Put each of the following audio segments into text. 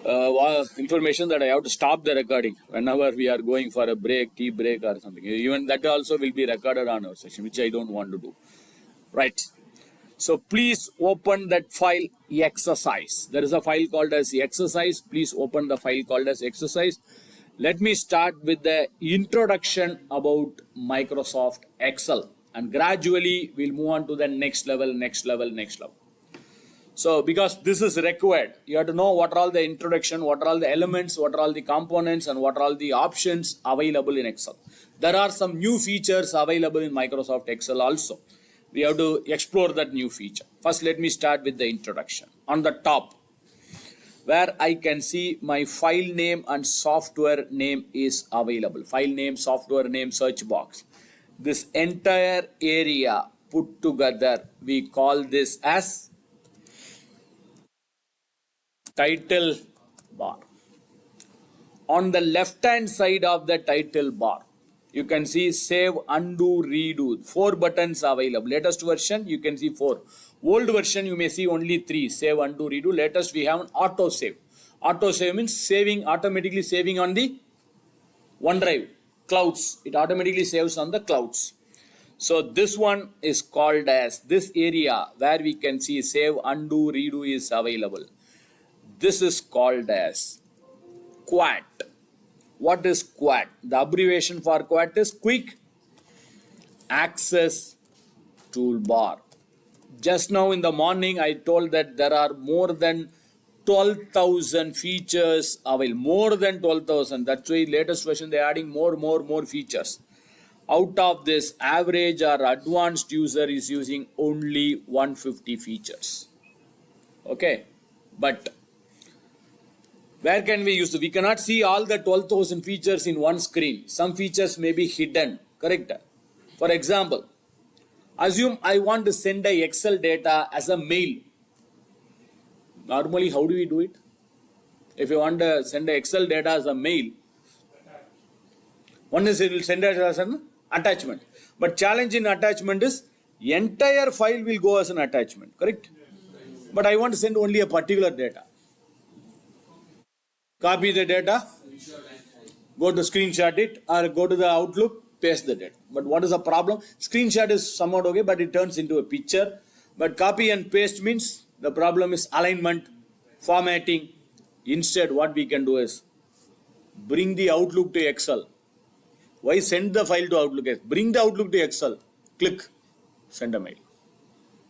information that I have to stop the recording whenever we are going for a break, tea break or something. Even that also will be recorded on our session, which I don't want to do. Right. So please open that file exercise. There is a file called as exercise. Please open the file called as exercise. Let me start with the introduction about Microsoft Excel, and gradually we'll move on to the next level. So because this is required, you have to know what are all the introduction, what are all the elements, what are all the components, and what are all the options available in Excel. There are some new features available in Microsoft Excel also. We have to explore that new feature. First, let me start with the introduction. On the top, where I can see my file name and software name is available. File name, software name, search box. This entire area put together, we call this as title bar. On the left hand side of the title bar, you can see save, undo, redo. 4 buttons available. Latest version, you can see 4. Old version, you may see only 3. Save, undo, redo. Latest, we have an auto save. Auto save means saving, automatically saving on the OneDrive, clouds. It automatically saves on the clouds. So this one is called as, this area where we can see save, undo, redo is available. This is called as QUAT. What is QUAT? The abbreviation for QUAT is Quick Access Toolbar. Just now in the morning, I told that there are more than 12,000 features available. More than 12,000. That's why latest version they are adding more features. Out of this, average or advanced user is using only 150 features. Okay, but where can we use it? We cannot see all the 12,000 features in one screen. Some features may be hidden, correct? For example, assume I want to send a Excel data as a mail. Normally, how do we do it? If you want to send a Excel data as a mail, one is it will send it as an attachment. But challenge in attachment is entire file will go as an attachment, correct? But I want to send only a particular data. Copy the data, go to screenshot it, or go to the Outlook, paste the data. But what is the problem? Screenshot is somewhat okay, but it turns into a picture. But copy and paste means the problem is alignment, formatting. Instead, what we can do is bring the Outlook to Excel. Why send the file to Outlook? Bring the Outlook to Excel. Click, send a mail.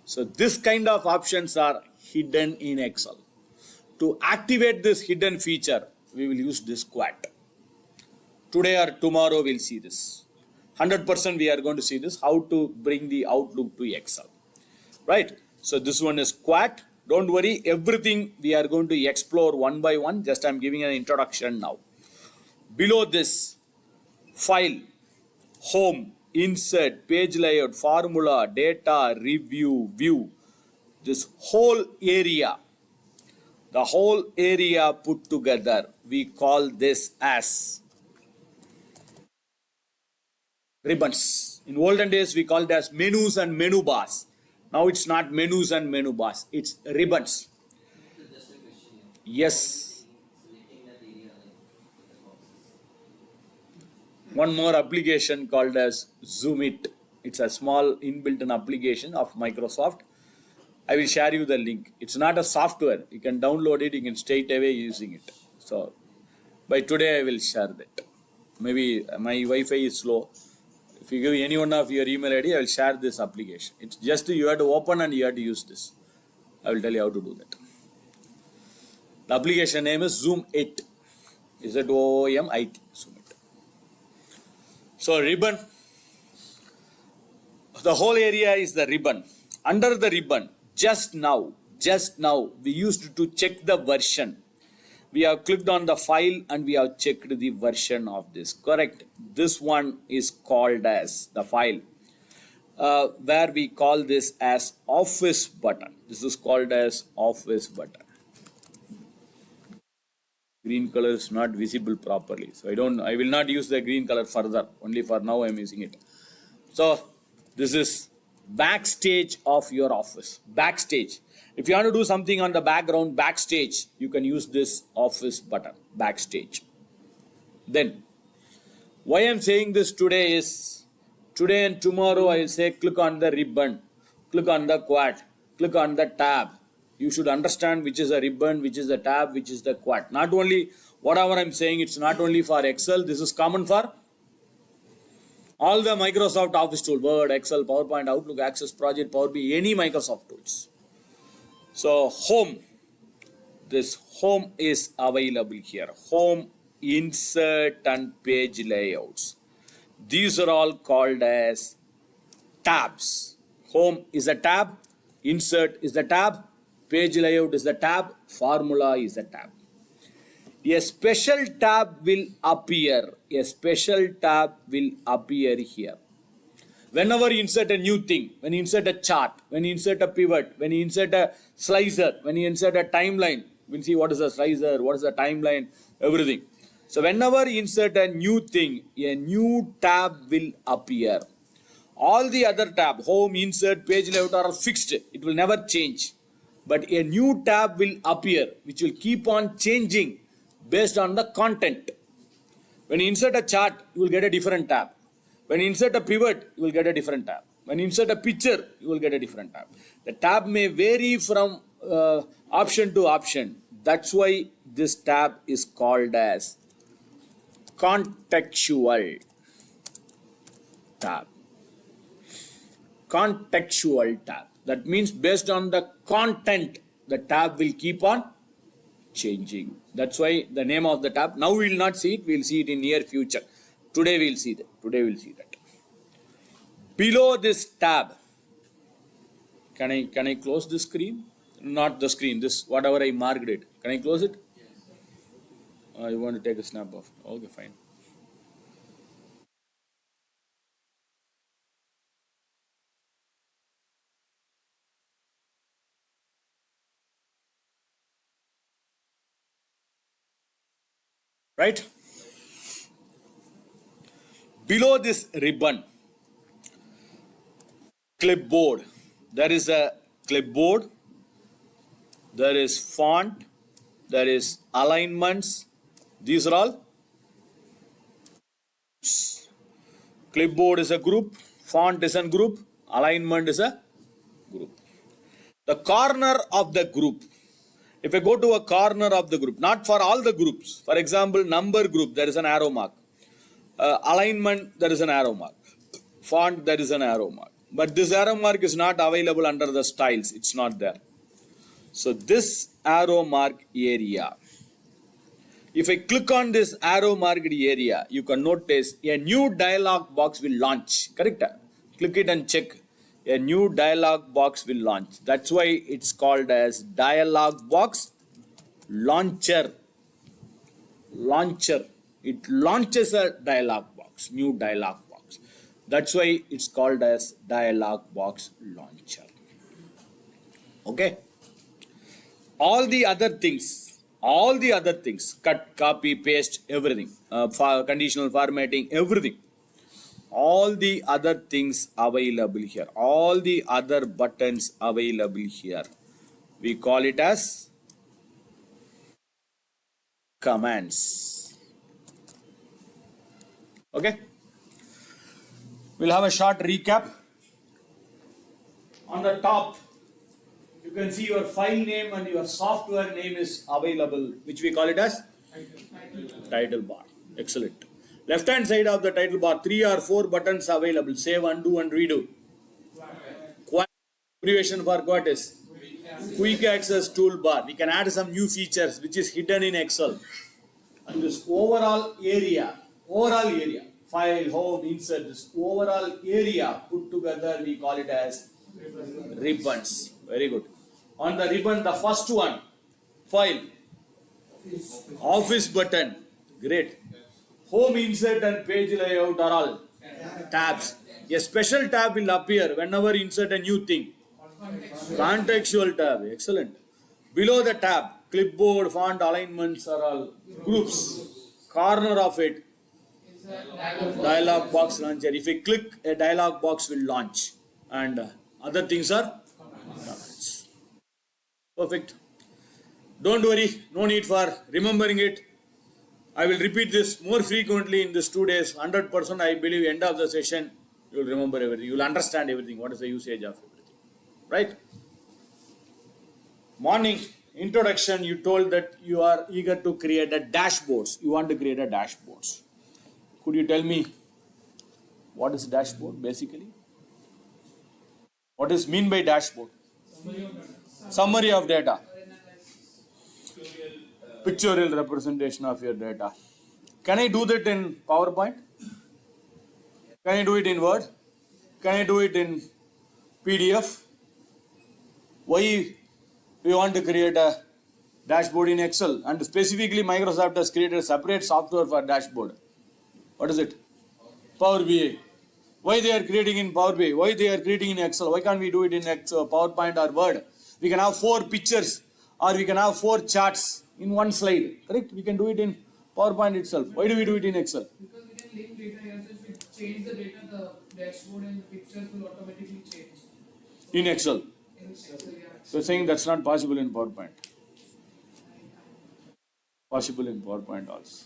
So this kind of options are hidden in Excel. To activate this hidden feature, we will use this QUAT. Today or tomorrow we'll see this. 100% we are going to see this, how to bring the Outlook to Excel. Right? So this one is QUAT. Don't worry, everything we are going to explore one by one. Just I'm giving an introduction now. Below this, file, home, insert, page layout, formula, data, review, view. This whole area, the whole area put together, we call this as ribbons. In olden days, we called it as menus and menu bars. Now it's not menus and menu bars, it's ribbons. Yes. One more application called as Zoom It. It's a small inbuilt application of Microsoft. I will share you the link. It's not a software. You can download it. You can straight away using it. So by today I will share that. Maybe my Wi-Fi is slow. If you give any one of your email ID, I will share this application. It's just you have to open and you have to use this. I will tell you how to do that. The application name is Zoom It. Is it OOMIT? Zoom It. So ribbon. The whole area is the ribbon. Under the ribbon, just now, we used to check the version. We have clicked on the file and we have checked the version of this. Correct. This one is called as the file, where we call this as Office button. This is called as Office button. Green color is not visible properly, so I will not use the green color further. Only for now I am using it. So this is backstage of your office. Backstage. If you want to do something on the background, backstage, you can use this office button, backstage. Then, why I'm saying this today is, today and tomorrow I will say click on the ribbon, click on the quad, click on the tab. You should understand which is a ribbon, which is the tab, which is the quad. Not only, whatever I'm saying, it's not only for Excel, this is common for all the Microsoft Office tool, Word, Excel, PowerPoint, Outlook, Access, Project, Power BI, any Microsoft tools. So home, this home is available here. Home, insert and page layouts. These are all called as tabs. Home is a tab, insert is the tab, page layout is the tab, formula is a tab. A special tab will appear. A special tab will appear here. Whenever you insert a new thing, when you insert a chart, when you insert a pivot, when you insert a slicer, when you insert a timeline, we'll see what is a slicer, what is a timeline, everything. So whenever you insert a new thing, a new tab will appear. All the other tab, home, insert, page layout are fixed. It will never change. But a new tab will appear, which will keep on changing based on the content. When you insert a chart, you will get a different tab. When you insert a pivot, you will get a different tab. When you insert a picture, you will get a different tab. The tab may vary from option to option. That's why this tab is called as contextual tab. Contextual tab. That means based on the content, the tab will keep on changing. That's why the name of the tab. Now we will not see it. We will see it in near future. Today we will see that. Today we will see that. Below this tab, can I close the screen? Not the screen. This whatever I marked it. Can I close it? Yes. You want to take a snap of? Okay, fine. Right? Below this ribbon, clipboard. There is a clipboard. There is font. There is alignments. These are all. Clipboard is a group. Font is a group. Alignment is a group. The corner of the group. If I go to a corner of the group, not for all the groups. For example, number group, there is an arrow mark. Alignment, there is an arrow mark. Font, there is an arrow mark. But this arrow mark is not available under the styles. It's not there. So this arrow mark area. If I click on this arrow marked area, you can notice a new dialog box will launch. Correct? Click it and check. A new dialog box will launch. That's why it's called as dialog box launcher. Launcher. It launches a dialog box, new dialog box. That's why it's called as dialog box launcher. Okay. All the other things, cut, copy, paste, everything, conditional formatting, everything. All the other things available here, all the other buttons available here, we call it as commands. Okay, we'll have a short recap. On the top, you can see your file name and your software name is available, which we call it as title bar. Excellent. Left hand side of the title bar, 3 or 4 buttons available. Save, undo and redo. Quick abbreviation for what is? Quick access toolbar. We can add some new features which is hidden in Excel. And this overall area, file, home, insert, this overall area put together, we call it as ribbons. Very good. On the ribbon, the first one, file, office button. Great. Home, insert and page layout are all tabs. A special tab will appear whenever you insert a new thing. Contextual tab. Excellent. Below the tab, clipboard, font, alignments are all groups. Corner of it, dialog box launcher. If you click, a dialog box will launch and Other things are comments. Perfect. Don't worry, no need for remembering it. I will repeat this more frequently in these 2 days. 100% I believe end of the session you will remember everything. You will understand everything. What is the usage of everything? Right? Morning introduction, you told that you are eager to create a dashboards. You want to create a dashboards. Could you tell me what is dashboard basically? What is mean by dashboard? Summary of data. Pictorial representation of your data. Can I do that in PowerPoint? Can I do it in Word? Can I do it in PDF? Why we want to create a dashboard in Excel? And specifically Microsoft has created a separate software for dashboard. What is it? Power BI. Why they are creating in Power BI? Why they are creating in Excel? Why can't we do it in PowerPoint or Word? We can have 4 pictures or we can have 4 charts in one slide. Correct? We can do it in PowerPoint itself. Why do we do it in Excel? Because we can link data here, so if we change the data, the dashboard and the pictures will automatically change. In Excel. In Excel, yeah. So saying that's not possible in PowerPoint. Possible in PowerPoint also.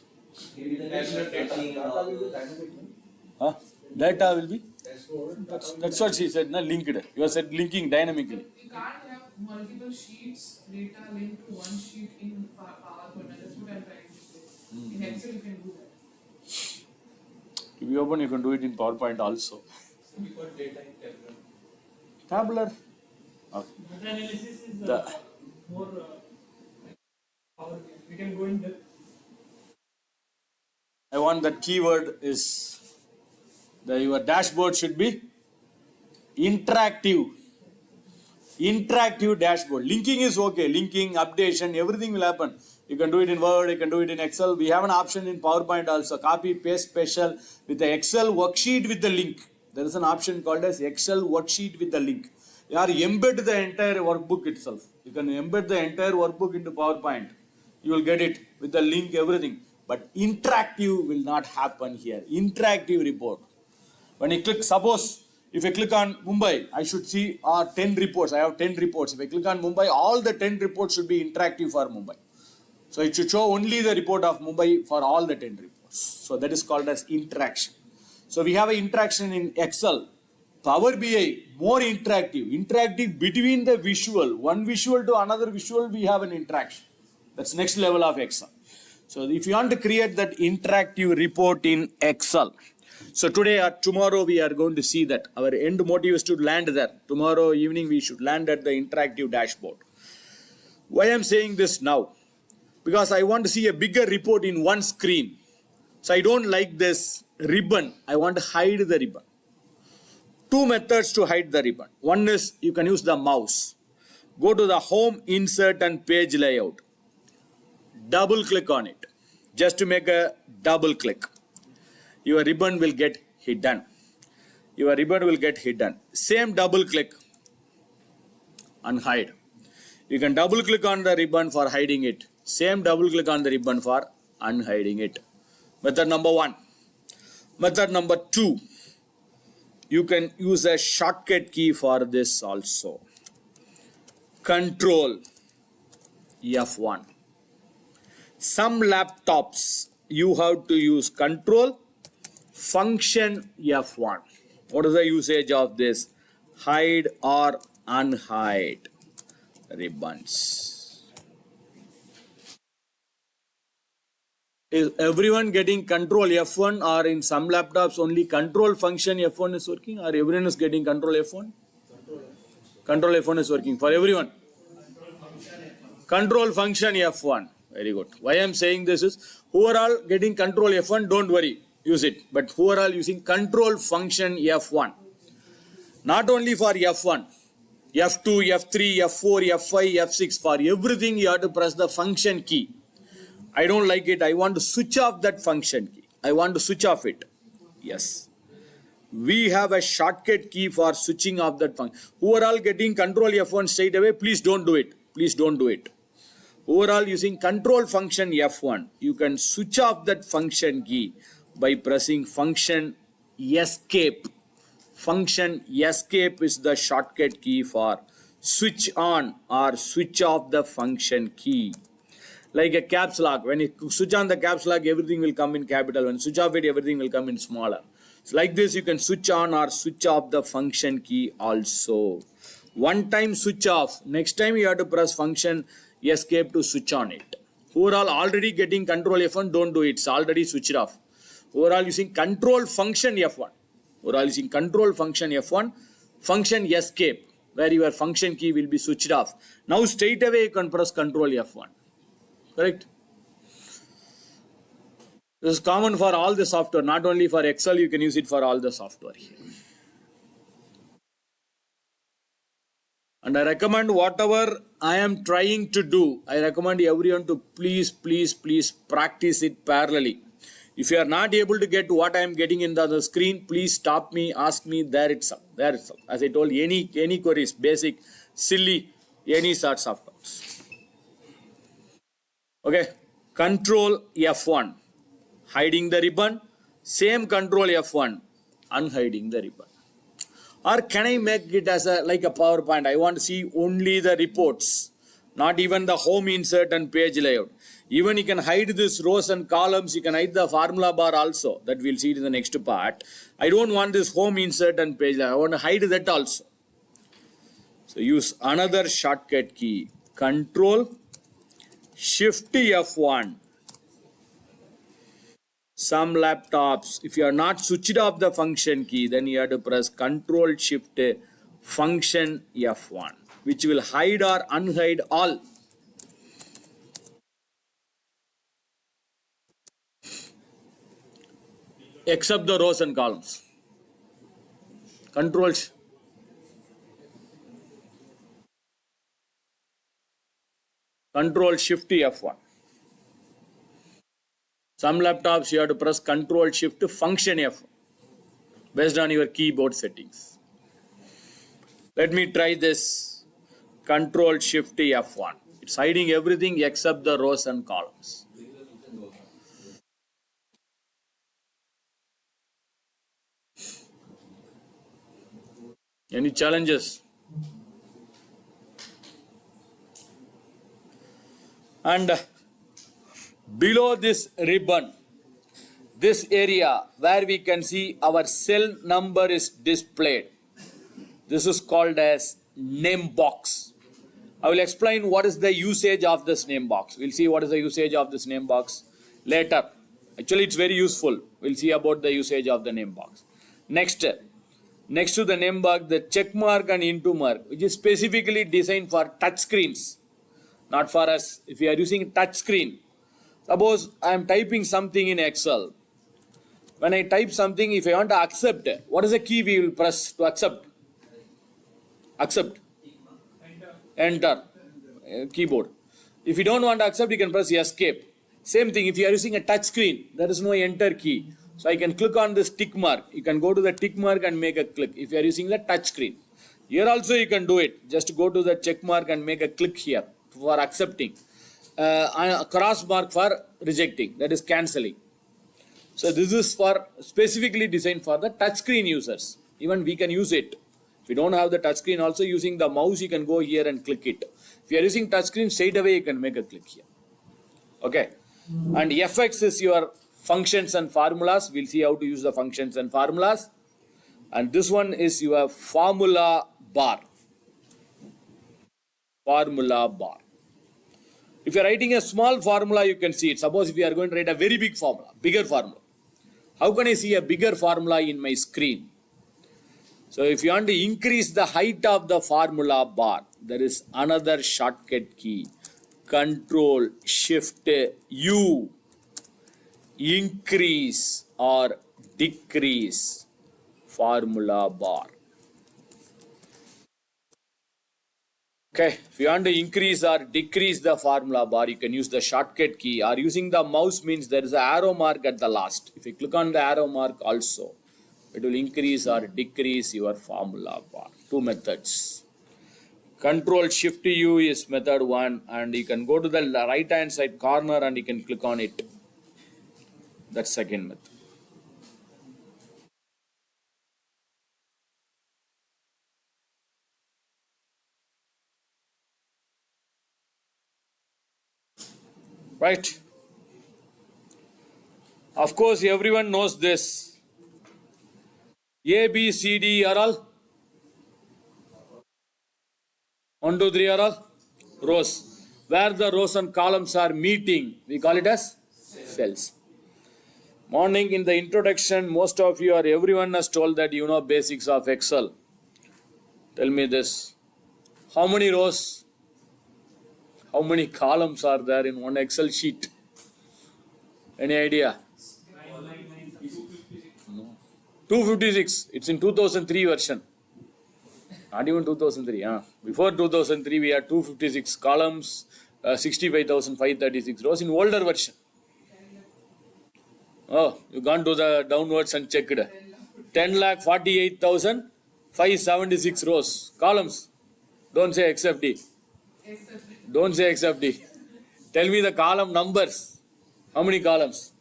Huh? Data will be? That's what she said, linked. You said linking dynamically. We can't have multiple sheets, data linked to one sheet in PowerPoint. That's what I'm trying to say. In Excel, you can do that. If you open, you can do it in PowerPoint also. We put data in Tabular. Data analysis is The- more power. We can go in depth. I want that keyword is your dashboard should be interactive. Interactive dashboard. Linking is okay. Linking, updation, everything will happen. You can do it in Word, you can do it in Excel. We have an option in PowerPoint also. Copy, paste special with the Excel worksheet with the link. There is an option called as Excel worksheet with the link. You are embed the entire workbook itself. You can embed the entire workbook into PowerPoint. You will get it with the link, everything. But interactive will not happen here. Interactive report. When you click, suppose if I click on Mumbai, I should see 10 reports. I have 10 reports. If I click on Mumbai, all the 10 reports should be interactive for Mumbai. So it should show only the report of Mumbai for all the 10 reports. So that is called as interaction. So we have an interaction in Excel. Power BI, more interactive. Interactive between the visual. One visual to another visual, we have an interaction. That's next level of Excel. So if you want to create that interactive report in Excel, so today or tomorrow we are going to see that. Our end motive is to land there. Tomorrow evening we should land at the interactive dashboard. Why I am saying this now? Because I want to see a bigger report in one screen. So I don't like this ribbon. I want to hide the ribbon. 2 methods to hide the ribbon. One is you can use the mouse. Go to the home, insert and page layout. Double click on it. Just to make a double click. Your ribbon will get hidden. Your ribbon will get hidden. Same double click. Unhide. You can double click on the ribbon for hiding it. Same double click on the ribbon for unhiding it. Method number 1. Method number 2. You can use a shortcut key for this also. Control F1. Some laptops you have to use control function F1. What is the usage of this? Hide or unhide ribbons. Is everyone getting control F1, or in some laptops only control function F1 is working, or everyone is getting control F1? Control F1 is working for everyone. Control function F1. Very good. Why I am saying this is, who are all getting control F1, don't worry, use it. But who are all using control function F1? Not only for F1, F2, F3, F4, F5, F6, for everything you have to press the function key. I don't like it. I want to switch off that function key. I want to switch off it. Yes. We have a shortcut key for switching off that function. Who are all getting control F1 straight away, please don't do it. Please don't do it. Overall, using control function F1, you can switch off that function key by pressing function escape. function escape is the shortcut key for switch on or switch off the function key. Like a caps lock, when you switch on the caps lock, everything will come in capital. When you switch off it, everything will come in smaller. So like this, you can switch on or switch off the function key also. One time switch off, next time you have to press function escape to switch on it. Overall, already getting control F1, don't do it. It's already switched off. Overall, using control function F1. Overall, using control function F1, function escape, where your function key will be switched off. Now straight away you can press control F1. Correct? This is common for all the software, not only for Excel, you can use it for all the software here. And I recommend whatever I am trying to do, I recommend everyone to please practice it parallelly. If you are not able to get what I am getting in the screen, please stop me, ask me, there itself. As I told you, any queries, basic, silly, any sorts of doubts. Okay, control F1, hiding the ribbon, same control F1, unhiding the ribbon. Or can I make it as like a PowerPoint? I want to see only the reports, not even the home insert and page layout. Even you can hide this rows and columns, you can hide the formula bar also, that we'll see it in the next part. I don't want this home insert and page layout, I want to hide that also. So use another shortcut key, Control Shift F1. Some laptops, if you are not switched off the function key, then you have to press Control Shift function F1, which will hide or unhide all. Except the rows and columns. Control Shift F1. Some laptops you have to press Control Shift function F1 based on your keyboard settings. Let me try this. Control Shift F1. It's hiding everything except the rows and columns. Any challenges? And below this ribbon, this area where we can see our cell number is displayed. This is called as name box. I will explain what is the usage of this name box. We'll see what is the usage of this name box later. Actually, it's very useful. We'll see about the usage of the name box. Next to the name box, the check mark and into mark, which is specifically designed for touch screens, not for us. If you are using touch screen, suppose I am typing something in Excel. When I type something, if I want to accept, what is the key we will press to accept? Accept. Enter. Keyboard. If you don't want to accept, you can press escape. Same thing, if you are using a touch screen, there is no enter key. So I can click on this tick mark. You can go to the tick mark and make a click if you are using the touch screen. Here also you can do it. Just go to the check mark and make a click here for accepting. A cross mark for rejecting, that is cancelling. So this is for specifically designed for the touchscreen users. Even we can use it. If you don't have the touchscreen, also using the mouse, you can go here and click it. If you are using touchscreen, straight away you can make a click here. Okay. And FX is your functions and formulas. We'll see how to use the functions and formulas. And this one is your formula bar. Formula bar. If you are writing a small formula, you can see it. Suppose if you are going to write a very big formula, bigger formula. How can I see a bigger formula in my screen? So if you want to increase the height of the formula bar, there is another shortcut key. Control Shift U. Increase or decrease formula bar. Okay, if you want to increase or decrease the formula bar, you can use the shortcut key, or using the mouse means there is an arrow mark at the last. If you click on the arrow mark also, it will increase or decrease your formula bar. Two methods. Control Shift U is method 1, and you can go to the right hand side corner and you can click on it. That's second method. Right? Of course, everyone knows this. A, B, C, D are all 1, 2, 3 are all rows. Where the rows and columns are meeting, we call it as cells. Morning in the introduction, most of you or everyone has told that you know basics of Excel. Tell me this. How many rows, how many columns are there in one Excel sheet? Any idea? 256. It's in 2003 version. Not even 2003. Before 2003, we had 256 columns, 65,536 rows in older version. Oh, you gone to the downwards and checked. 10,48,576 rows. Columns. Don't say XFD. Don't say XFD. Tell me the column numbers. How many columns?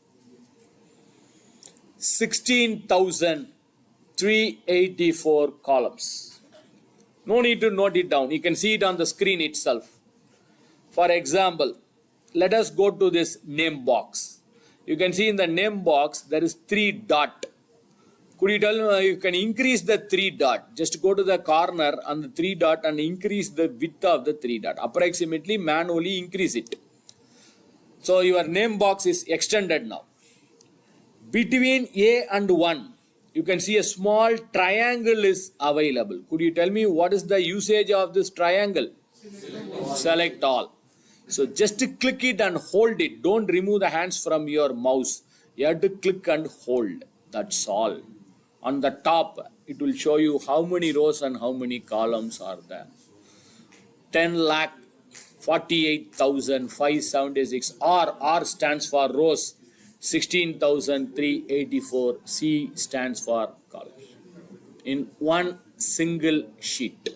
16,384 columns. No need to note it down. You can see it on the screen itself. For example, let us go to this name box. You can see in the name box there is 3 dot. Could you tell me you can increase the 3 dot? Just go to the corner on the 3 dot and increase the width of the 3 dot. Approximately manually increase it. So your name box is extended now. Between A and 1, you can see a small triangle is available. Could you tell me what is the usage of this triangle? Select all. So just click it and hold it. Don't remove the hands from your mouse. You have to click and hold. That's all. On the top, it will show you how many rows and how many columns are there. 10,48,576. R stands for rows. 16,384. C stands for columns. In one single sheet.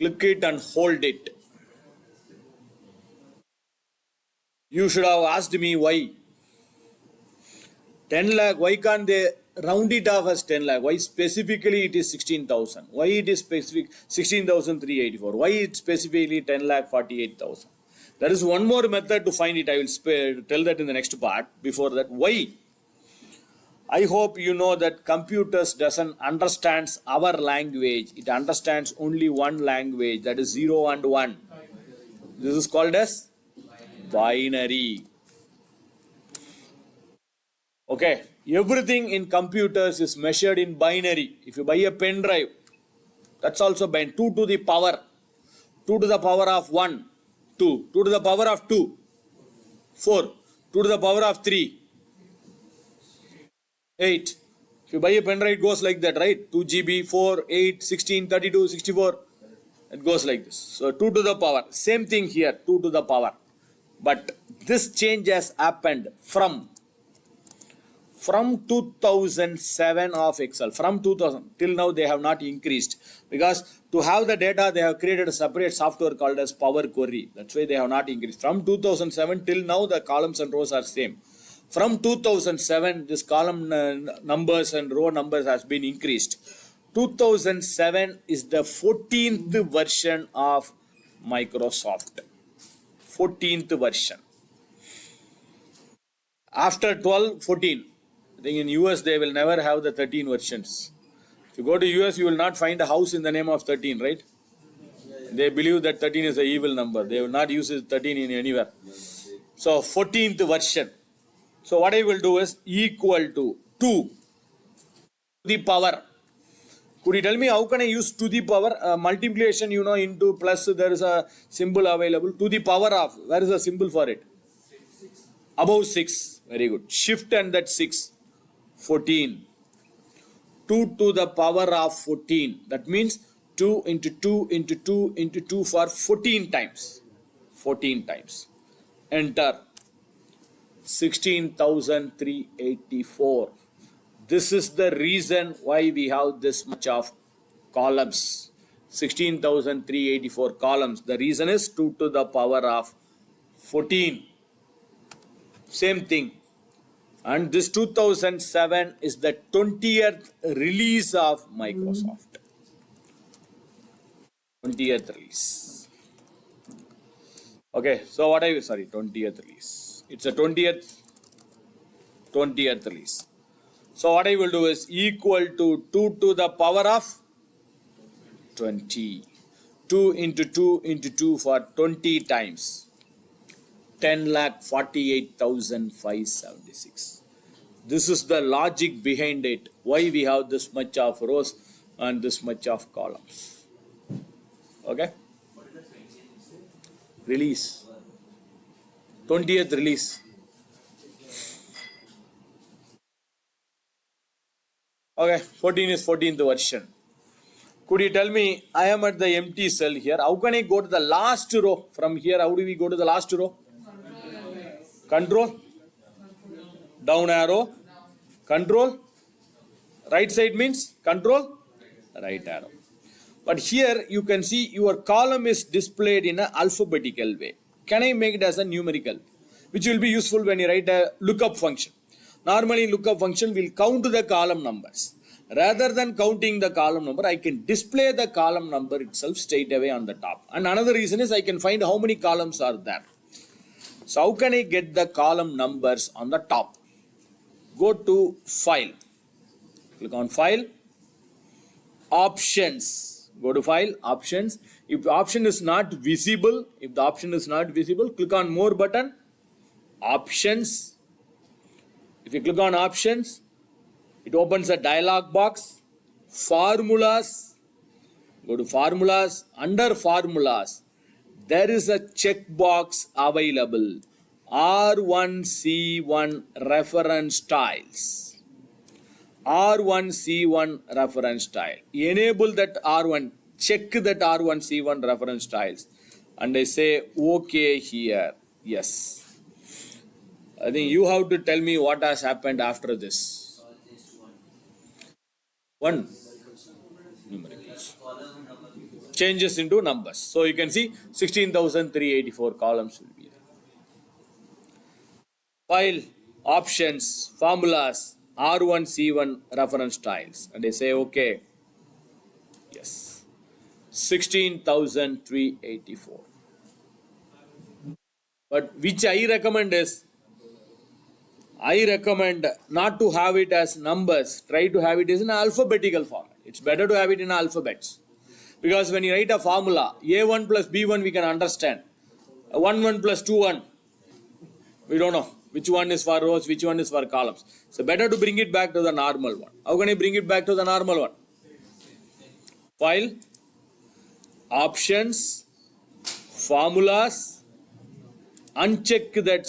Click it and hold it. You should have asked me why. 10 lakh, why can't they round it off as 10 lakh? Why specifically it is 16,000? Why it is specific 16,384? Why it specifically 10 lakh 48,000? There is one more method to find it. I will tell that in the next part. Before that, why? I hope you know that computers doesn't understands our language. It understands only one language, that is 0 and 1. This is called as binary. Okay, everything in computers is measured in binary. If you buy a pen drive, that's also binary. 2 to the power. 2 to the power of 1, 2. 2 to the power of 2, 4. 2 to the power of 3, 8. If you buy a pen drive, it goes like that, right? 2 GB, 4, 8, 16, 32, 64. It goes like this. So 2 to the power. Same thing here, 2 to the power. But this change has happened from 2007 of Excel. From 2000 till now they have not increased. Because to have the data, they have created a separate software called as Power Query. That's why they have not increased. From 2007 till now, the columns and rows are same. From 2007, this column numbers and row numbers has been increased. 2007 is the 14th version of Microsoft. 14th version. After 12, 14. I think in US they will never have the 13 versions. If you go to US, you will not find a house in the name of 13, right? They believe that 13 is an evil number. They will not use 13 in anywhere. So 14th version. So what I will do is equal to 2 to the power. Could you tell me how can I use to the power? Multiplication, you know, into plus there is a symbol available. To the power of, where is the symbol for it? Above 6. Very good. Shift and that 6. 14. 2 to the power of 14. That means 2 into 2 into 2 into 2 for 14 times. 14 times. Enter. 16,384. This is the reason why we have this much of columns. 16,384 columns. The reason is 2 to the power of 14. Same thing. And this 2007 is the 20th release of Microsoft. 20th release. Okay, so what I, sorry, 20th release. It's a 20th release. So what I will do is equal to 2 to the power of 20. 2 into 2 into 2 for 20 times. 10,48,576. This is the logic behind it. Why we have this much of rows and this much of columns. Okay? Release. 20th release. Okay, 14 is 14th version. Could you tell me, I am at the empty cell here. How can I go to the last row? From here, how do we go to the last row? Control. Down arrow. Control. Right side means control. Right arrow. But here you can see your column is displayed in an alphabetical way. Can I make it as a numerical? Which will be useful when you write a lookup function. Normally lookup function will count the column numbers. Rather than counting the column number, I can display the column number itself straight away on the top. And another reason is I can find how many columns are there. So how can I get the column numbers on the top? Go to File. Click on File. Options. Go to File, Options. If the option is not visible, click on More button. Options. If you click on Options, it opens a dialog box. Formulas. Go to Formulas. Under Formulas, there is a checkbox available. R1C1 reference styles. R1C1 reference style. Enable that R1. Check that R1C1 reference styles. And I say OK here. Yes. I think you have to tell me what has happened after this. One. Numericals. Changes into numbers. So you can see 16,384 columns will be there. File, Options, Formulas, R1C1 reference styles. And I say OK. Yes. 16,384. But which I recommend is, I recommend not to have it as numbers. Try to have it as in alphabetical format. It's better to have it in alphabets. Because when you write a formula, A1 plus B1 we can understand. 1 plus 2 we don't know which one is for rows, which one is for columns. So better to bring it back to the normal one. How can I bring it back to the normal one? File, Options, Formulas, uncheck that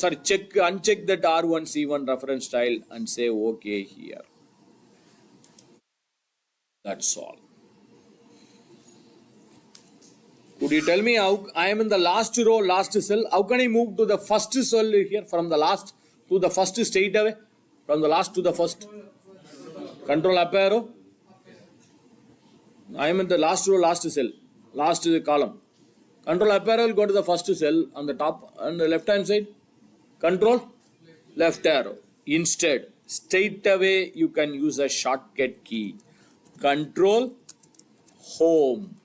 R1C1 reference style and say OK here. That's all. Could you tell me how I am in the last row, last cell? How can I move to the first cell here from the last to the first straight away? From the last to the first. Control up arrow. I am in the last row, last cell, last column. Control up arrow will go to the first cell on the top and the left hand side. Control left arrow. Instead, straight away you can use a shortcut key. Control Home.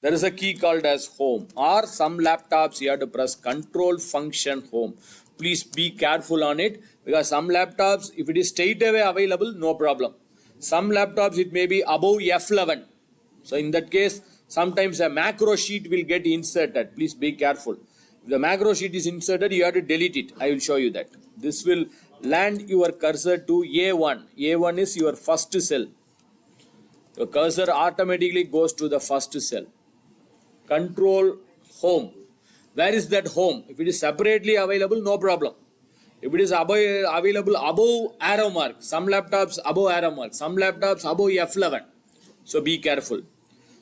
There is a key called as Home. Or some laptops you have to press Control Function Home. Please be careful on it because some laptops, if it is straight away available, no problem. Some laptops it may be above F11. So in that case, sometimes a macro sheet will get inserted. Please be careful. If the macro sheet is inserted, you have to delete it. I will show you that. This will land your cursor to A1. A1 is your first cell. Your cursor automatically goes to the first cell. Control Home. Where is that home? If it is separately available, no problem. If it is available above arrow mark, some laptops above arrow mark, some laptops above F11. So be careful.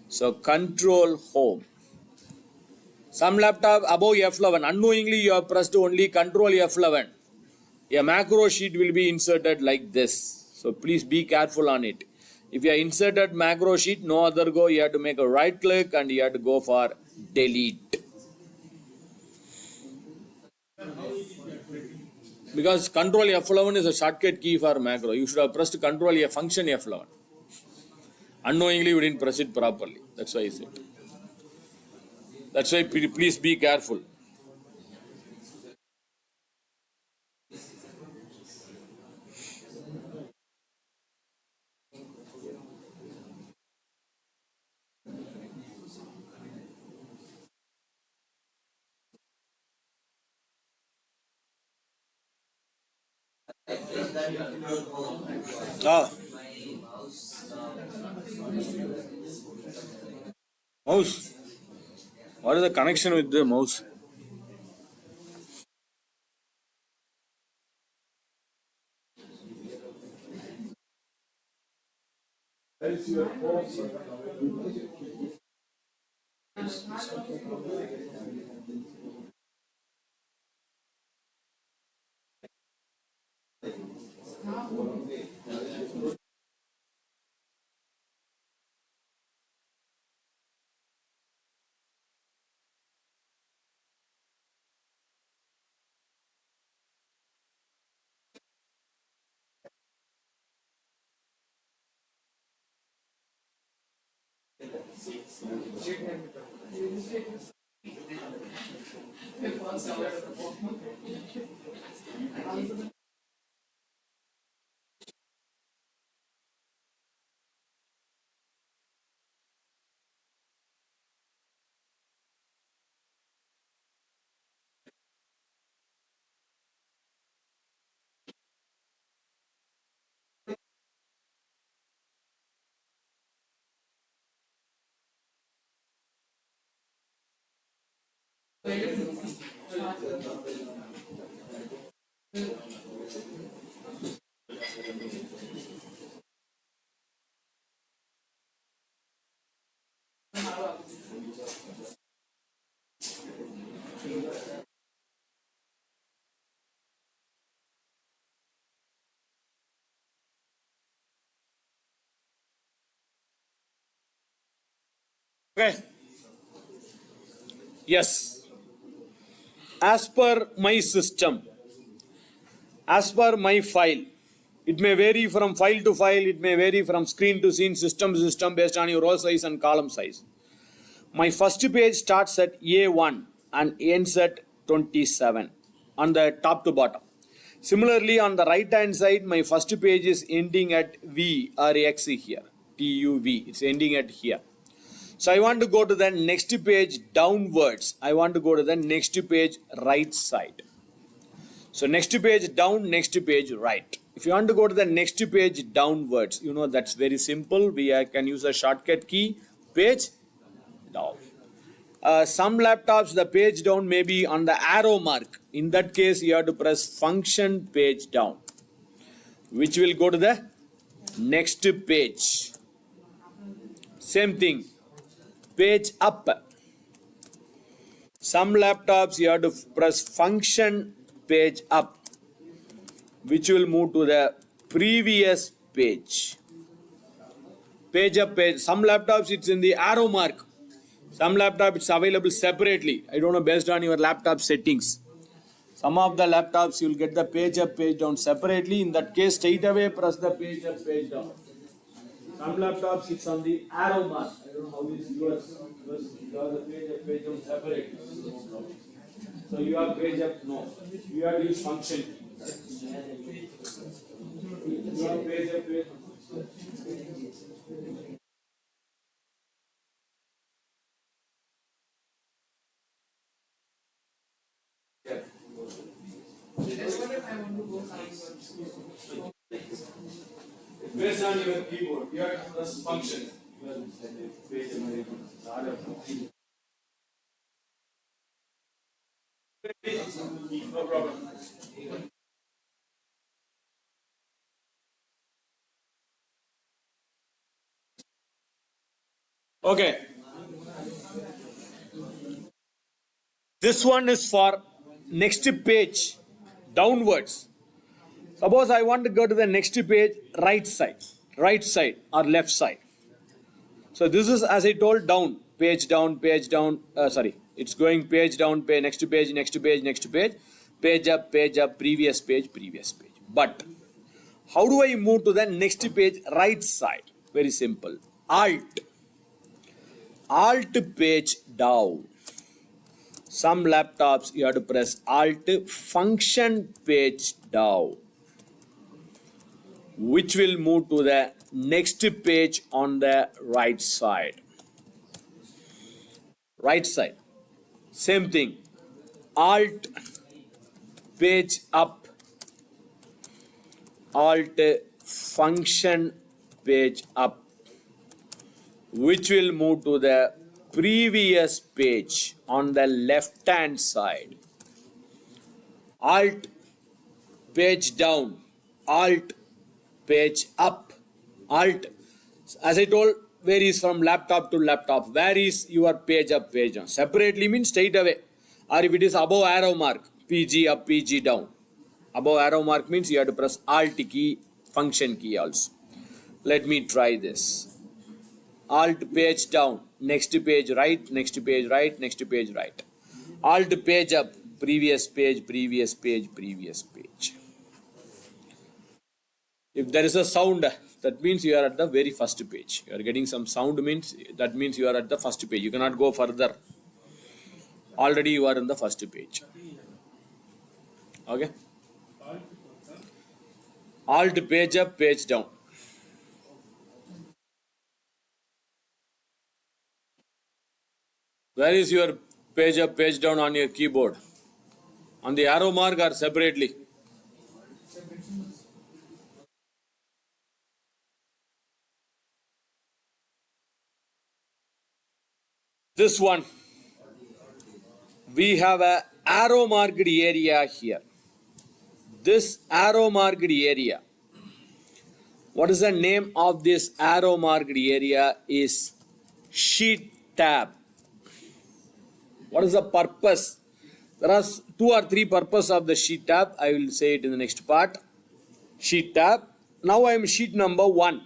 So Control Home. Some laptop above F11. Unknowingly you have pressed only Control F11. A macro sheet will be inserted like this. So please be careful on it. If you have inserted macro sheet, no other go. You have to make a right click and you have to go for delete. Because Control F11 is a shortcut key for macro. You should have pressed Control A function F11. Unknowingly you didn't press it properly. That's why I said. That's why please be careful. Ah, mouse. What is the connection with the mouse? Okay. Yes. As per my system, as per my file, it may vary from file to file, it may vary from screen to scene, system to system based on your row size and column size. My first page starts at A1 and ends at 27 on the top to bottom. Similarly, on the right hand side, my first page is ending at V or X here, TUV, it's ending at here. So I want to go to the next page downwards. I want to go to the next page right side. So next page down, next page right. If you want to go to the next page downwards, you know that's very simple. We can use a shortcut key, page down. Some laptops, the page down may be on the arrow mark. In that case, you have to press function page down, which will go to the next page. Same thing, page up. Some laptops, you have to press function page up, which will move to the previous page. Page up, page. Some laptops, it's in the arrow mark. Some laptop, it's available separately. I don't know, based on your laptop settings. Some of the laptops, you'll get the page up, page down separately. In that case, straight away press the page up, page down. Some laptops, it's on the arrow mark. I don't know how this yours. You have the page up, page down separately. So you have page up, no. You have to use function. You have page up, page down. That's what if I want to go sideways. Based on your keyboard, you have to press function. No problem. Okay. This one is for next page downwards. Suppose I want to go to the next page right side or left side. So this is, as I told, down, page down, page down. It's going page down, page, next page, next page, next page, page up, previous page, previous page. But how do I move to the next page right side? Very simple. Alt page down. Some laptops you have to press Alt function page down, which will move to the next page on the right side. Right side. Same thing. Alt page up. Alt function page up, which will move to the previous page on the left hand side. Alt page down, Alt page up, Alt, as I told, varies from laptop to laptop. Where is your page up, page down? Separately means straight away, or if it is above arrow mark, PG up, PG down. Above arrow mark means you have to press Alt key, function key also. Let me try this. Alt page down, next page right, next page right, next page right. Alt page up, previous page, previous page, previous page. If there is a sound, that means you are at the very first page. You are getting some sound means that means you are at the first page. You cannot go further. Already you are in the first page. Okay. Alt page up, page down. Where is your page up, page down on your keyboard? On the arrow mark or separately? This one, we have a arrow marked area here. This arrow marked area, what is the name of this arrow marked area is sheet tab. What is the purpose? There are 2 or 3 purposes of the sheet tab. I will say it in the next part. Sheet tab. Now I am sheet number 1.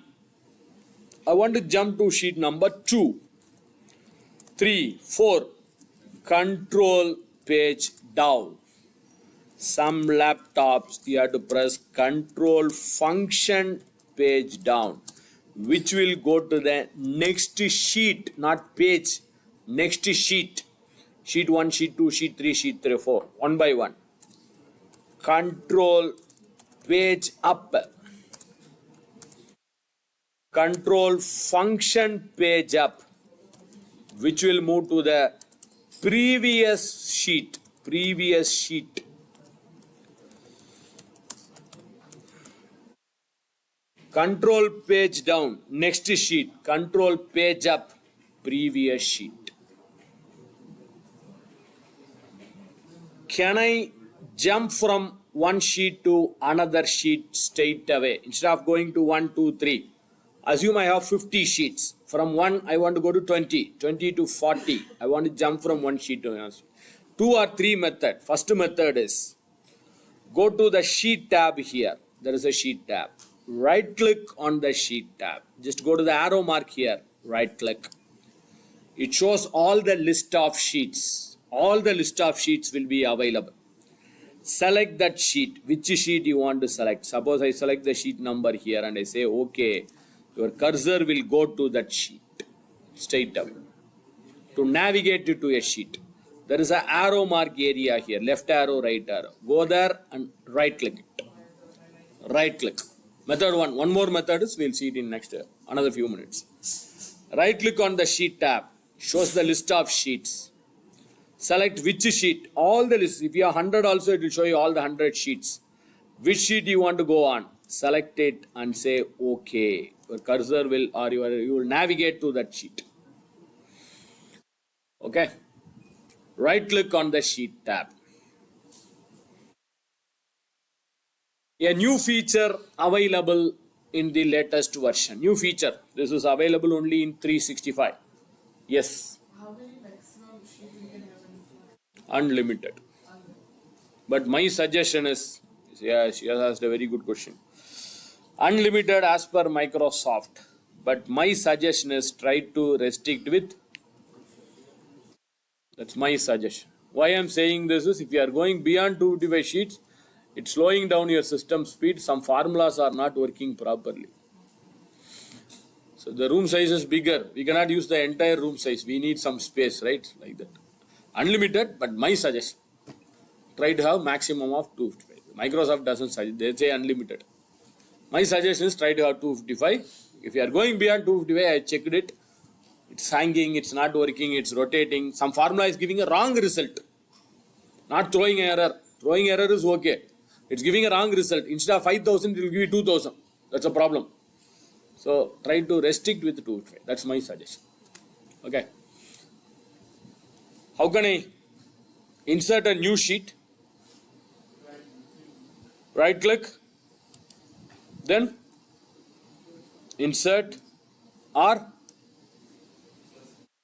I want to jump to sheet number 2, 3, 4. Control page down. Some laptops you have to press control function page down, which will go to the next sheet, not page, next sheet. Sheet 1, sheet 2, sheet 3, sheet 3, 4, one by one. Control page up. Control function page up, which will move to the previous sheet. Previous sheet. Control page down, next sheet. Control page up, previous sheet. Can I jump from one sheet to another sheet straight away instead of going to 1, 2, 3? Assume I have 50 sheets. From 1, I want to go to 20, 20 to 40. I want to jump from one sheet to another. 2 or 3 method. First method is go to the sheet tab here. There is a sheet tab. Right click on the sheet tab. Just go to the arrow mark here. Right click. It shows all the list of sheets. All the list of sheets will be available. Select that sheet. Which sheet you want to select? Suppose I select the sheet number here and I say okay. Your cursor will go to that sheet straight away. To navigate to a sheet, there is an arrow mark area here. Left arrow, right arrow. Go there and right click it. Right click. Method 1. One more method is we'll see it in next another few minutes. Right click on the sheet tab. Shows the list of sheets. Select which sheet. All the list. If you have 100 also, it will show you all the 100 sheets. Which sheet you want to go on? Select it and say OK. Your cursor will or you will navigate to that sheet. Okay. Right click on the sheet tab. A new feature available in the latest version. New feature. This is available only in 365. Yes. How many maximum sheet we can have in Unlimited. But my suggestion is, yeah, she has asked a very good question. Unlimited as per Microsoft. But my suggestion is try to restrict with. That's my suggestion. Why I am saying this is if you are going beyond 255 sheets, it's slowing down your system speed. Some formulas are not working properly. So the room size is bigger. We cannot use the entire room size. We need some space, right? Like that. Unlimited, but my suggestion, try to have maximum of 255. Microsoft doesn't suggest, they say unlimited. My suggestion is try to have 255. If you are going beyond 255, I checked it. It's hanging, it's not working, it's rotating. Some formula is giving a wrong result. Not throwing error. Throwing error is okay. It's giving a wrong result. Instead of 5,000, it will give you 2,000. That's a problem. So try to restrict with 255. That's my suggestion. Okay. How can I insert a new sheet? Right click. Then insert or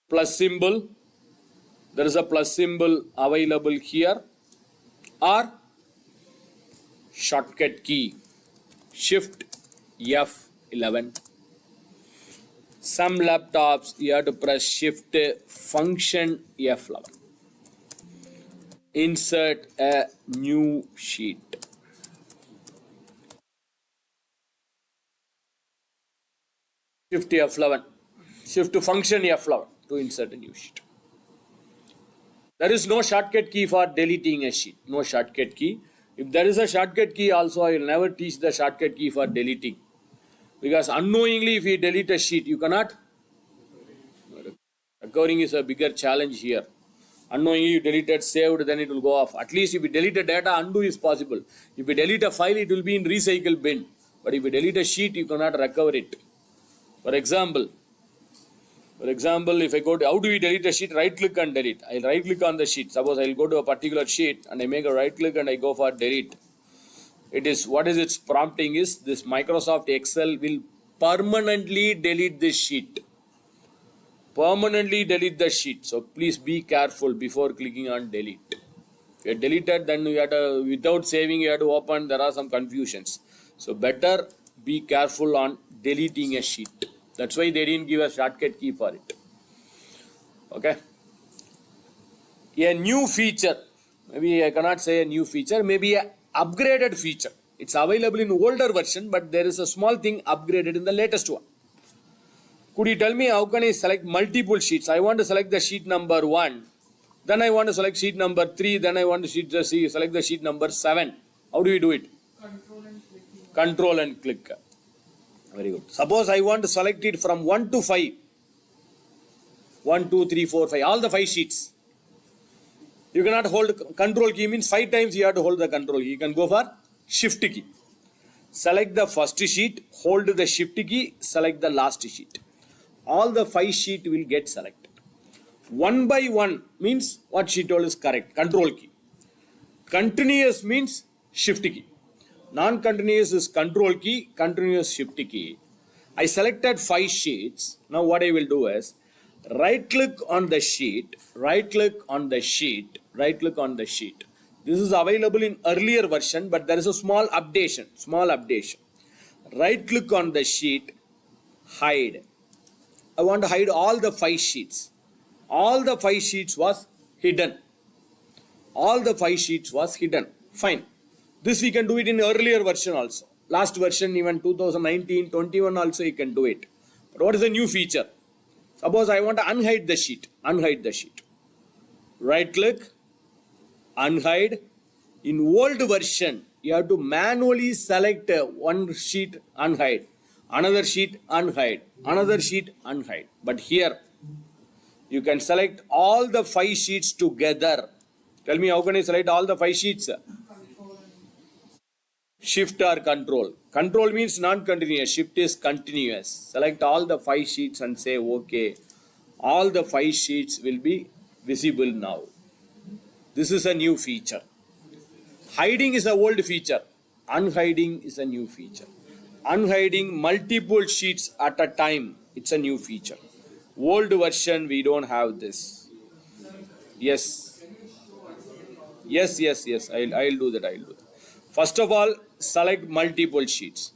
plus symbol. There is a plus symbol available here, or shortcut key Shift F11. Some laptops you have to press Shift function F11. Insert a new sheet. Shift F11. Shift function F11 to insert a new sheet. There is no shortcut key for deleting a sheet. No shortcut key. If there is a shortcut key also, I will never teach the shortcut key for deleting. Because unknowingly if you delete a sheet, you cannot. Recovering is a bigger challenge here. Unknowingly you deleted, saved, then it will go off. At least if you delete a data, undo is possible. If you delete a file, it will be in recycle bin. But if you delete a sheet, you cannot recover it. For example, if I go to, how do we delete a sheet? Right click and delete. I'll right click on the sheet. Suppose I'll go to a particular sheet and I make a right click and I go for delete. It is, what is its prompting is, this Microsoft Excel will permanently delete this sheet. Permanently delete the sheet. So please be careful before clicking on delete. If you deleted, then you have to, without saving, you have to open, there are some confusions. So better be careful on deleting a sheet. That's why they didn't give a shortcut key for it. Okay. A new feature. Maybe I cannot say a new feature. Maybe a upgraded feature. It's available in older version, but there is a small thing upgraded in the latest one. Could you tell me how can I select multiple sheets? I want to select the sheet number 1. Then I want to select sheet number 3. Then I want to select the sheet number 7. How do you do it? Control and click. Control and click. Very good. Suppose I want to select it from 1 to 5. 1, 2, 3, 4, 5. All the 5 sheets. You cannot hold control key, means 5 times you have to hold the control key. You can go for shift key. Select the first sheet, hold the shift key, select the last sheet. All the 5 sheet will get selected. 1 by 1 means what she told is correct. Control key. Continuous means shift key. Non-continuous is control key, continuous shift key. I selected 5 sheets. Now what I will do is right click on the sheet, right click on the sheet, right click on the sheet. This is available in earlier version, but there is a small updation. Right click on the sheet, hide. I want to hide all the 5 sheets. All the 5 sheets was hidden. All the 5 sheets was hidden. Fine. This we can do it in earlier version also. Last version, even 2019, 21 also you can do it. But what is the new feature? Suppose I want to unhide the sheet. Unhide the sheet. Right click, unhide. In old version, you have to manually select one sheet, unhide. Another sheet, unhide. Another sheet, unhide. But here, you can select all the 5 sheets together. Tell me, how can I select all the 5 sheets? Shift or control. Control means non-continuous. Shift is continuous. Select all the 5 sheets and say OK. All the 5 sheets will be visible now. This is a new feature. Hiding is an old feature. Unhiding is a new feature. Unhiding multiple sheets at a time. It's a new feature. Old version, we don't have this. Yes. Yes. I'll do that. First of all, select multiple sheets.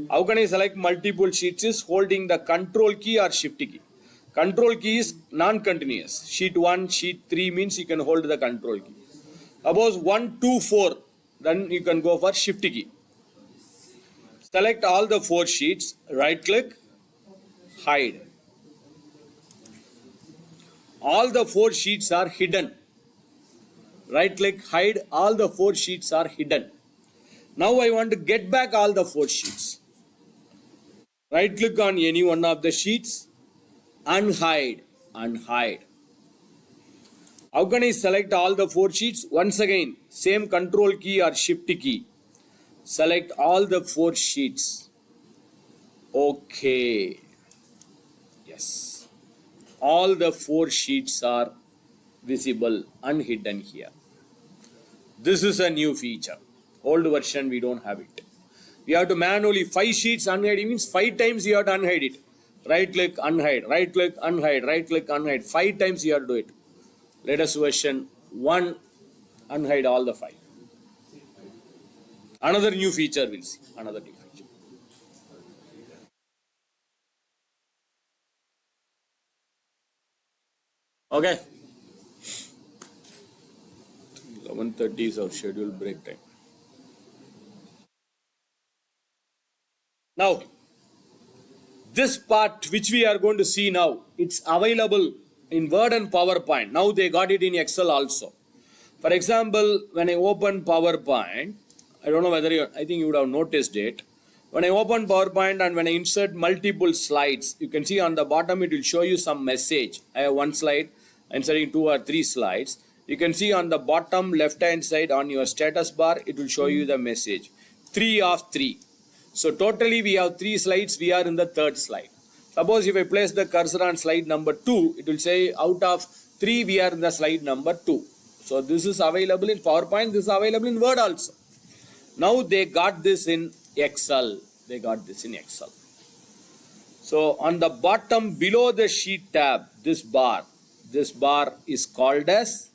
How can I select multiple sheets? Is holding the control key or shift key. Control key is non-continuous. Sheet 1, sheet 3 means you can hold the control key. Suppose 1, 2, 4, then you can go for shift key. Select all the 4 sheets, right click, hide. All the 4 sheets are hidden. Right click, hide, all the 4 sheets are hidden. Now I want to get back all the 4 sheets. Right click on any one of the sheets, unhide, unhide. How can I select all the 4 sheets? Once again, same control key or shift key. Select all the 4 sheets. Okay. Yes. All the 4 sheets are visible, unhidden here. This is a new feature. Old version, we don't have it. We have to manually 5 sheets unhide. It means 5 times you have to unhide it. Right click, unhide, right click, unhide, right click, unhide. 5 times you have to do it. Latest version 1, unhide all the 5. Another new feature we'll see. Another new feature. Okay. 11:30 is our scheduled break time. Now, this part which we are going to see now, it's available in Word and PowerPoint. Now they got it in Excel also. For example, when I open PowerPoint, I don't know whether I think you would have noticed it. When I open PowerPoint and when I insert multiple slides, you can see on the bottom it will show you some message. I have one slide, I'm inserting 2 or 3 slides. You can see on the bottom left hand side on your status bar, it will show you the message. 3 of 3. So totally we have 3 slides, we are in the 3rd slide. Suppose if I place the cursor on slide number 2, it will say out of 3 we are in the slide number 2. So this is available in PowerPoint, this is available in Word also. Now they got this in Excel. They got this in Excel. So on the bottom below the sheet tab, this bar is called as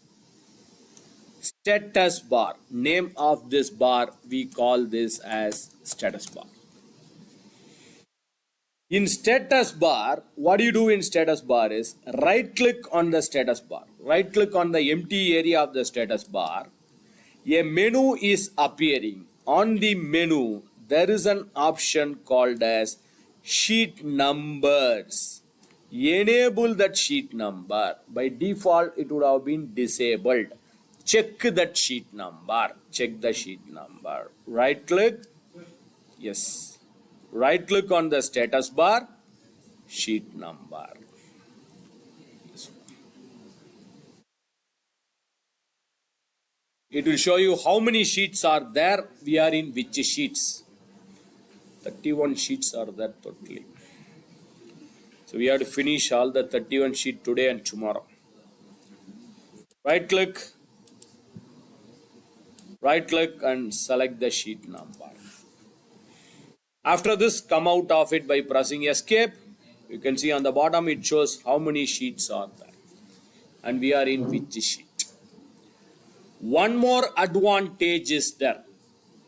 status bar. Name of this bar, we call this as status bar. In status bar, what do you do in status bar is right click on the status bar. Right click on the empty area of the status bar. A menu is appearing. On the menu, there is an option called as sheet numbers. Enable that sheet number. By default, it would have been disabled. Check that sheet number. Check the sheet number. Right click. Yes. Right click on the status bar. Sheet number. It will show you how many sheets are there. We are in which sheets. 31 sheets are there totally. So we have to finish all the 31 sheets today and tomorrow. Right click and select the sheet number. After this, come out of it by pressing escape. You can see on the bottom it shows how many sheets are there. And we are in which sheet. One more advantage is there.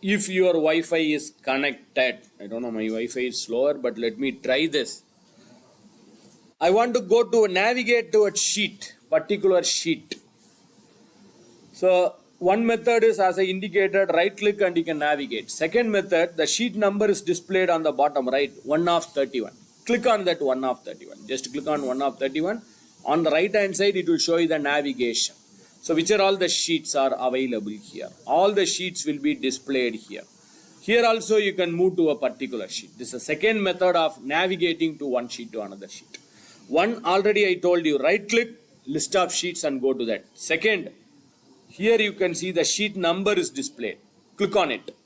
If your Wi-Fi is connected, I don't know, my Wi-Fi is slower, but let me try this. I want to go to navigate to a sheet, particular sheet. So one method is, as I indicated, right click and you can navigate. Second method, the sheet number is displayed on the bottom right, 1 of 31. Click on that 1 of 31. Just click on 1 of 31. On the right hand side, it will show you the navigation. So which are all the sheets are available here. All the sheets will be displayed here. Here also you can move to a particular sheet. This is a second method of navigating to one sheet to another sheet. One, already I told you, right click, list of sheets and go to that. Second, here you can see the sheet number is displayed. Click on it.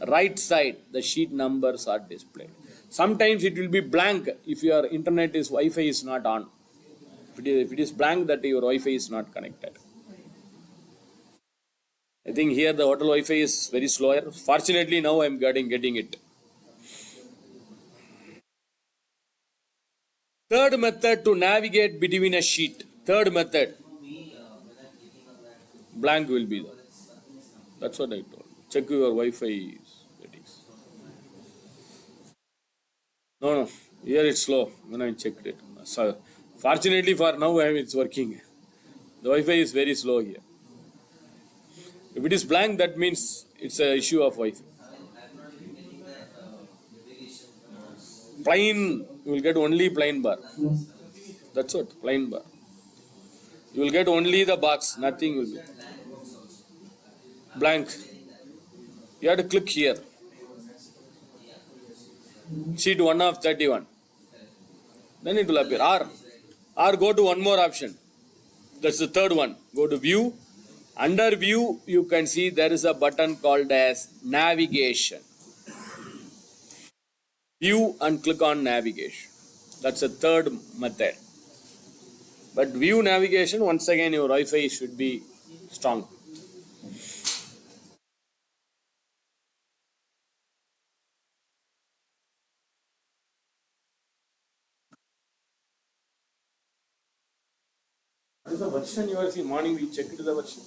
Right side, the sheet numbers are displayed. Sometimes it will be blank if your internet is Wi-Fi is not on. If it is blank, that your Wi-Fi is not connected. I think here the hotel Wi-Fi is very slower. Fortunately, now I am getting it. Third method to navigate between a sheet. Third method. Blank will be there. That's what I told. Check your Wi-Fi settings. No. Here it's slow. When I checked it. So, fortunately for now, it's working. The Wi-Fi is very slow here. If it is blank, that means it's an issue of Wi-Fi. Plain, you will get only plain bar. That's what, plain bar. You will get only the box, nothing will be. blank. You have to click here. Sheet 1 of 31. Then it will appear. Or go to one more option. That's the third one. Go to view. Under view, you can see there is a button called as navigation. View and click on navigation. That's the third method. But view navigation, once again, your Wi-Fi should be strong. What is the version you are seeing? Morning we checked the version.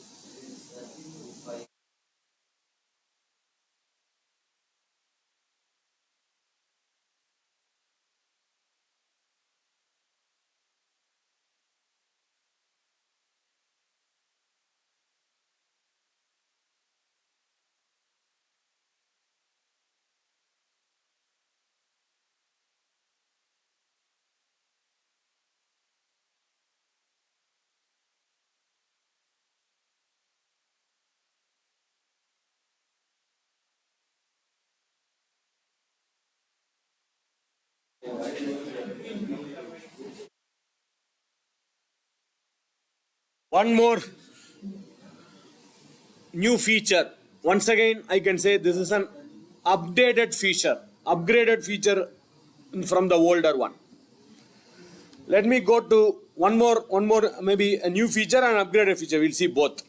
One more new feature. Once again, I can say this is an updated feature, upgraded feature from the older one. Let me go to one more, maybe a new feature and upgraded feature. We'll see both.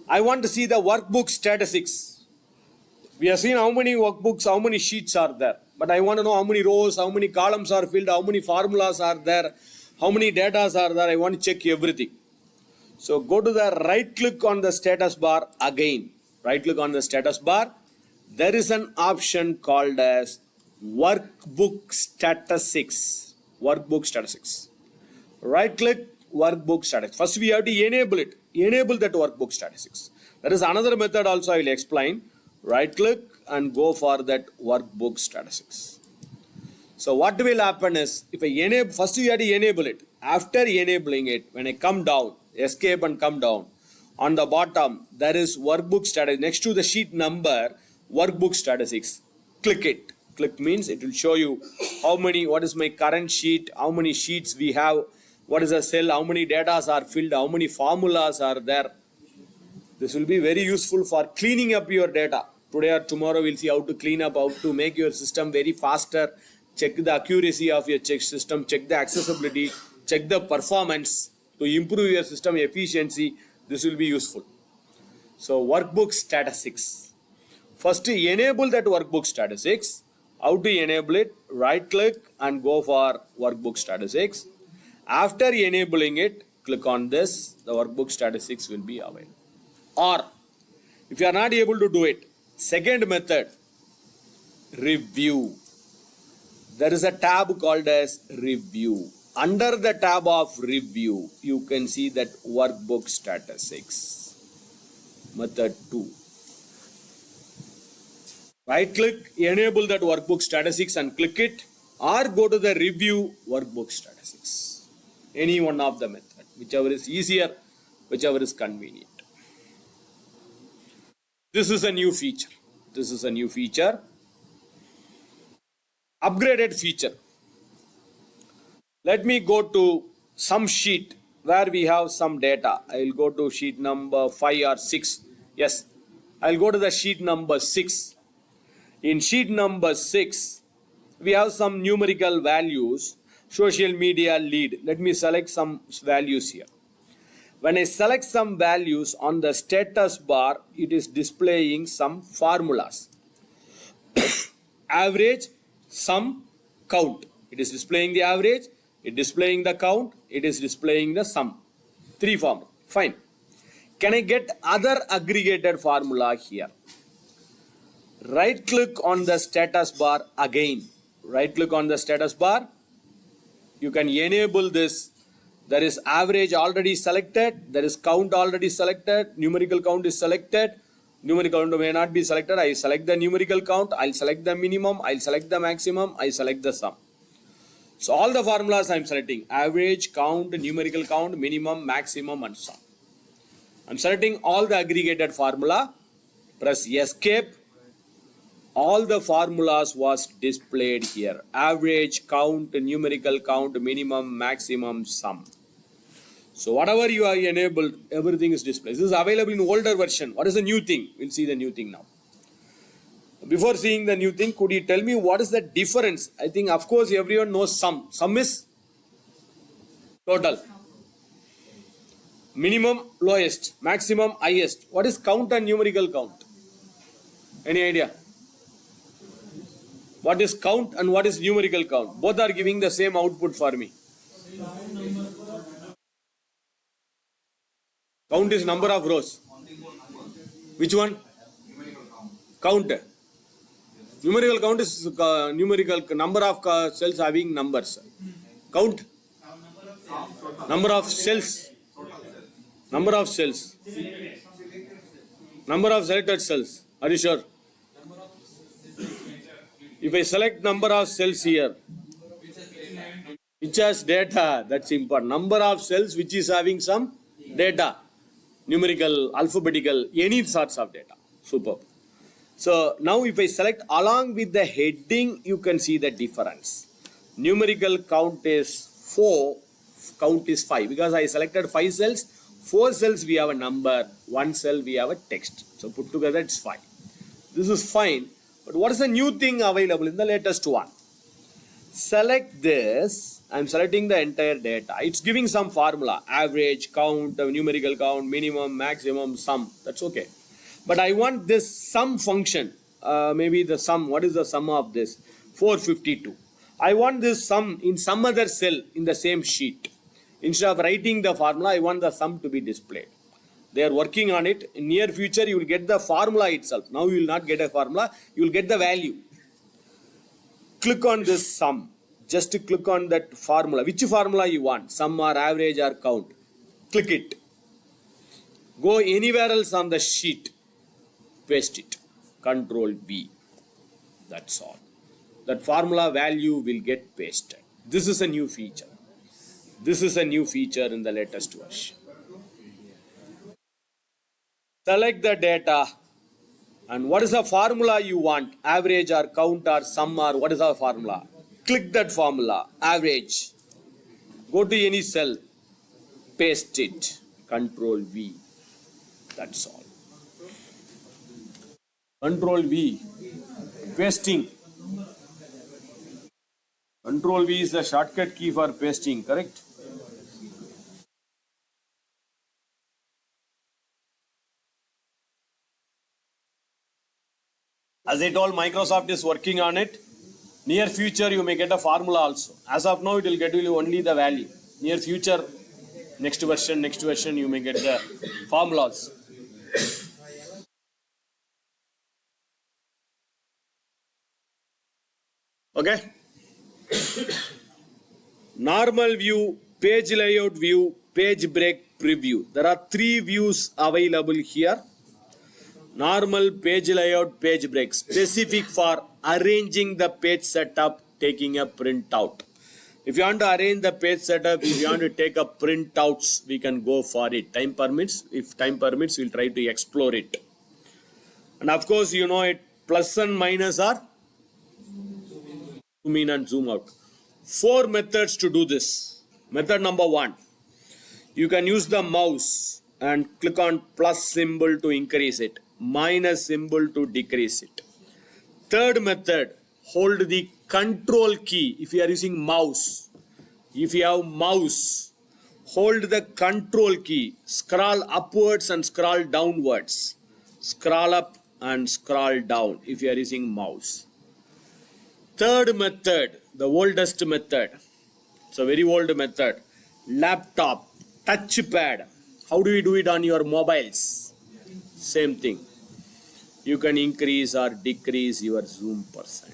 I want to see the workbook statistics. We have seen how many workbooks, how many sheets are there. But I want to know how many rows, how many columns are filled, how many formulas are there, how many data are there. I want to check everything. So go to the right click on the status bar again. Right click on the status bar. There is an option called as workbook statistics. Workbook statistics. Right click workbook statistics. First we have to enable it. Enable that workbook statistics. There is another method also I will explain. Right click and go for that workbook statistics. So what will happen is, if I enable, first you have to enable it. After enabling it, when I come down, escape and come down, on the bottom there is workbook statistics. Next to the sheet number, workbook statistics. Click it. Click means it will show you how many, what is my current sheet, how many sheets we have, what is the cell, how many data are filled, how many formulas are there. This will be very useful for cleaning up your data. Today or tomorrow we'll see how to clean up, how to make your system very faster, check the accuracy of your check system, check the accessibility, check the performance to improve your system efficiency. This will be useful. So workbook statistics. First enable that workbook statistics. How to enable it? Right click and go for workbook statistics. After enabling it, click on this. The workbook statistics will be available. Or if you are not able to do it, second method, review. There is a tab called as review. Under the tab of review, you can see that workbook statistics. Method 2. Right click, enable that workbook statistics and click it, or go to the review workbook statistics. Any one of the method, whichever is easier, whichever is convenient. This is a new feature. This is a new feature. Upgraded feature. Let me go to some sheet where we have some data. I will go to sheet number 5 or 6. Yes, I will go to the sheet number 6. In sheet number 6, we have some numerical values. Social media lead. Let me select some values here. When I select some values on the status bar, it is displaying some formulas. Average, sum, count. It is displaying the average, it is displaying the count, it is displaying the sum. 3 formulas. Fine. Can I get other aggregated formula here? Right click on the status bar again. Right click on the status bar. You can enable this. There is average already selected. There is count already selected. Numerical count is selected. Numerical count may not be selected. I select the numerical count. I'll select the minimum. I'll select the maximum. I select the sum. So all the formulas I'm selecting. Average, count, numerical count, minimum, maximum and sum. I'm selecting all the aggregated formula. Press escape. All the formulas was displayed here. Average, count, numerical count, minimum, maximum, sum. So whatever you are enabled, everything is displayed. This is available in older version. What is the new thing? We'll see the new thing now. Before seeing the new thing, could you tell me what is the difference? I think of course everyone knows sum. Sum is total. Minimum, lowest. Maximum, highest. What is count and numerical count? Any idea? What is count and what is numerical count? Both are giving the same output for me. Count is number of rows. Which one? Count. Numerical count is numerical number of cells having numbers. Count. Number of cells. Number of cells. Number of selected cells. Are you sure? If I select number of cells here, which has data, that's important. Number of cells which is having some data. Numerical, alphabetical, any sorts of data. Superb. So now if I select along with the heading, you can see the difference. Numerical count is 4, count is 5. Because I selected 5 cells, 4 cells we have a number, 1 cell we have a text. So put together it's 5. This is fine. But what is the new thing available in the latest one? Select this. I'm selecting the entire data. It's giving some formula. Average, count, numerical count, minimum, maximum, sum. That's okay. But I want this sum function. Maybe the sum. What is the sum of this? 452. I want this sum in some other cell in the same sheet. Instead of writing the formula, I want the sum to be displayed. They are working on it. In near future, you will get the formula itself. Now you will not get a formula. You will get the value. Click on this sum. Just click on that formula. Which formula you want? Sum or average or count. Click it. Go anywhere else on the sheet. Paste it. Control V. That's all. That formula value will get pasted. This is a new feature. This is a new feature in the latest version. Select the data and what is the formula you want? Average or count or sum or what is the formula? Click that formula. Average. Go to any cell. Paste it. Control V. That's all. Control V. Pasting. Control V is the shortcut key for pasting, correct? As I told, Microsoft is working on it. Near future, you may get a formula also. As of now, it will get you only the value. Near future, next version, you may get the formulas. Okay? Normal view, page layout view, page break preview. There are 3 views available here. Normal, page layout, page break. Specific for arranging the page setup, taking a printout. If you want to arrange the page setup, if you want to take a printouts, we can go for it. Time permits. If time permits, we'll try to explore it. And of course, you know it, plus and minus are zoom in and zoom out. 4 methods to do this. Method number 1. You can use the mouse and click on plus symbol to increase it, minus symbol to decrease it. Third method, hold the control key. If you are using mouse, if you have mouse, hold the control key, scroll upwards and scroll downwards. Scroll up and scroll down if you are using mouse. Third method, the oldest method. It's a very old method. Laptop, touchpad. How do you do it on your mobiles? Same thing. You can increase or decrease your zoom percent.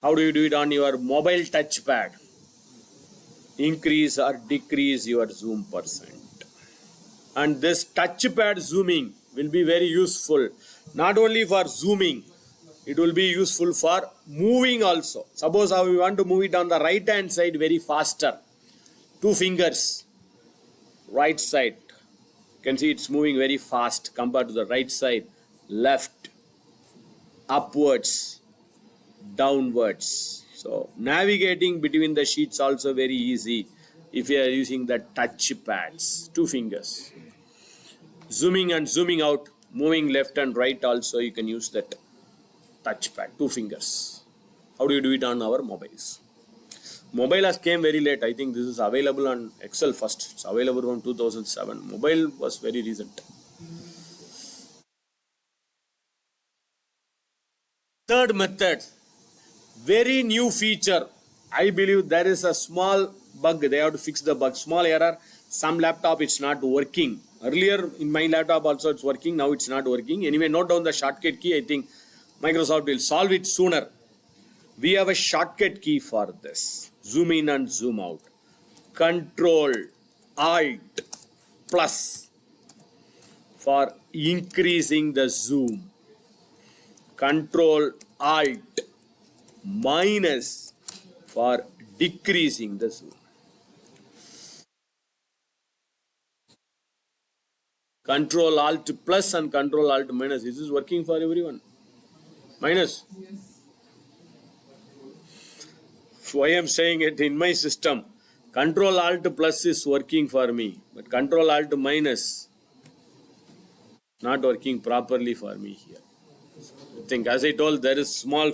How do you do it on your mobile touchpad? Increase or decrease your zoom percent. And this touchpad zooming will be very useful. Not only for zooming, it will be useful for moving also. Suppose how we want to move it on the right hand side very faster. 2 fingers. Right side. You can see it's moving very fast compared to the right side, left, upwards, downwards. So navigating between the sheets also very easy if you are using the touch pads, 2 fingers. Zooming and zooming out, moving left and right also you can use that touch pad, 2 fingers. How do you do it on our mobiles? Mobile has came very late. I think this is available on Excel first. It's available from 2007. Mobile was very recent. Third method, very new feature. I believe there is a small bug. They have to fix the bug. Small error. Some laptop it's not working. Earlier in my laptop also it's working. Now it's not working. Anyway, note down the shortcut key. I think Microsoft will solve it sooner. We have a shortcut key for this. Zoom in and zoom out. Control Alt plus for increasing the zoom. Control Alt minus for decreasing the zoom. Control Alt plus and Control Alt minus. Is this working for everyone? Minus. Why I am saying it in my system, Control Alt plus is working for me, but Control Alt minus not working properly for me here. I think as I told, there is small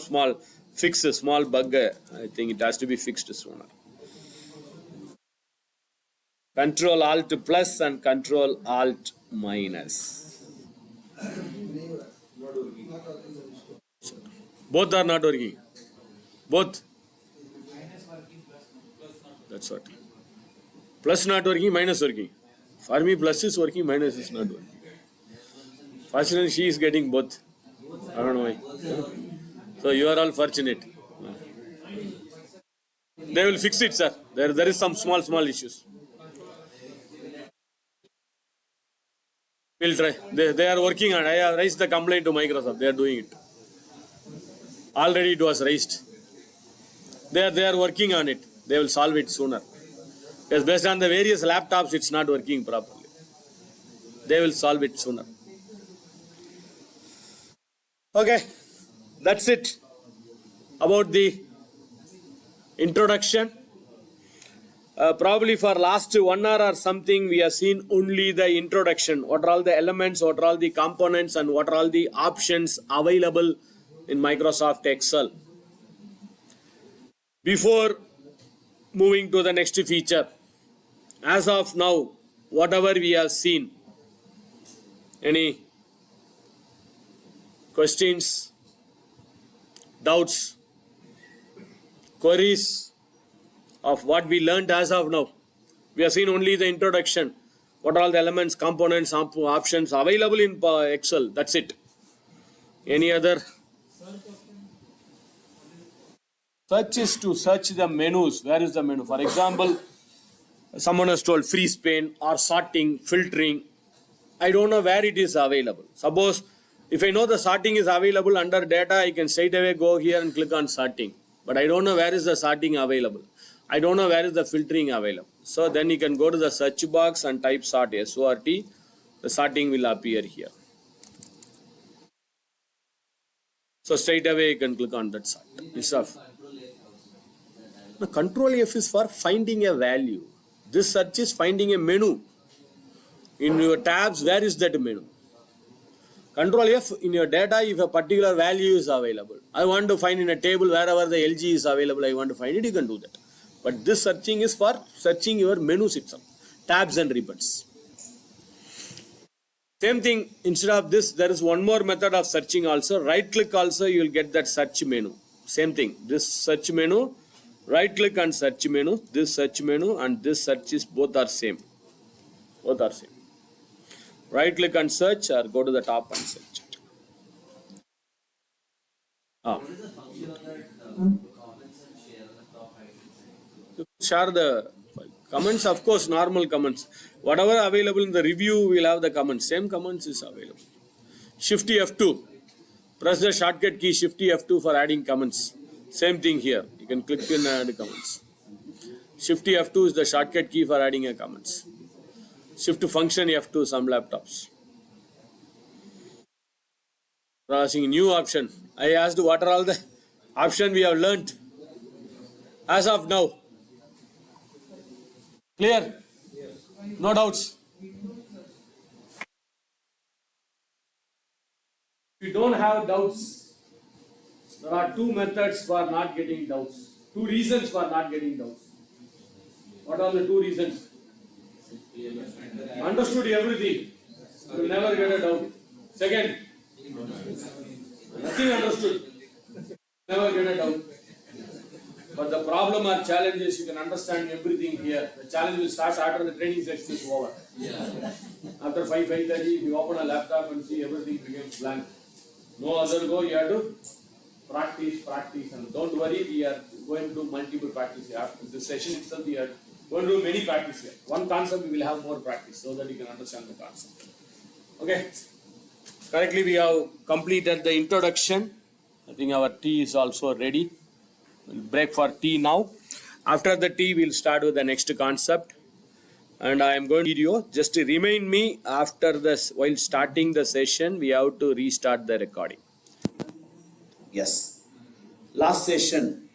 fix, a small bug. I think it has to be fixed sooner. Control Alt plus and Control Alt minus. Both are not working. Both. That's what. Plus not working, minus working. For me, plus is working, minus is not working. Fortunately, she is getting both. I don't know why. So you are all fortunate. They will fix it, sir. There is some small issues. We'll try. They are working on it. I have raised the complaint to Microsoft. They are doing it. Already it was raised. They are working on it. They will solve it sooner. Because based on the various laptops, it's not working properly. They will solve it sooner. Okay, that's it about the introduction. Probably for last 1 hour or something, we have seen only the introduction. What are all the elements, what are all the components, and what are all the options available in Microsoft Excel. Before moving to the next feature, as of now, whatever we have seen, any questions, doubts, queries of what we learned as of now? We have seen only the introduction. What are all the elements, components, options available in Excel? That's it. Any other? Search is to search the menus. Where is the menu? For example, someone has told freeze pane or sorting, filtering. I don't know where it is available. Suppose if I know the sorting is available under data, I can straight away go here and click on sorting. But I don't know where is the sorting available. I don't know where is the filtering available. So then you can go to the search box and type sort, S-O-R-T. The sorting will appear here. So straight away you can click on that sort. The Control F is for finding a value. This search is finding a menu. In your tabs, where is that menu? Control F in your data, if a particular value is available. I want to find in a table wherever the Elgi is available, I want to find it, you can do that. But this searching is for searching your menus itself, tabs and ribbons. Same thing, instead of this, there is one more method of searching also. Right click also, you will get that search menu. Same thing, this search menu, right click and search menu, this search menu and this search is both are same. Both are same. Right click and search or go to the top and search it. What is the function of that comments and share on the top right? Share the comments, of course, normal comments. Whatever available in the review, we'll have the comments. Same comments is available. Shift F2. Press the shortcut key Shift F2 for adding comments. Same thing here. You can click in and add comments. Shift F2 is the shortcut key for adding a comments. Shift function F2 some laptops. Browsing new option. I asked what are all the option we have learnt as of now. Clear? No doubts. If you don't have doubts, there are two methods for not getting doubts. Two reasons for not getting doubts. What are the two reasons? Understood everything. You will never get a doubt. Second, nothing understood. Never get a doubt. But the problem or challenge is you can understand everything here. The challenge will start after the training session is over. After 5:30, you open a laptop and see everything becomes blank. No other go, you have to practice. And don't worry, we are going to do multiple practice here. After this session itself, we are going to do many practice here. One concept, we will have more practice so that you can understand the concept. Okay. Correctly, we have completed the introduction. I think our tea is also ready. We'll break for tea now. After the tea, we'll start with the next concept. And I am going to video. Just to remind me, after this, while starting the session, we have to restart the recording. Yes. Last session,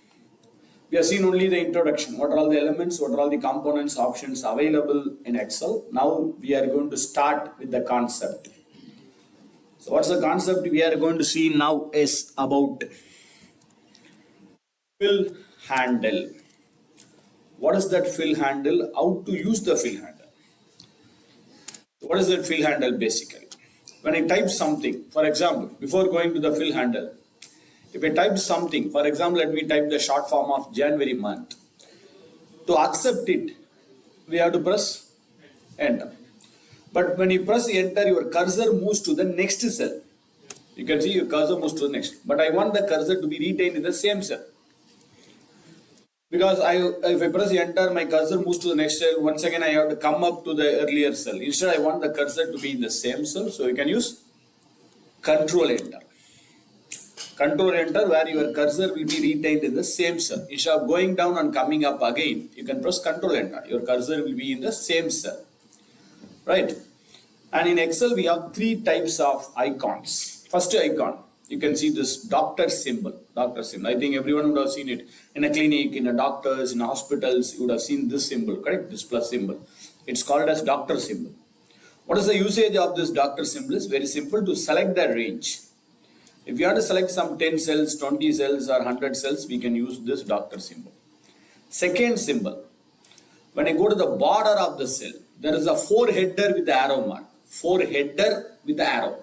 we have seen only the introduction. What are all the elements? What are all the components, options available in Excel? Now we are going to start with the concept. So what's the concept we are going to see now is about fill handle. What is that fill handle? How to use the fill handle? What is that fill handle basically? When I type something, for example, before going to the fill handle, if I type something, for example, let me type the short form of January month. To accept it, we have to press enter. But when you press enter, your cursor moves to the next cell. You can see your cursor moves to the next. But I want the cursor to be retained in the same cell. Because if I press enter, my cursor moves to the next cell. Once again, I have to come up to the earlier cell. Instead, I want the cursor to be in the same cell. So you can use control enter. Control enter where your cursor will be retained in the same cell. Instead of going down and coming up again, you can press control enter. Your cursor will be in the same cell. Right? And in Excel, we have three types of icons. First icon, you can see this doctor symbol. Doctor symbol. I think everyone would have seen it in a clinic, in a doctors, in hospitals. You would have seen this symbol, correct? This plus symbol. It's called as doctor symbol. What is the usage of this doctor symbol? It's very simple to select the range. If you have to select some 10 cells, 20 cells or 100 cells, we can use this doctor symbol. Second symbol, when I go to the border of the cell, there is a 4 header with the arrow mark. 4 header with the arrow.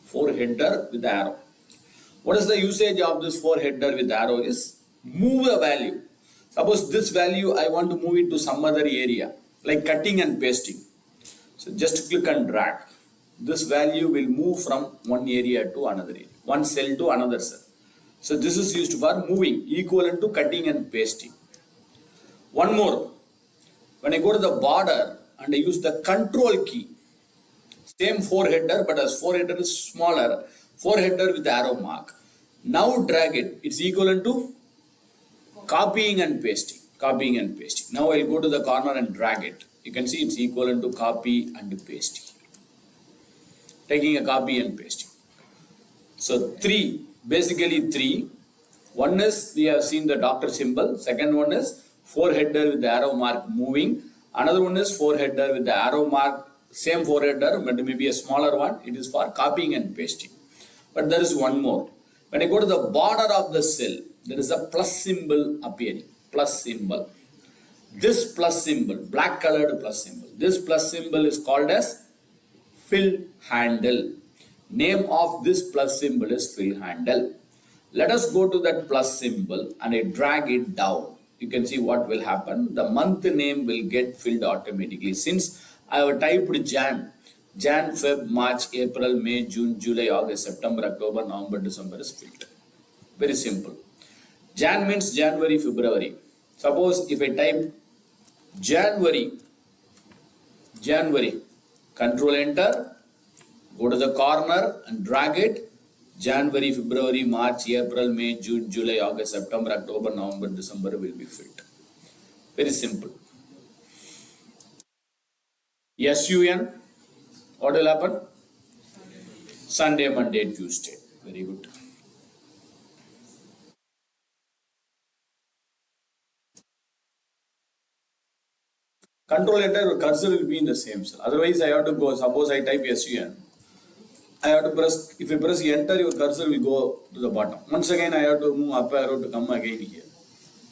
4 header with the arrow. What is the usage of this 4 header with the arrow is move a value. Suppose this value I want to move it to some other area, like cutting and pasting. So just click and drag. This value will move from one area to another area, one cell to another cell. So this is used for moving, equivalent to cutting and pasting. One more, when I go to the border and I use the control key, same 4 header, but as 4 header is smaller, 4 header with the arrow mark. Now drag it, it's equivalent to copying and pasting. Copying and pasting. Now I'll go to the corner and drag it. You can see it's equivalent to copy and pasting. Taking a copy and pasting. So basically three. One is we have seen the doctor symbol. Second one is 4 header with the arrow mark moving. Another one is 4 header with the arrow mark, same 4 header, but maybe a smaller one. It is for copying and pasting. But there is one more. When I go to the border of the cell, there is a plus symbol appearing. Plus symbol. This plus symbol, black colored plus symbol. This plus symbol is called as fill handle. Name of this plus symbol is fill handle. Let us go to that plus symbol and I drag it down. You can see what will happen. The month name will get filled automatically. Since I have typed Jan, Feb, March, April, May, June, July, August, September, October, November, December is filled. Very simple. Jan means January, February. Suppose if I type January, control enter, go to the corner and drag it. January, February, March, April, May, June, July, August, September, October, November, December will be filled. Very simple. SUN, what will happen? Sunday, Monday, Tuesday. Very good. Control enter, your cursor will be in the same cell. Otherwise, I have to go, suppose I type SUN. I have to press, if you press enter, your cursor will go to the bottom. Once again, I have to move up arrow to come again here.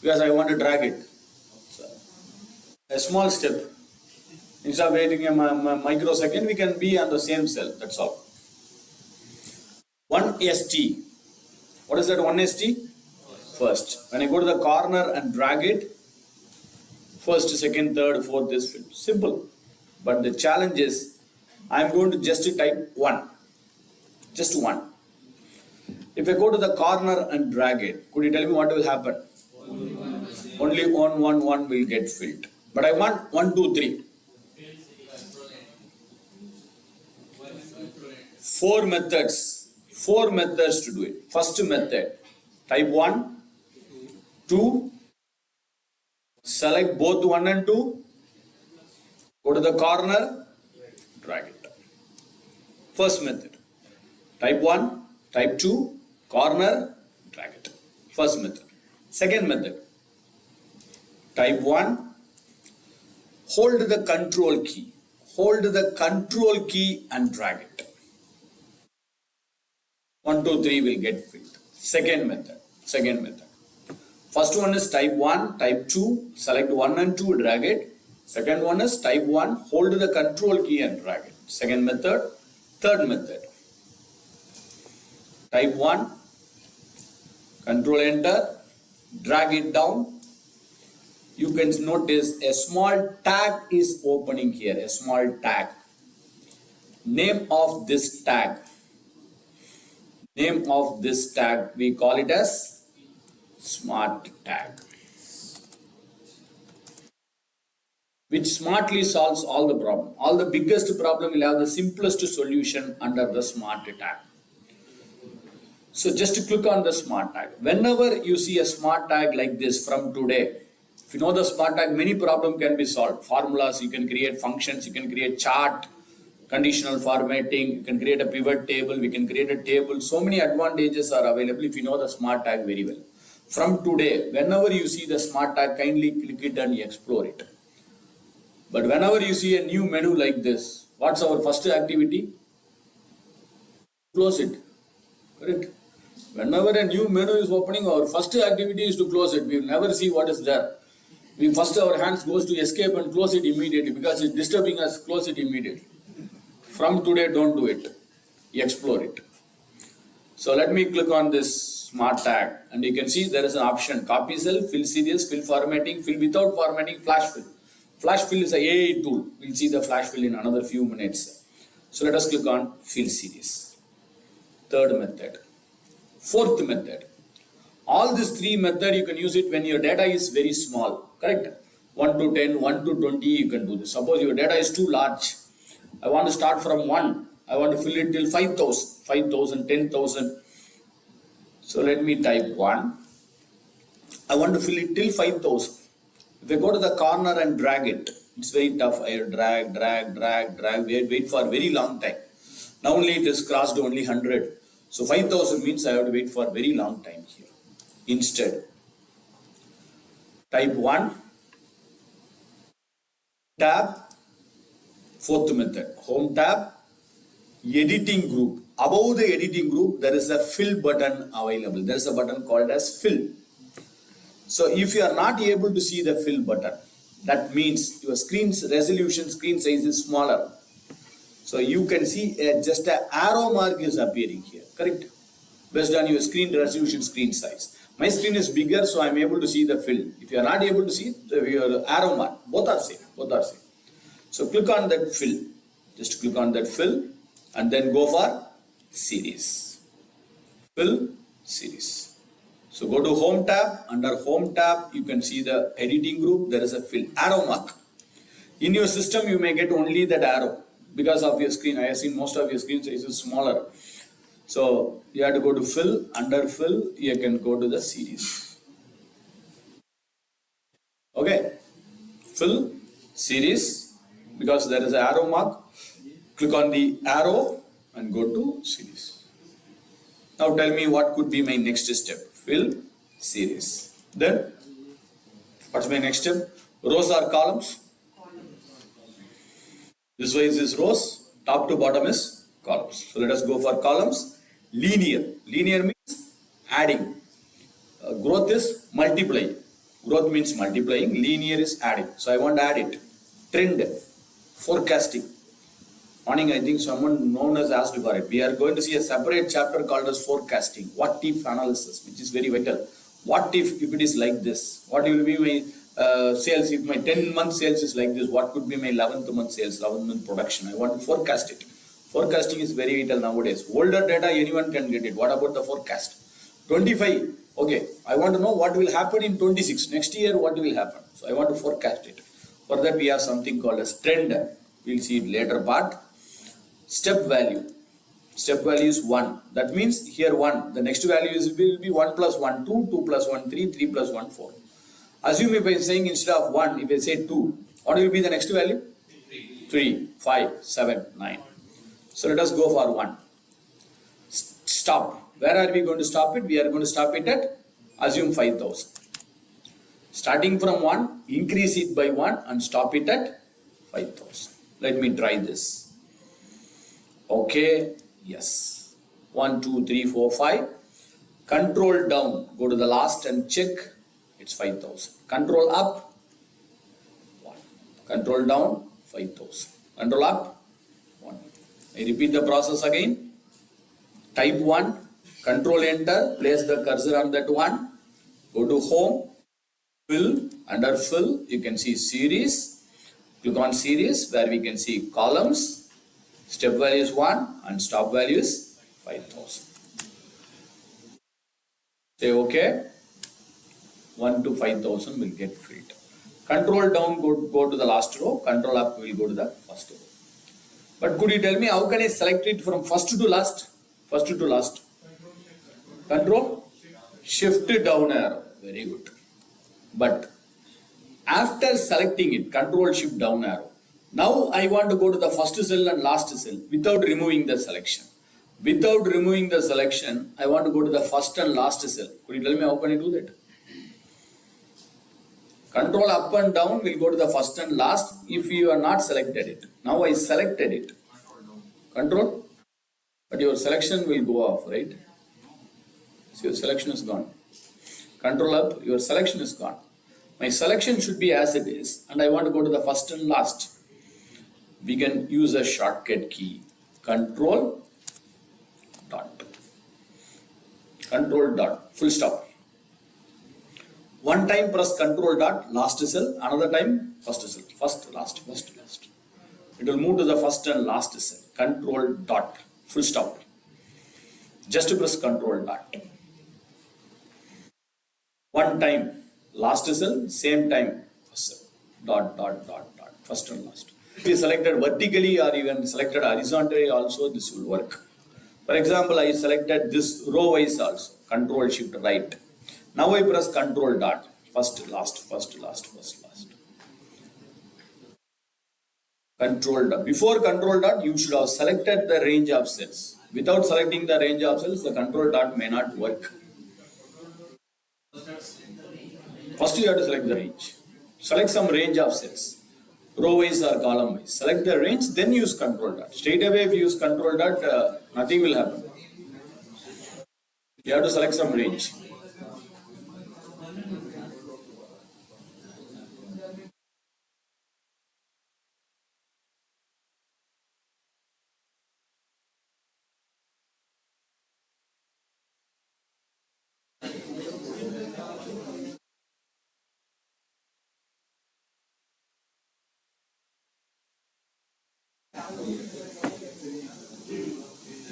Because I want to drag it. So, a small step. Instead of waiting a microsecond, we can be on the same cell. That's all. 1ST. What is that 1ST? First. When I go to the corner and drag it, first, second, third, fourth is filled. Simple. But the challenge is, I am going to just type 1. Just 1. If I go to the corner and drag it, could you tell me what will happen? Only 1, 1, 1 will get filled. But I want 1, 2, 3. 4 methods. 4 methods to do it. First method, type 1, 2, select both 1 and 2, go to the corner, drag it. First method, type 1, type 2, corner, drag it. First method. Second method, type 1, hold the control key. Hold the control key and drag it. 1, 2, 3 will get filled. Second method. First one is type 1, type 2, select 1 and 2, drag it. Second one is type 1, hold the control key and drag it. Second method. Third method. Type 1, control enter, drag it down. You can notice a small tag is opening here, a small tag. Name of this tag, we call it as smart tag, which smartly solves all the problem. All the biggest problem will have the simplest solution under the smart tag. So just click on the smart tag. Whenever you see a smart tag like this from today, if you know the smart tag, many problems can be solved. Formulas, you can create functions, you can create chart, conditional formatting, you can create a pivot table, we can create a table. So many advantages are available if you know the smart tag very well. From today, whenever you see the smart tag, kindly click it and explore it. But whenever you see a new menu like this, what's our first activity? Close it. Correct? Whenever a new menu is opening, our first activity is to close it. We will never see what is there. We first our hands goes to escape and close it immediately because it's disturbing us. Close it immediately. From today, don't do it. Explore it. So let me click on this smart tag and you can see there is an option: copy cell, fill series, fill formatting, fill without formatting, flash fill. Flash fill is a AI tool. We'll see the flash fill in another few minutes. So let us click on fill series. Third method. Fourth method. All these three methods you can use it when your data is very small. Correct? 1 to 10, 1 to 20, you can do this. Suppose your data is too large. I want to start from 1. I want to fill it till 5,000, 5,000, 10,000. So let me type 1. I want to fill it till 5,000. If I go to the corner and drag it, it's very tough. I drag, wait for a very long time. Now only it is crossed only 100. So 5,000 means I have to wait for a very long time here. Instead, type 1, tab, fourth method, home tab, editing group. Above the editing group, there is a fill button available. There is a button called as fill. So if you are not able to see the fill button, that means your screen's resolution, screen size is smaller. So you can see just an arrow mark is appearing here, correct? Based on your screen resolution, screen size. My screen is bigger, so I am able to see the fill. If you are not able to see your arrow mark, both are same. So click on that fill. Just click on that fill and then go for series. Fill series. So go to home tab. Under home tab, you can see the editing group. There is a fill arrow mark. In your system, you may get only that arrow because of your screen. I have seen most of your screen size is smaller. So you have to go to fill. Under fill, you can go to the series. Okay. Fill, series, because there is an arrow mark. Click on the arrow and go to series. Now tell me what could be my next step. Fill series. Then what's my next step? Rows or columns? This way is rows, top to bottom is columns. So let us go for columns. Linear. Linear means adding. Growth is multiplying. Growth means multiplying. Linear is adding. So I want to add it. Trend. Forecasting. Morning, I think someone known as asked for it. We are going to see a separate chapter called as forecasting. What if analysis, which is very vital. What if it is like this? What will be my sales? If my 10-month sales is like this, what could be my 11th month sales, 11th month production? I want to forecast it. Forecasting is very vital nowadays. Older data, anyone can get it. What about the forecast? 25. Okay, I want to know what will happen in 26. Next year, what will happen? So I want to forecast it. For that, we have something called as trend. We'll see it later part. Step value. Step value is 1. That means here 1. The next value will be 1 plus 1, 2, 2 plus 1, 3, 3 plus 1, 4. Assume if I am saying instead of 1, if I say 2, what will be the next value? 3, 5, 7, 9. So let us go for 1. Stop. Where are we going to stop it? We are going to stop it at, assume 5,000. Starting from 1, increase it by 1 and stop it at 5,000. Let me try this. Okay, yes. 1, 2, 3, 4, 5. Control down. Go to the last and check. It's 5,000. Control up. 1. Control down. 5,000. Control up. 1. I repeat the process again. Type 1. Control enter. Place the cursor on that 1. Go to home. Fill. Under fill, you can see series. Click on series where we can see columns. Step value is 1 and stop value is 5,000. Say OK. 1 to 5,000 will get filled. Control down, go to the last row. Control up will go to the first row. But could you tell me how can I select it from first to last? First to last. Control shift down arrow. Very good. But after selecting it, control shift down arrow. Now I want to go to the first cell and last cell without removing the selection. Without removing the selection, I want to go to the first and last cell. Could you tell me how can I do that? Control up and down will go to the first and last if you are not selected it. Now I selected it. Control. But your selection will go off, right? So your selection is gone. Control up, your selection is gone. My selection should be as it is and I want to go to the first and last. We can use a shortcut key. Control dot. Control dot. Full stop. One time press control dot, last cell. Another time first cell. First, last, first, last. It will move to the first and last cell. Control dot. Full stop. Just press control dot. One time last cell, same time first cell. Dot, dot, dot, dot. First and last. If you selected vertically or even selected horizontally also, this will work. For example, I selected this row wise also. Control shift right. Now I press control dot. First, last, first, last, first, last. Control dot. Before control dot, you should have selected the range of cells. Without selecting the range of cells, the control dot may not work. First, you have to select the range. Select some range of cells. Row wise or column wise. Select the range, then use control dot. Straight away, if you use control dot, nothing will happen. You have to select some range.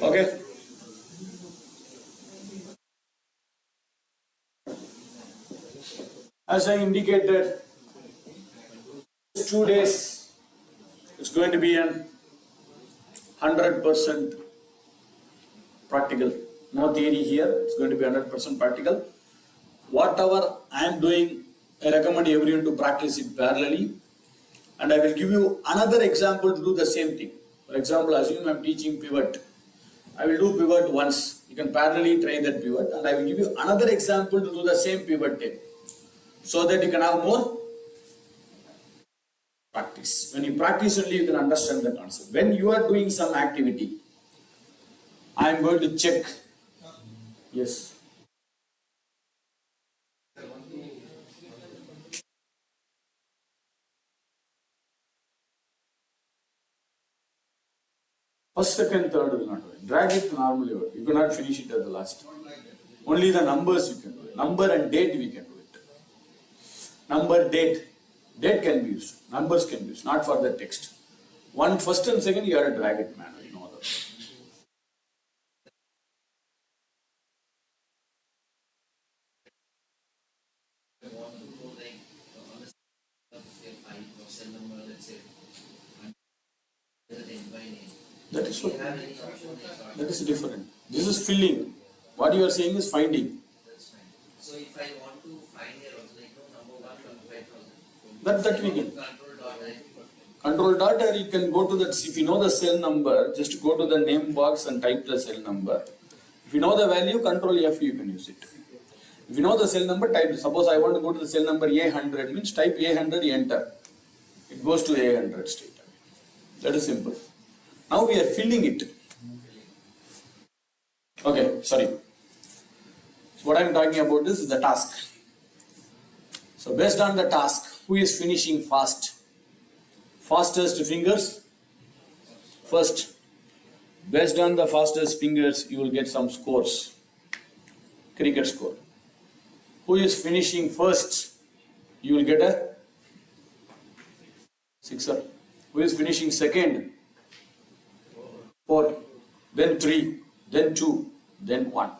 Okay. As I indicated, 2 days it's going to be an 100% practical. No theory here, it's going to be 100% practical. Whatever I am doing, I recommend everyone to practice it parallelly. And I will give you another example to do the same thing. For example, assume I am teaching pivot. I will do pivot once. You can parallelly try that pivot, and I will give you another example to do the same pivot tip, so that you can have more practice. When you practice only, you can understand the concept. When you are doing some activity, I am going to check. Yes. First, second, third will not work. Drag it normally work. You cannot finish it at the last. Only the numbers you can do it. Number and date we can do it. Number, date. Date can be used. Numbers can be used. Not for the text. One first and second you have to drag it manually. No other. That is what. That is different. This is filling. What you are saying is finding. So if I want to find here also, like no, number 1, number 5000. That we can. Control dot Control dot, or you can go to that. If you know the cell number, just go to the name box and type the cell number. If you know the value, Control F, you can use it. If you know the cell number, type. Suppose I want to go to the cell number A100, means type A100, enter. It goes to A100 straight. That is simple. Now we are filling it. Okay, sorry. So what I am talking about is the task. So based on the task, who is finishing fast? Fastest fingers first. Based on the fastest fingers, you will get some scores. Cricket score. Who is finishing first? You will get a sixer. Who is finishing second? 4. Then 3. Then 2. Then 1.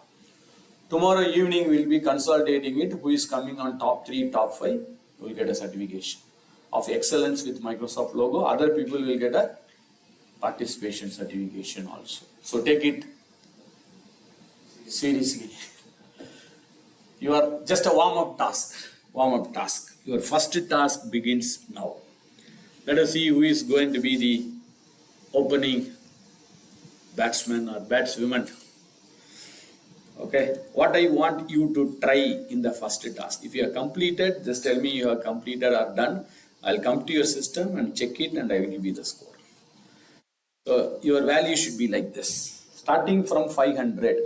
Tomorrow evening we will be consolidating it. Who is coming on top 3, top 5? You will get a certification of excellence with Microsoft logo. Other people will get a participation certification also. So take it seriously. You are just a warm-up task. Warm-up task. Your first task begins now. Let us see who is going to be the opening batsman or batswoman. Okay, what I want you to try in the first task. If you have completed, just tell me you have completed or done. I'll come to your system and check it, and I will give you the score. So your value should be like this. Starting from 500.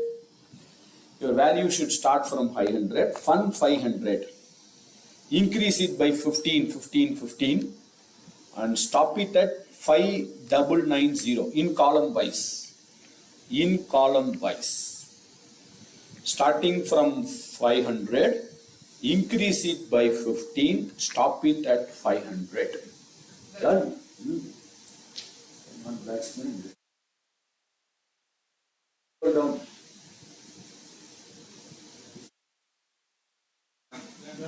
Your value should start from 500. Fun 500. Increase it by 15, 15, 15. And stop it at 5990 in column wise. In column wise. Starting from 500, increase it by 15, stop it at 500. Done. One batsman. Go down.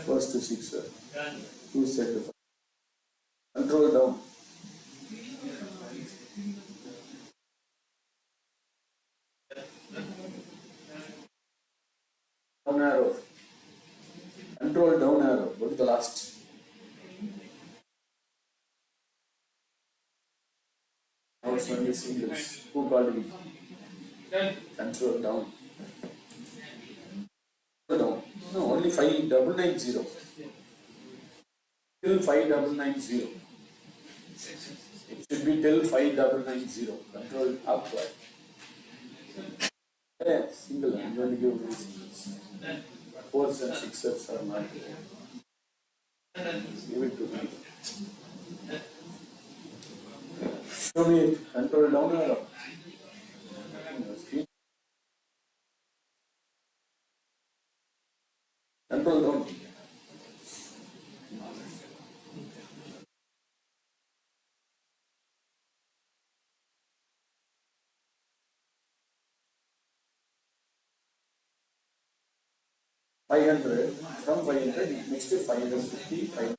First to sixer. Two set of. Control down. Down arrow. Control down arrow. Go to the last. Now it's only singles. Who called me? Control down. Down. No, only 5990. Till 5990. It should be till 5990. Control upward. Yeah, single. I'm going to give three singles. 4s and 6s are not there. Give it to me. Show me it. Control down arrow. Control down. $500 from 500 next to 550 5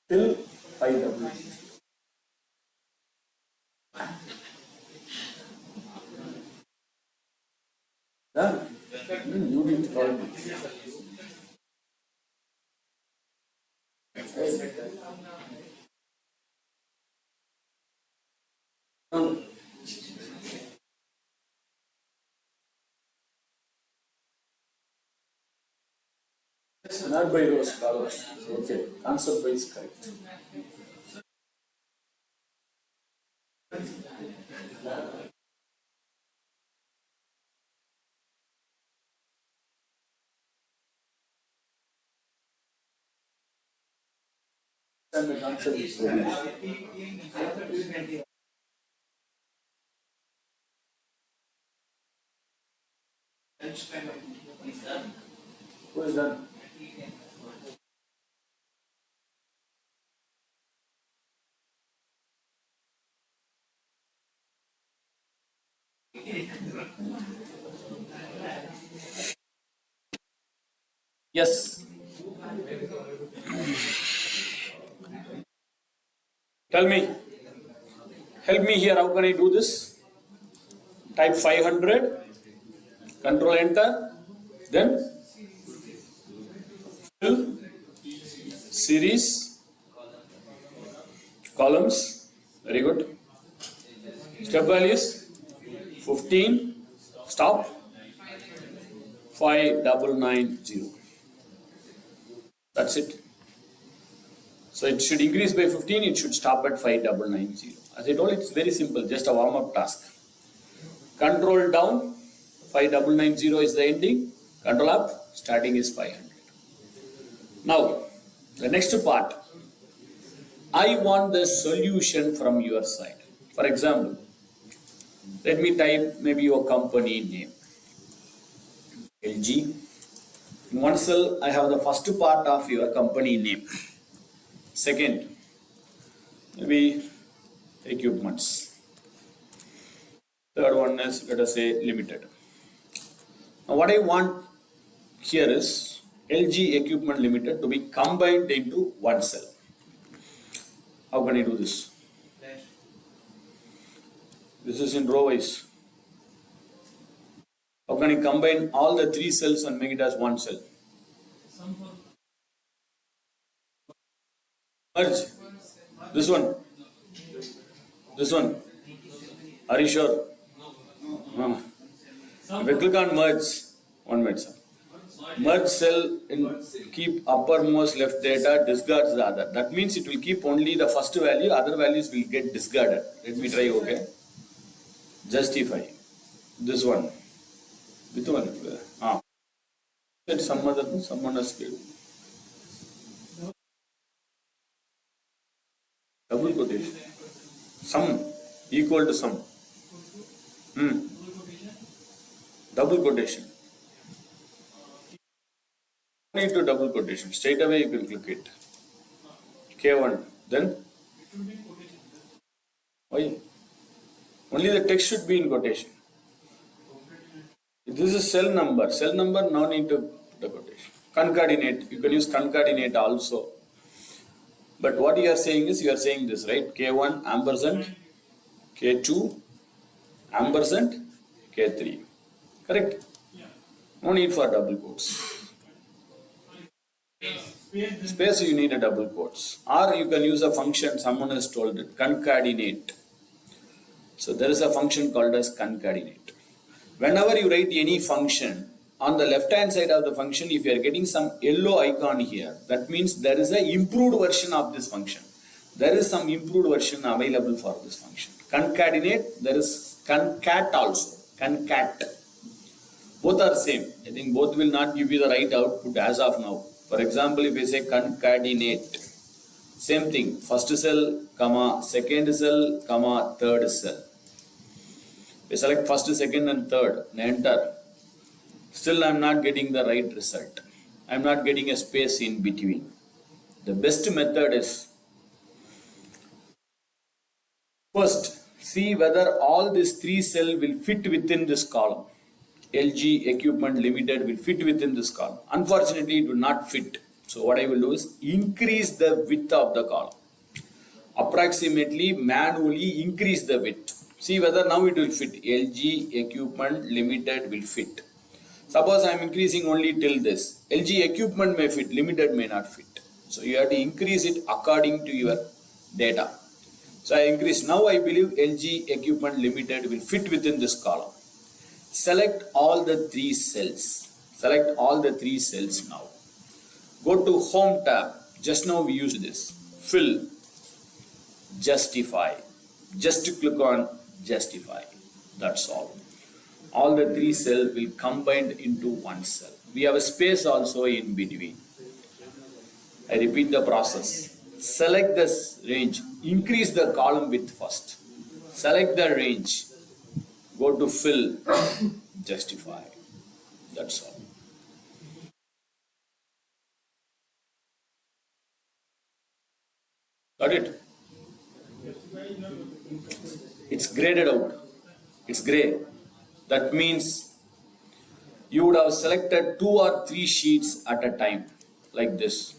till 5W. Done. You didn't call me. Not by rows, columns. Okay, concept wise correct. And the concept is very Who is done? Yes. Tell me. Help me here. How can I do this? Type 500. Control enter. Then fill series columns. Very good. Step values 15. Stop. 5990. That's it. So it should increase by 15, it should stop at 5990. As I told, it's very simple, just a warm-up task. Control down, 5990 is the ending. Control up, starting is 500. Now, the next part, I want the solution from your side. For example, let me type maybe your company name, LG. In one cell, I have the first part of your company name. Second, maybe equipments. Third one is, let us say, limited. Now, what I want here is LG Equipment Limited to be combined into one cell. How can I do this? This is in row wise. How can I combine all the three cells and make it as one cell? Merge. This one. This one. Are you sure? If I click on merge, 1 minute, sir. Merge cell in keep uppermost left data, discards the other. That means it will keep only the first value, other values will get discarded. Let me try, okay? Justify. This one. With one. Let someone else give. Double quotation. Sum equal to sum. Double quotation. Need to double quotation. Straight away you can click it. K1. Then? Why? Only the text should be in quotation. This is cell number. Cell number now need to put the quotation. Concatenate. You can use concatenate also. But what you are saying is, you are saying this, right? K1 ampersand, K2 ampersand, K3. Correct? No need for double quotes. Space you need a double quotes. Or you can use a function, someone has told it, concatenate. So there is a function called as concatenate. Whenever you write any function, on the left hand side of the function, if you are getting some yellow icon here, that means there is an improved version of this function. There is some improved version available for this function. Concatenate, there is concat also. Concat. Both are same. I think both will not give you the right output as of now. For example, if we say concatenate, same thing. First cell, comma, second cell, comma, third cell. We select first, second and third and enter. Still I am not getting the right result. I am not getting a space in between. The best method is, first, see whether all these three cells will fit within this column. LG Equipment Limited will fit within this column. Unfortunately, it will not fit. So what I will do is increase the width of the column. Approximately manually increase the width. See whether now it will fit. LG Equipment Limited will fit. Suppose I am increasing only till this. LG Equipment may fit, Limited may not fit. So you have to increase it according to your data. So I increase. Now I believe LG Equipment Limited will fit within this column. Select all the three cells. Select all the three cells now. Go to Home tab. Just now we used this. Fill, Justify. Just click on Justify. That's all. All the three cells will combine into one cell. We have a space also in between. I repeat the process. Select this range. Increase the column width first. Select the range. Go to Fill, Justify. That's all. Got it? It's graded out. It's gray. That means you would have selected 2 or 3 sheets at a time, like this.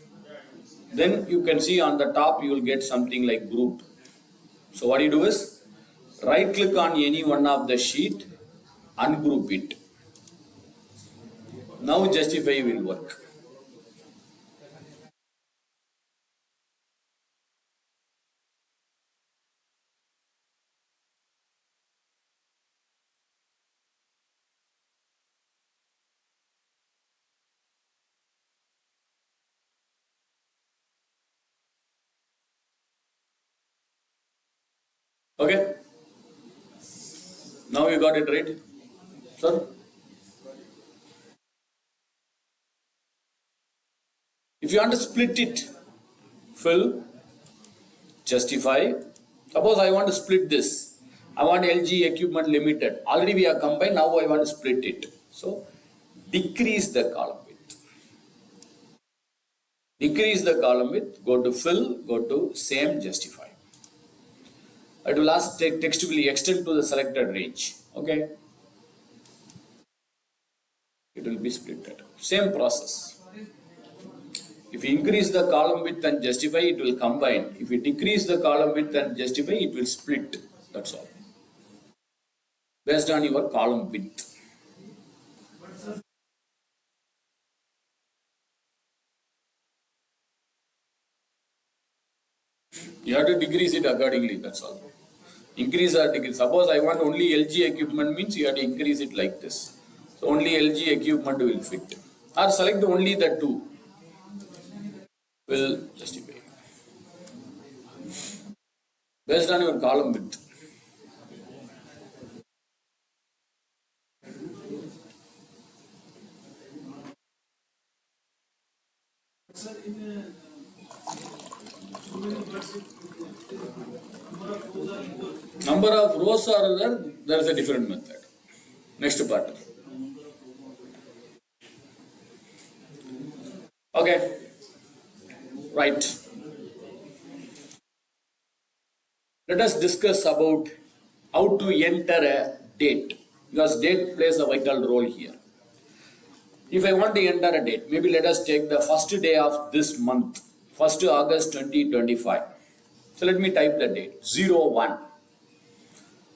Then you can see on the top you will get something like group. So what you do is right click on any one of the sheet, ungroup it. Now Justify will work. Okay? Now you got it right? Sir? If you want to split it, fill, Justify. Suppose I want to split this. I want LG Equipment Limited. Already we are combined. Now I want to split it. So decrease the column width. Decrease the column width. Go to Fill. Go to Same, Justify. It will ask text will extend to the selected range. Okay. It will be splitted. Same process. If you increase the column width and justify, it will combine. If you decrease the column width and justify, it will split. That's all. Based on your column width. You have to decrease it accordingly. That's all. Increase or decrease. Suppose I want only LG equipment means you have to increase it like this. So only LG equipment will fit. Or select only the two. Will justify. Based on your column width. Sir, in Number of rows are there, there is a different method. Next part. Okay. Right. Let us discuss about how to enter a date, because date plays a vital role here. If I want to enter a date, maybe let us take the first day of this month, 1st August 2025. So let me type the date 01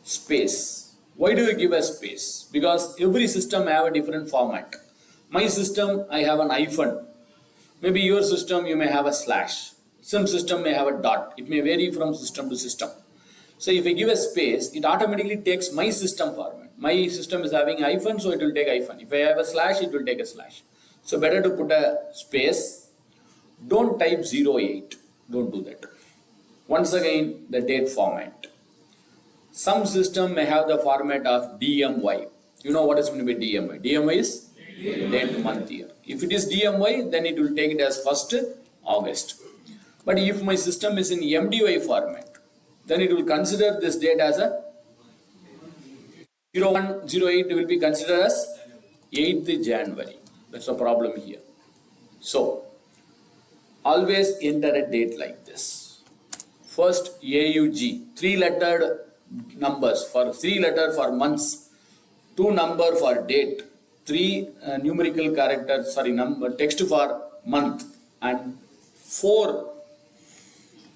space. Why do you give a space? Because every system have a different format. My system, I have an hyphen. Maybe your system, you may have a slash. Some system may have a dot. It may vary from system to system. So if I give a space, it automatically takes my system format. My system is having hyphen, so it will take hyphen. If I have a slash, it will take a slash. So better to put a space. Don't type 08. Don't do that. Once again, the date format. Some system may have the format of DMY. You know what is going to be DMY? DMY is date, month, year. If it is DMY, then it will take it as 1st August. But if my system is in MDY format, then it will consider this date as a 0108 will be considered as 8th January. That's the problem here. So, always enter a date like this. First AUG, 3-lettered numbers for 3-letter for months, 2 number for date, 3 numerical characters, text for month, and 4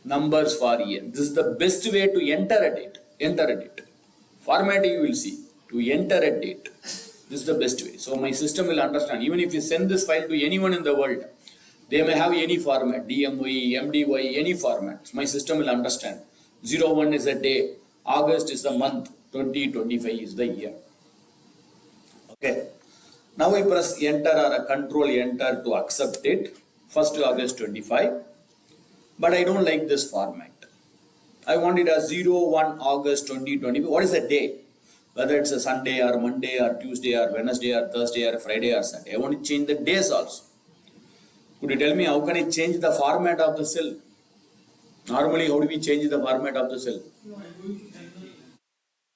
numbers for year. This is the best way to enter a date. Enter a date. Format you will see. To enter a date. This is the best way. So my system will understand. Even if you send this file to anyone in the world, they may have any format, DMY, MDY, any format. My system will understand. 01 is a day, August is the month, 2025 is the year. Okay. Now I press enter or a control enter to accept it. 1st August 25. But I don't like this format. I want it as 01 August 2020. What is the day? Whether it's a Sunday or Monday or Tuesday or Wednesday or Thursday or Friday or Saturday. I want to change the days also. Could you tell me how can I change the format of the cell? Normally, how do we change the format of the cell? No, I'm going to general.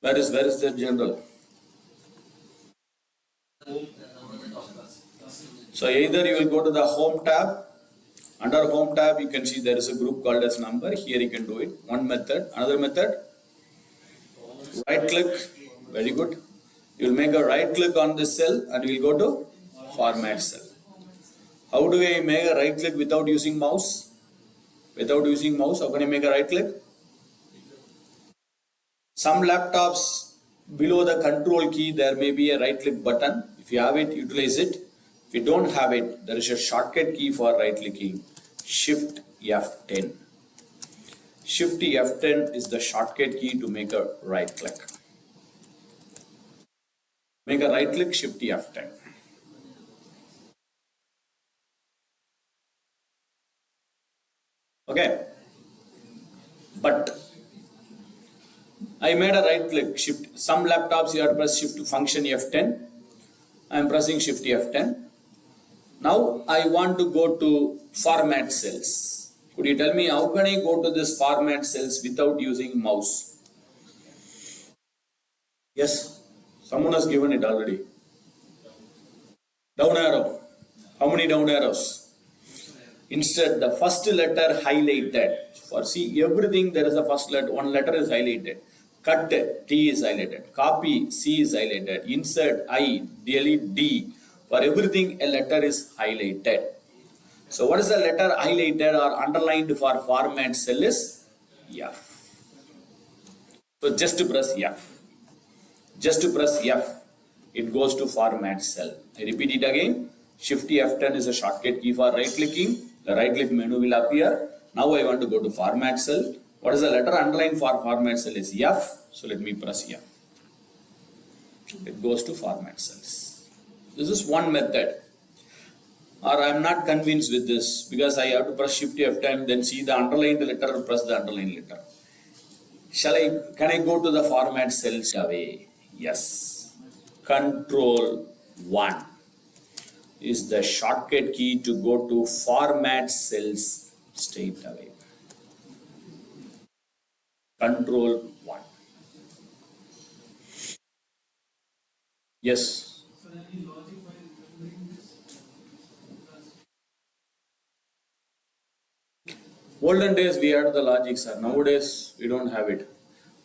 Where is the general? So either you will go to the home tab. Under home tab, you can see there is a group called as number. Here you can do it. One method. Another method. Right click. Very good. You will make a right click on this cell and you will go to format cell. How do I make a right click without using mouse? Without using mouse, how can I make a right click? Some laptops below the control key, there may be a right click button. If you have it, utilize it. If you don't have it, there is a shortcut key for right clicking. Shift F10. Shift F10 is the shortcut key to make a right click. Make a right click, Shift F10. Okay. But I made a right click, shift. Some laptops you have to press shift function F10. I am pressing shift F10. Now I want to go to format cells. Could you tell me how can I go to this format cells without using mouse? Yes, someone has given it already. Down arrow. How many down arrows? Instead, the first letter highlighted. For see everything there is a first letter. One letter is highlighted. Cut T is highlighted. Copy C is highlighted. Insert I. Delete D. For everything a letter is highlighted. So what is the letter highlighted or underlined for format cell is F. So just to press F. Just to press F. It goes to format cell. I repeat it again. Shift F10 is a shortcut key for right clicking. The right click menu will appear. Now I want to go to format cell. What is the letter underlined for format cell is F. So let me press F. It goes to format cells. This is one method. Or I am not convinced with this because I have to press Shift F10, then see the underlined letter or press the underlined letter. Can I go to the format cells away? Yes. Control 1 is the shortcut key to go to format cells straight away. Control 1. Yes. So any logic while doing this? Olden days we had the logic, sir. Nowadays we don't have it.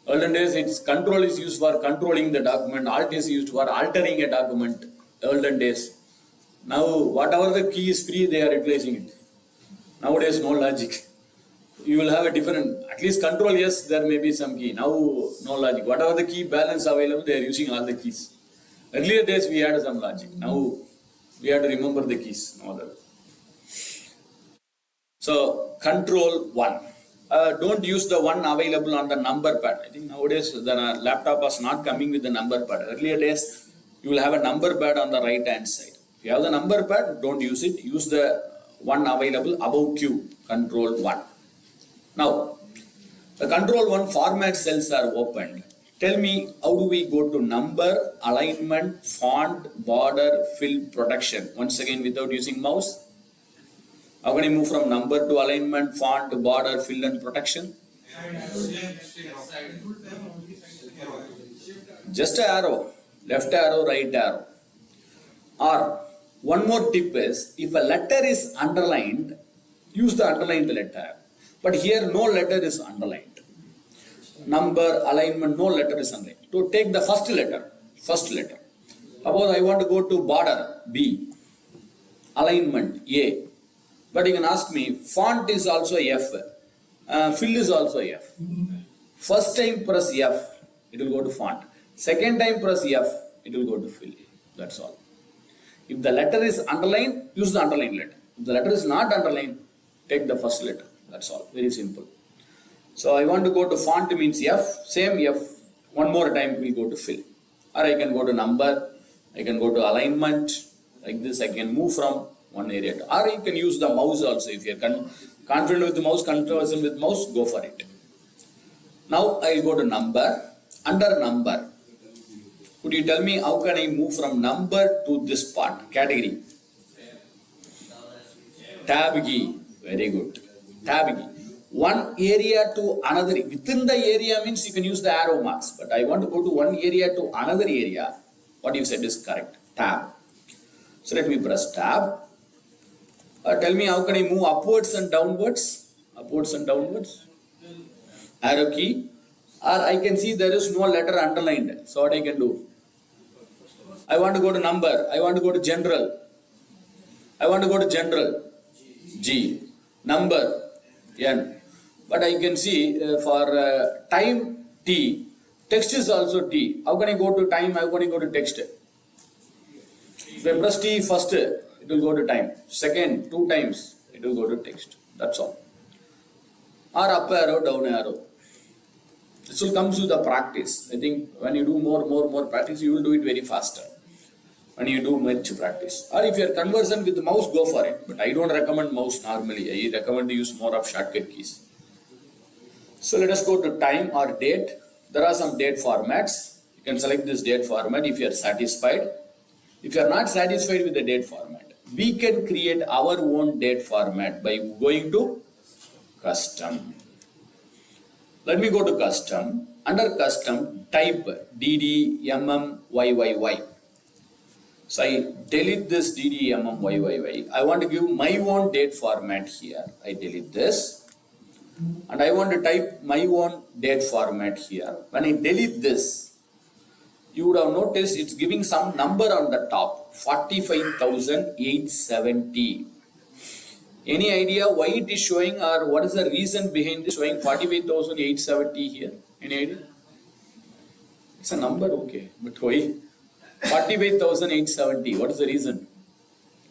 Olden days its control is used for controlling the document. Alt is used for altering a document. Olden days. Now whatever the key is free, they are replacing it. Nowadays no logic. You will have a different, at least control, yes, there may be some key. Now no logic. Whatever the key balance available, they are using all the keys. Earlier days we had some logic. Now we have to remember the keys. No other. So control 1. Don't use the one available on the number pad. I think nowadays the laptop was not coming with the number pad. Earlier days you will have a number pad on the right hand side. If you have the number pad, don't use it. Use the one available above Q. Control 1. Now the control 1 format cells are opened. Tell me how do we go to number, alignment, font, border, fill, protection. Once again without using mouse. How can I move from number to alignment, font, border, fill and protection? Just an arrow. Left arrow, right arrow. Or one more tip is, if a letter is underlined, use the underlined letter. But here no letter is underlined. Number, alignment, no letter is underlined. To take the first letter. Suppose I want to go to border, B. Alignment, A. But you can ask me, font is also F. Fill is also F. First time press F, it will go to font. Second time press F, it will go to fill. That's all. If the letter is underlined, use the underlined letter. If the letter is not underlined, take the first letter. That's all. Very simple. So I want to go to font means F, same F, one more time we go to fill. Or I can go to number, I can go to alignment, like this I can move from one area to, or you can use the mouse also. If you are confident with the mouse, conversant with mouse, go for it. Now I will go to number, under number. Could you tell me how can I move from number to this part, category? Tab key, very good. Tab key. One area to another. Within the area means you can use the arrow marks, but I want to go to one area to another area. What you said is correct. Tab. So let me press tab. Tell me how can I move upwards and downwards? Upwards and downwards. Arrow key. Or I can see there is no letter underlined. So what I can do? I want to go to number. I want to go to general. I want to go to general. G. Number. N. But I can see for time T. Text is also T. How can I go to time? How can I go to text? If I press T first, it will go to time. Second, 2 times, it will go to text. That's all. Or up arrow, down arrow. This will come through the practice. I think when you do more practice, you will do it very faster. When you do much practice. Or if you are conversant with the mouse, go for it. But I don't recommend mouse normally. I recommend to use more of shortcut keys. So let us go to time or date. There are some date formats. You can select this date format if you are satisfied. If you are not satisfied with the date format, we can create our own date format by going to custom. Let me go to custom. Under custom, type DDMMYYY. So I delete this DDMMYYY. I want to give my own date format here. I delete this. And I want to type my own date format here. When I delete this, you would have noticed it's giving some number on the top, 45,870. Any idea why it is showing, or what is the reason behind this showing 45,870 here? Any idea? It's a number, okay, but why 45,870? What is the reason?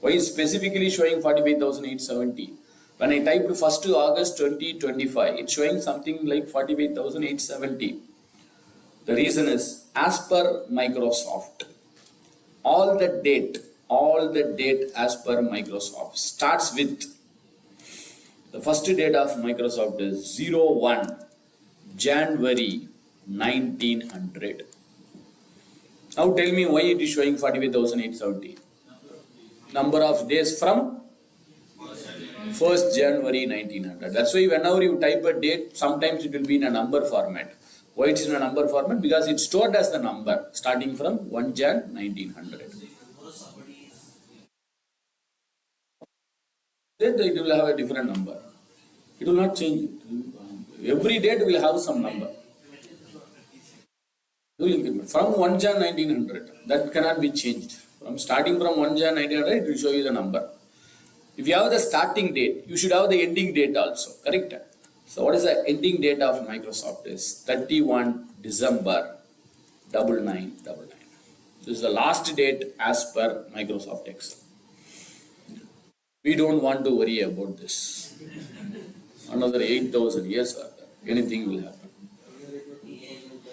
Why is specifically showing 45,870? When I typed 1st August 2025, it's showing something like 45,870. The reason is, as per Microsoft, all the date as per Microsoft starts with, the first date of Microsoft is 01 January 1900. Now tell me why it is showing 45,870. Number of days from 1st January 1900. That's why whenever you type a date, sometimes it will be in a number format. Why it's in a number format? Because it's stored as the number starting from 1 Jan 1900. Then it will have a different number. It will not change. Every date will have some number. From 1 Jan 1900, that cannot be changed. From starting from 1 Jan 1900, it will show you the number. If you have the starting date, you should have the ending date also, correct? So what is the ending date of Microsoft is 31 December 9999. This is the last date as per Microsoft Excel. We don't want to worry about this. Another 8,000 years, anything will happen.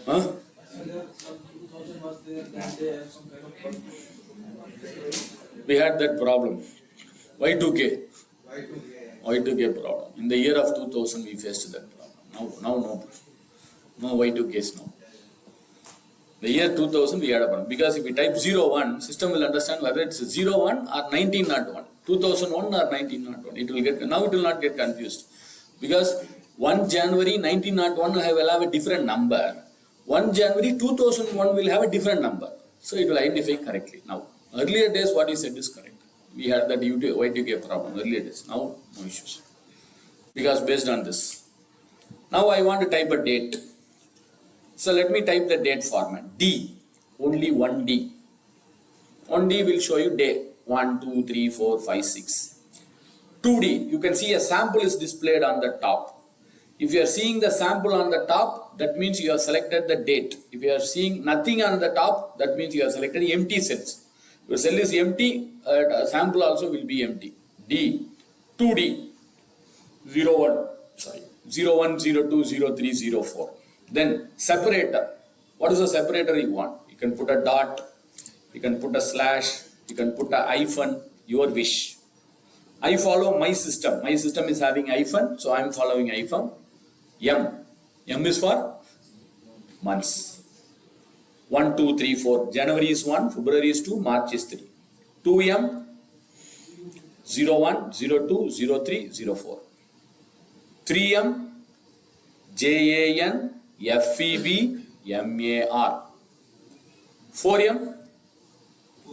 Huh? We had that problem. Y2K. Y2K problem. In the year of 2000, we faced that problem. Now no Y2Ks now. The year 2000, we had a problem. Because if we type 01, system will understand whether it's 01 or 1901. 2001 or 1901. It will not get confused. Because 1 January 1901 will have a different number. 1 January 2001 will have a different number. So it will identify correctly. Now, earlier days, what you said is correct. We had that Y2K problem earlier days. Now, no issues. Because based on this. Now I want to type a date. So let me type the date format. D. Only one D. One D will show you day. 1, 2, 3, 4, 5, 6. 2D. You can see a sample is displayed on the top. If you are seeing the sample on the top, that means you have selected the date. If you are seeing nothing on the top, that means you have selected empty cells. Your cell is empty, sample also will be empty. D. 2D. 01. Sorry. 01, 02, 03, 04. Then separator. What is the separator you want? You can put a dot, you can put a slash, you can put a hyphen, your wish. I follow my system. My system is having hyphen, so I am following hyphen. M. M is for months. 1, 2, 3, 4. January is 1, February is 2, March is 3. 2M, 01, 02, 03, 04. 3M, JAN, FEB, MAR. 4M,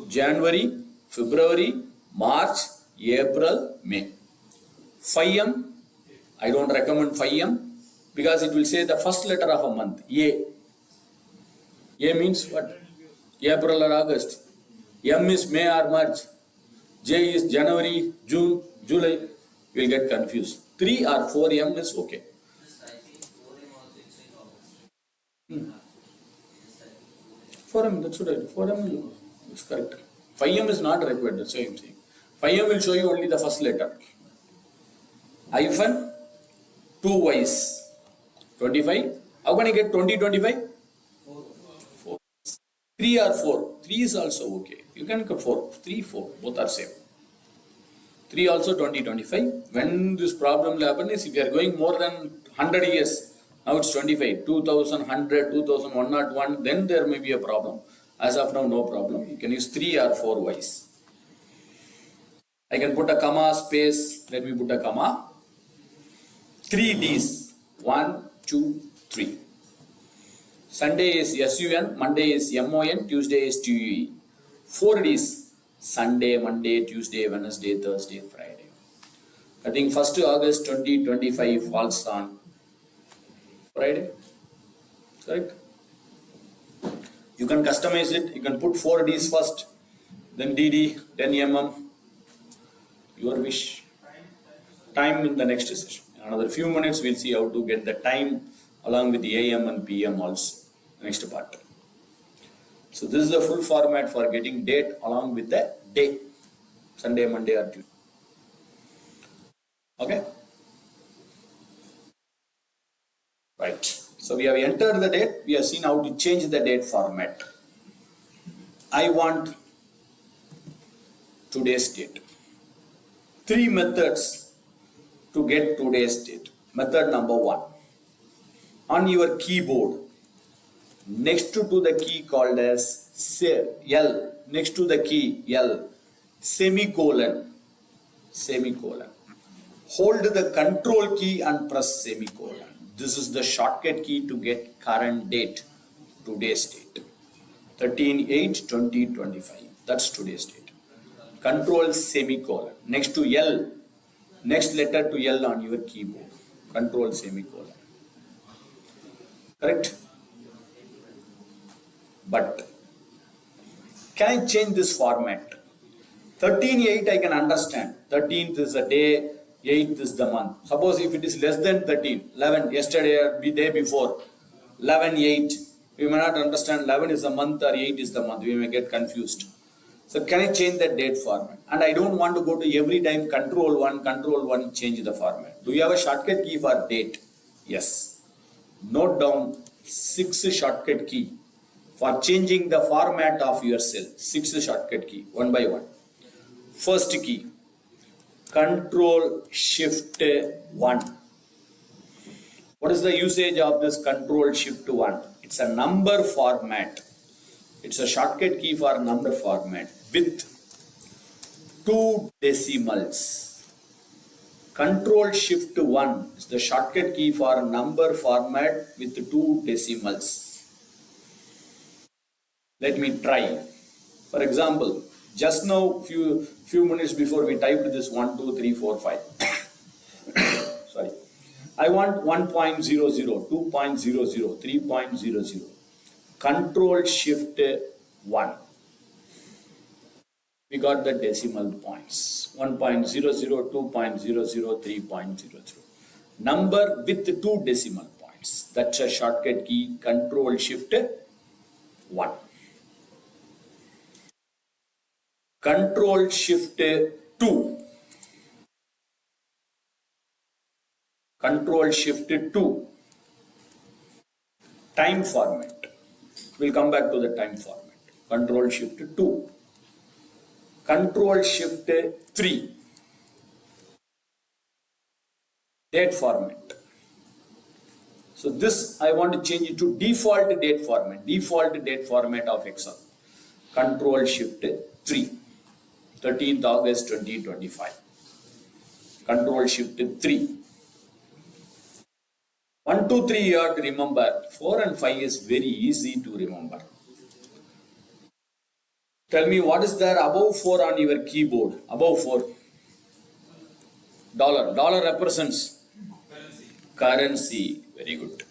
January, February, March, April, May. 5M, I don't recommend 5M because it will say the first letter of a month, A. A means what? April or August. M is May or March. J is January, June, July. You will get confused. 3 or 4M is okay. Just typing 4M also it's in August. Hmm. Just typing 4M, that's right. 4M is correct. 5M is not required, that's why I'm saying. 5M will show you only the first letter. Hyphen, 2 Y's. 25. How can I get 20, 25? 4. 3 or 4. 3 is also okay. You can go 4. 3, 4. Both are same. 3 also 20, 25. When this problem will happen is if you are going more than 100 years, now it's 25, 2100, 2101, then there may be a problem. As of now, no problem. You can use 3 or 4 Y's. I can put a comma, space, let me put a comma. 3 D's. 1, 2, 3. Sunday is SUN, Monday is MON, Tuesday is TUE. 4 D's. Sunday, Monday, Tuesday, Wednesday, Thursday, Friday. I think 1st August 2025 falls on Friday. Correct? You can customize it. You can put 4 D's first, then DD, then MM. Your wish. Time in the next session. In another few minutes, we'll see how to get the time along with the AM and PM also. Next part. So this is the full format for getting date along with the day. Sunday, Monday or Tuesday. Okay? Right. So we have entered the date. We have seen how to change the date format. I want today's date. 3 methods to get today's date. Method number 1. On your keyboard, next to the key called as L, next to the key L, semicolon. Hold the control key and press semicolon. This is the shortcut key to get current date, today's date. 13/8/2025. That's today's date. Control semicolon. Next to L, next letter to L on your keyboard. Control semicolon. Correct? But can I change this format? 13/8 I can understand. 13th is the day, 8th is the month. Suppose if it is less than 13, 11, yesterday or the day before, 11/8, we may not understand 11 is the month or 8 is the month. We may get confused. So can I change that date format? And I don't want to go to every time control 1, change the format. Do you have a shortcut key for date? Yes. Note down 6 shortcut key for changing the format of your cell. 6 shortcut key, one by one. First key, Control Shift 1. What is the usage of this Control Shift 1? It's a number format. It's a shortcut key for number format with 2 decimals. Control Shift 1 is the shortcut key for number format with 2 decimals. Let me try. For example, just now few minutes before we typed this 1, 2, 3, 4, 5. Sorry. I want 1.00, 2.00, 3.00. Control Shift 1. We got the decimal points. 1.00, 2.00, 3.00. Number with 2 decimal points. That's a shortcut key. Control Shift 1. Control Shift 2. Control Shift 2. Time format. We'll come back to the time format. Control Shift 2. Control Shift 3. Date format. So this I want to change it to default date format. Default date format of Excel. Control Shift 3. 13th August 2025. Control Shift 3. 1, 2, 3 you have to remember. 4 and 5 is very easy to remember. Tell me what is there above 4 on your keyboard? Above 4. Dollar. Dollar represents currency. Very good.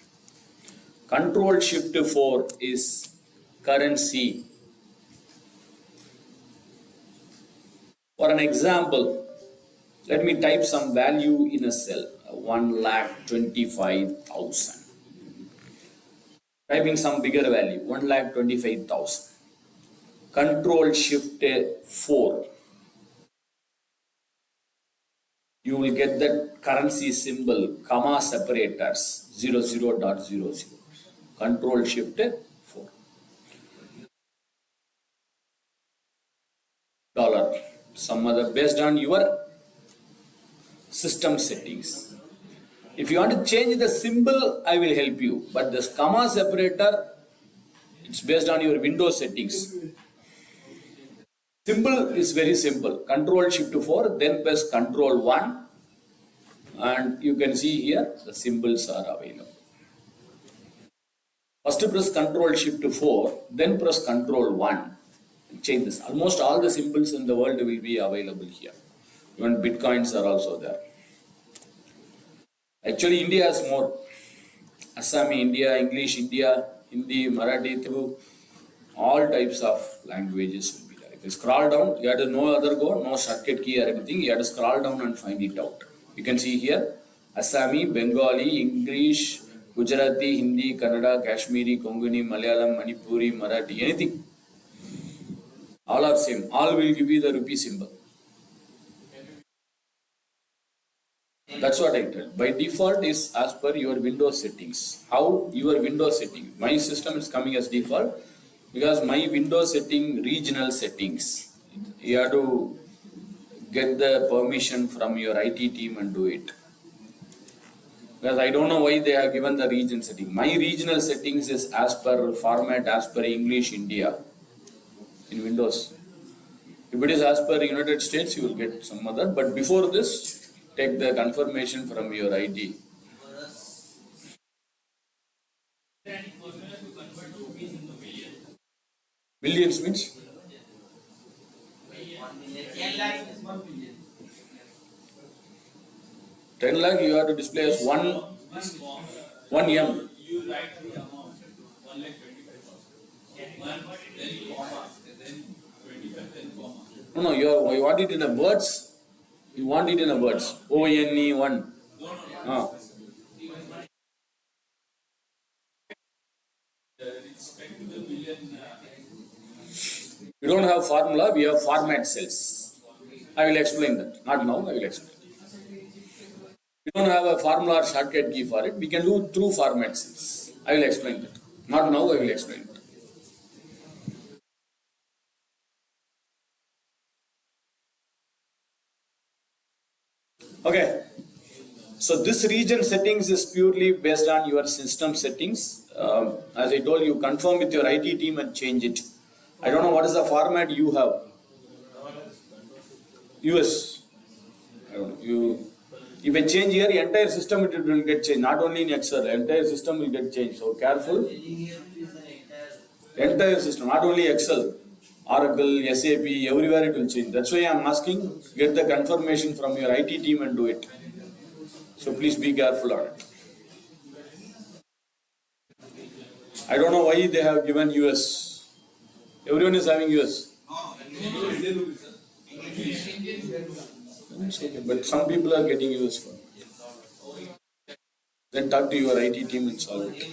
Control Shift 4 is currency. For an example, let me type some value in a cell. 1,25,000. Typing some bigger value. 1,25,000. Control Shift 4. You will get that currency symbol, comma separators, 00.00. Control Shift 4. Dollar. Some other based on your system settings. If you want to change the symbol, I will help you. But this comma separator, it's based on your Windows settings. Symbol is very simple. Control Shift 4, then press Control 1. And you can see here the symbols are available. First press Control Shift 4, then press Control 1. Change this. Almost all the symbols in the world will be available here. Even bitcoins are also there. Actually, India has more. Assami India, English India, Hindi, Marathi, Telugu, all types of languages will be there. If you scroll down, you have to no other go, no shortcut key or anything. You have to scroll down and find it out. You can see here, Assami, Bengali, English, Gujarati, Hindi, Kannada, Kashmiri, Kongani, Malayalam, Manipuri, Marathi, anything. All are same. All will give you the rupee symbol. That's what I tell. By default is as per your Windows settings. How your Windows setting? My system is coming as default because my Windows setting regional settings. You have to get the permission from your IT team and do it. Because I don't know why they have given the region setting. My regional settings is as per format as per English India in Windows. If it is as per United States, you will get some other. But before this, take the confirmation from your IT. Millions means? 10 lakh you have to display as 1 M. You write the amount, 1,25,000. Then comma, then 25, then comma. No, you want it in a words. You want it in a words. ONE 1. No. Respect to the billion. We don't have formula, we have format cells. I will explain that. Not now, I will explain. We don't have a formula or shortcut key for it. We can do through format cells. I will explain that. Not now, I will explain it. Okay. So this region settings is purely based on your system settings. As I told you, confirm with your IT team and change it. I don't know what is the format you have. US. I don't know. If I change here, the entire system it will get changed. Not only in Excel, the entire system will get changed. So careful. Entire system, not only Excel, Oracle, SAP, everywhere it will change. That's why I am asking, get the confirmation from your IT team and do it. So please be careful on it. I don't know why they have given US. Everyone is having US. But some people are getting US for. Then talk to your IT team and solve it.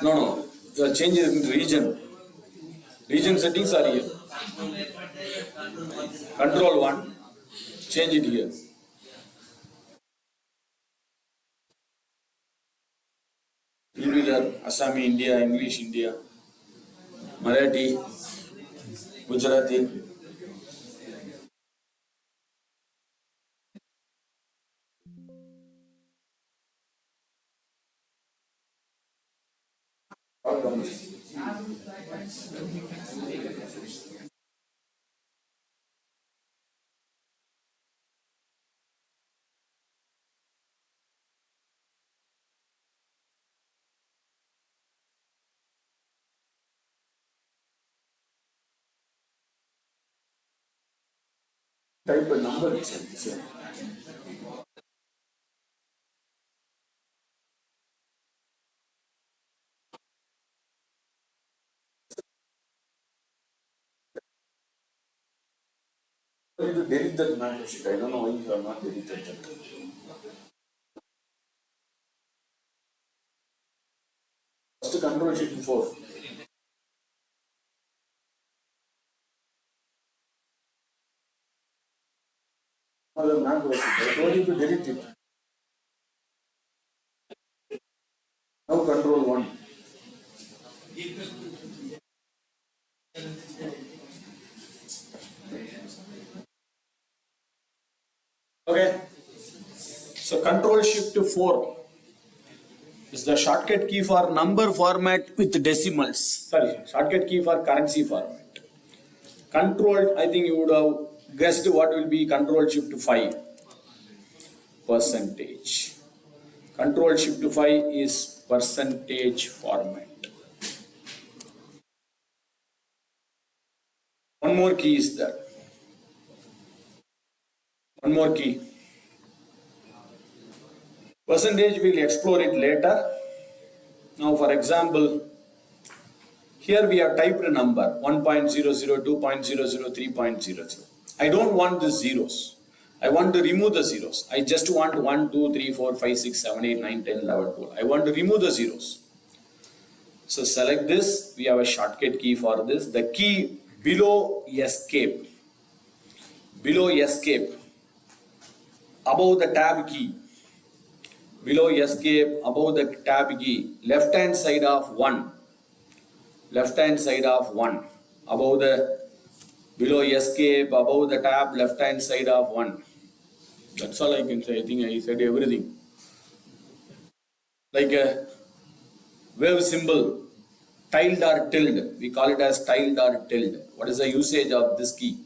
No. You are changing in region. Region settings are here. Control 1. Change it here. It will be there. Assami India, English India, Marathi, Gujarati. All comes. Type a number itself. You need to delete that macro sheet. I don't know why you are not deleted that. First control sheet before. Other macro sheet. I told you to delete it. Now control 1. Okay. So control shift 4 is the shortcut key for number format with decimals. Sorry, shortcut key for currency format. Control, I think you would have guessed what will be control shift 5. Percentage. Control shift 5 is percentage format. One more key is there. One more key. Percentage, we'll explore it later. Now, for example, here we have typed a number 1.00, 2.00, 3.00. I don't want the zeros. I want to remove the zeros. I just want 1, 2, 3, 4, 5, 6, 7, 8, 9, 10, 11, 12. I want to remove the zeros. So select this. We have a shortcut key for this. The key below escape. Below escape. Above the tab key. Below escape, above the tab key. Left hand side of 1. Left hand side of 1. Above the, below escape, above the tab, left hand side of 1. That's all I can say. I think I said everything. Like a wave symbol, tilde or tilde. We call it as tilde or tilde. What is the usage of this key?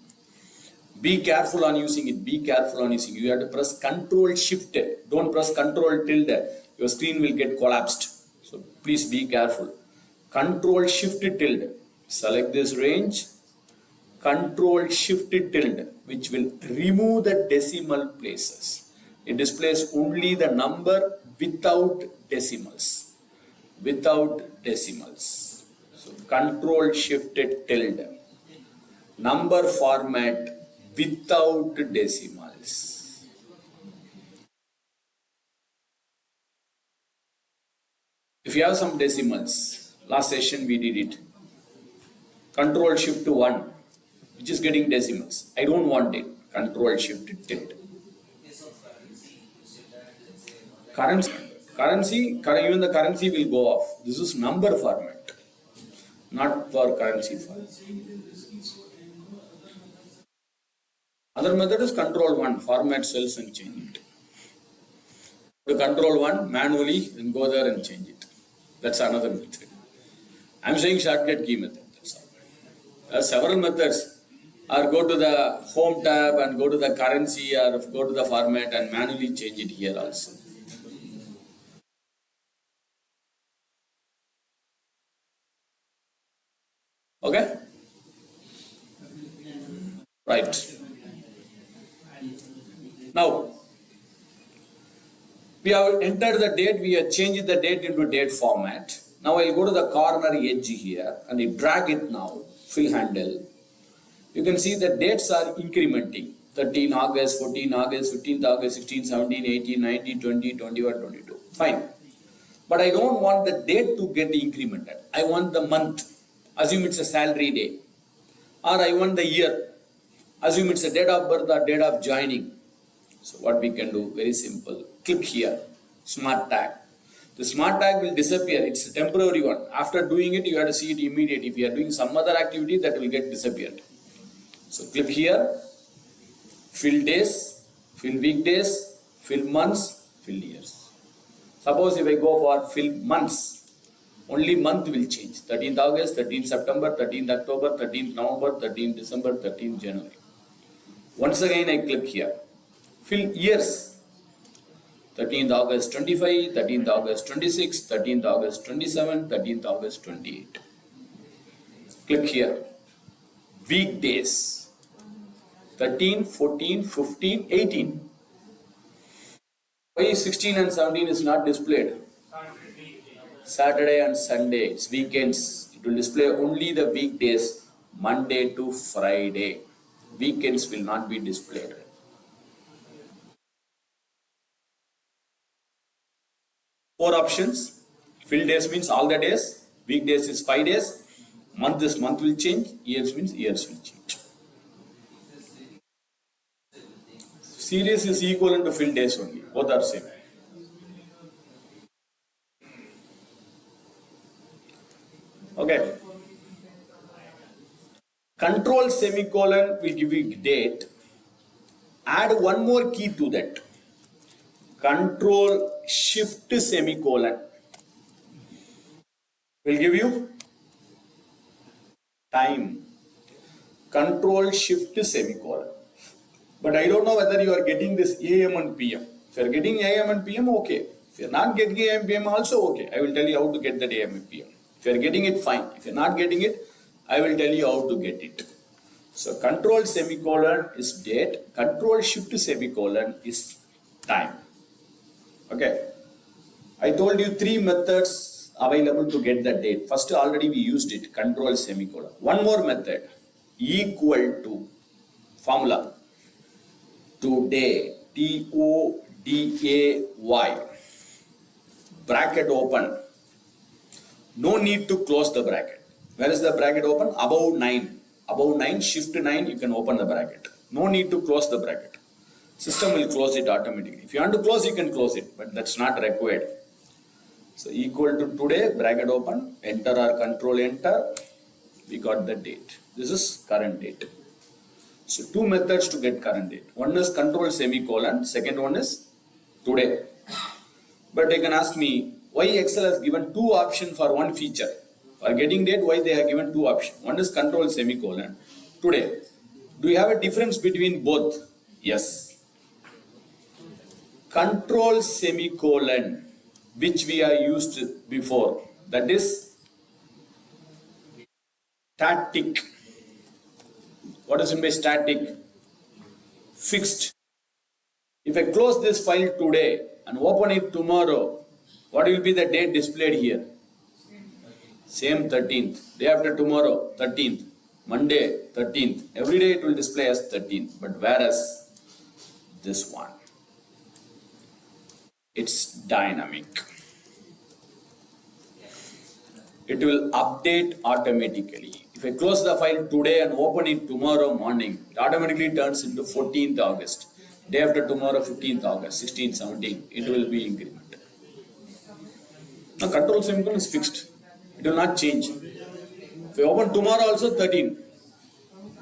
Be careful on using it. Be careful on using it. You have to press Control Shift. Don't press Control tilde. Your screen will get collapsed. So please be careful. Control Shift tilde. Select this range. Control Shift tilde, which will remove the decimal places. It displays only the number without decimals. Without decimals. So Control Shift tilde. Number format without decimals. If you have some decimals, last session we did it. Control Shift 1, which is getting decimals. I don't want it. Control Shift tilde. Currency, even the currency will go off. This is number format, not for currency format. Other method is Control 1, format cells and change it. To Control 1 manually and go there and change it. That's another method. I'm saying shortcut key method. That's all. There are several methods. Or go to the home tab and go to the currency or go to the format and manually change it here also. Okay? Right. Now, we have entered the date, we have changed the date into date format. Now I'll go to the corner edge here and I drag it now, fill handle. You can see the dates are incrementing. 13 August, 14 August, 15th August, 16, 17, 18, 19, 20, 21, 22. Fine. But I don't want the date to get incremented. I want the month. Assume it's a salary day. Or I want the year. Assume it's a date of birth or date of joining. So what we can do, very simple. Click here, smart tag. The smart tag will disappear. It's a temporary one. After doing it, you have to see it immediate. If you are doing some other activity, that will get disappeared. So click here, fill days, fill weekdays, fill months, fill years. Suppose if I go for fill months, only month will change. 13th August, 13th September, 13th October, 13th November, 13th December, 13th January. Once again I click here. Fill years. 13th August 25, 13th August 26, 13th August 27, 13th August 28. Click here. Weekdays. 13, 14, 15, 18. Why 16 and 17 is not displayed? Saturday and Sunday, it's weekends. It will display only the weekdays, Monday to Friday. Weekends will not be displayed. Four options. Fill days means all the days. Weekdays is 5 days. Month is month will change. Years means years will change. Series is equivalent to fill days only. Both are same. Okay. Control semicolon will give you date. Add one more key to that. Control shift semicolon will give you time. Control shift semicolon. But I don't know whether you are getting this AM and PM. If you are getting AM and PM, okay. If you are not getting AM and PM, also okay. I will tell you how to get that AM and PM. If you are getting it, fine. If you are not getting it, I will tell you how to get it. So control semicolon is date. Control shift semicolon is time. Okay. I told you three methods available to get the date. First, already we used it. Control semicolon. One more method. Equal to formula. Today. Today. Bracket open. No need to close the bracket. Where is the bracket open? Above 9. Above 9, shift 9, you can open the bracket. No need to close the bracket. System will close it automatically. If you want to close, you can close it, but that's not required. So equal to today, bracket open, enter or control enter. We got the date. This is current date. So two methods to get current date. One is control semicolon, second one is today. But they can ask me, why Excel has given two options for one feature? For getting date, why they have given two options? One is control semicolon, today. Do you have a difference between both? Yes. Control semicolon, which we are used before, that is static. What is meant by static? Fixed. If I close this file today and open it tomorrow, what will be the date displayed here? Same 13th. Day after tomorrow, 13th. Monday, 13th. Every day it will display as 13th. But whereas this one, it's dynamic. It will update automatically. If I close the file today and open it tomorrow morning, it automatically turns into 14th August. Day after tomorrow, 15th August, 16th, 17th, it will be incremented. Now control semicolon is fixed. It will not change. If I open tomorrow also 13.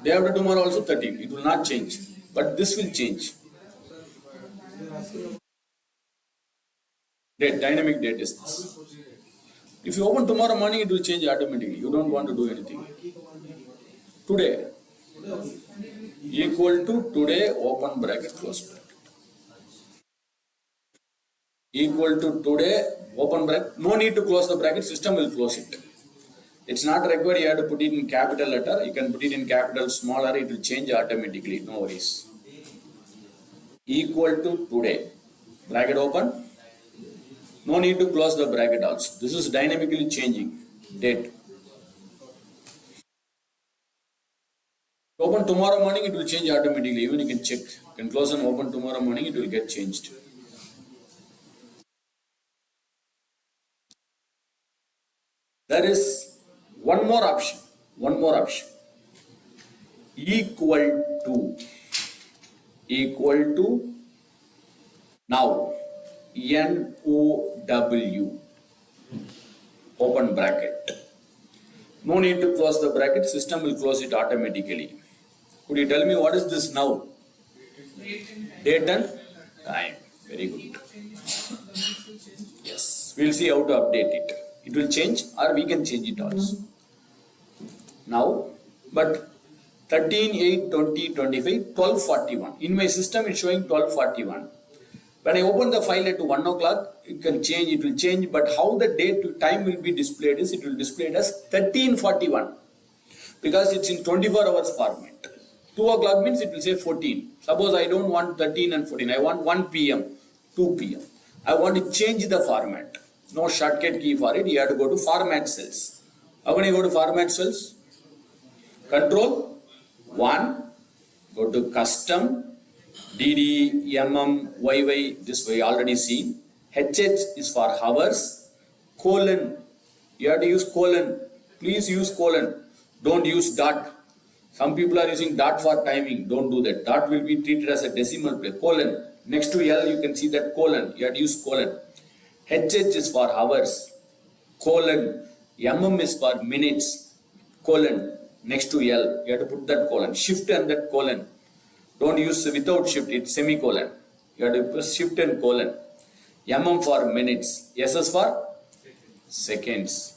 Day after tomorrow also 13. It will not change. But this will change. Date, dynamic date is this. If you open tomorrow morning, it will change automatically. You don't want to do anything. Today. Equal to today, open bracket, close bracket. Equal to today, open bracket. No need to close the bracket, system will close it. It's not required you have to put it in capital letter. You can put it in capital smaller, it will change automatically, no worries. Equal to today. Bracket open. No need to close the bracket also. This is dynamically changing. Date. Open tomorrow morning, it will change automatically. Even you can check. You can close and open tomorrow morning, it will get changed. There is one more option. One more option. equal to now NOW open bracket. No need to close the bracket, system will close it automatically. Could you tell me what is this now? Date and time. Very good. Yes, we'll see how to update it. It will change or we can change it also. Now, but 13/8/2025 12:41. In my system it's showing 12:41. When I open the file at 1 o'clock, it can change, it will change, but how the date to time will be displayed is it will display it as 13:41 because it's in 24 hours format. 2 o'clock means it will say 14. Suppose I don't want 13 and 14, I want 1 p.m., 2 p.m. I want to change the format. No shortcut key for it, you have to go to format cells. How can you go to format cells? Control 1, go to custom, DD, MM, YY, this we already seen. HH is for hours, colon, you have to use colon, please use colon, don't use dot. Some people are using dot for timing, don't do that. Dot will be treated as a decimal place, colon. Next to L you can see that colon, you have to use colon. HH is for hours, colon. MM is for minutes, colon. Next to L, you have to put that colon. Shift and that colon. Don't use without shift, it's semicolon. You have to press shift and colon. MM for minutes, SS for seconds.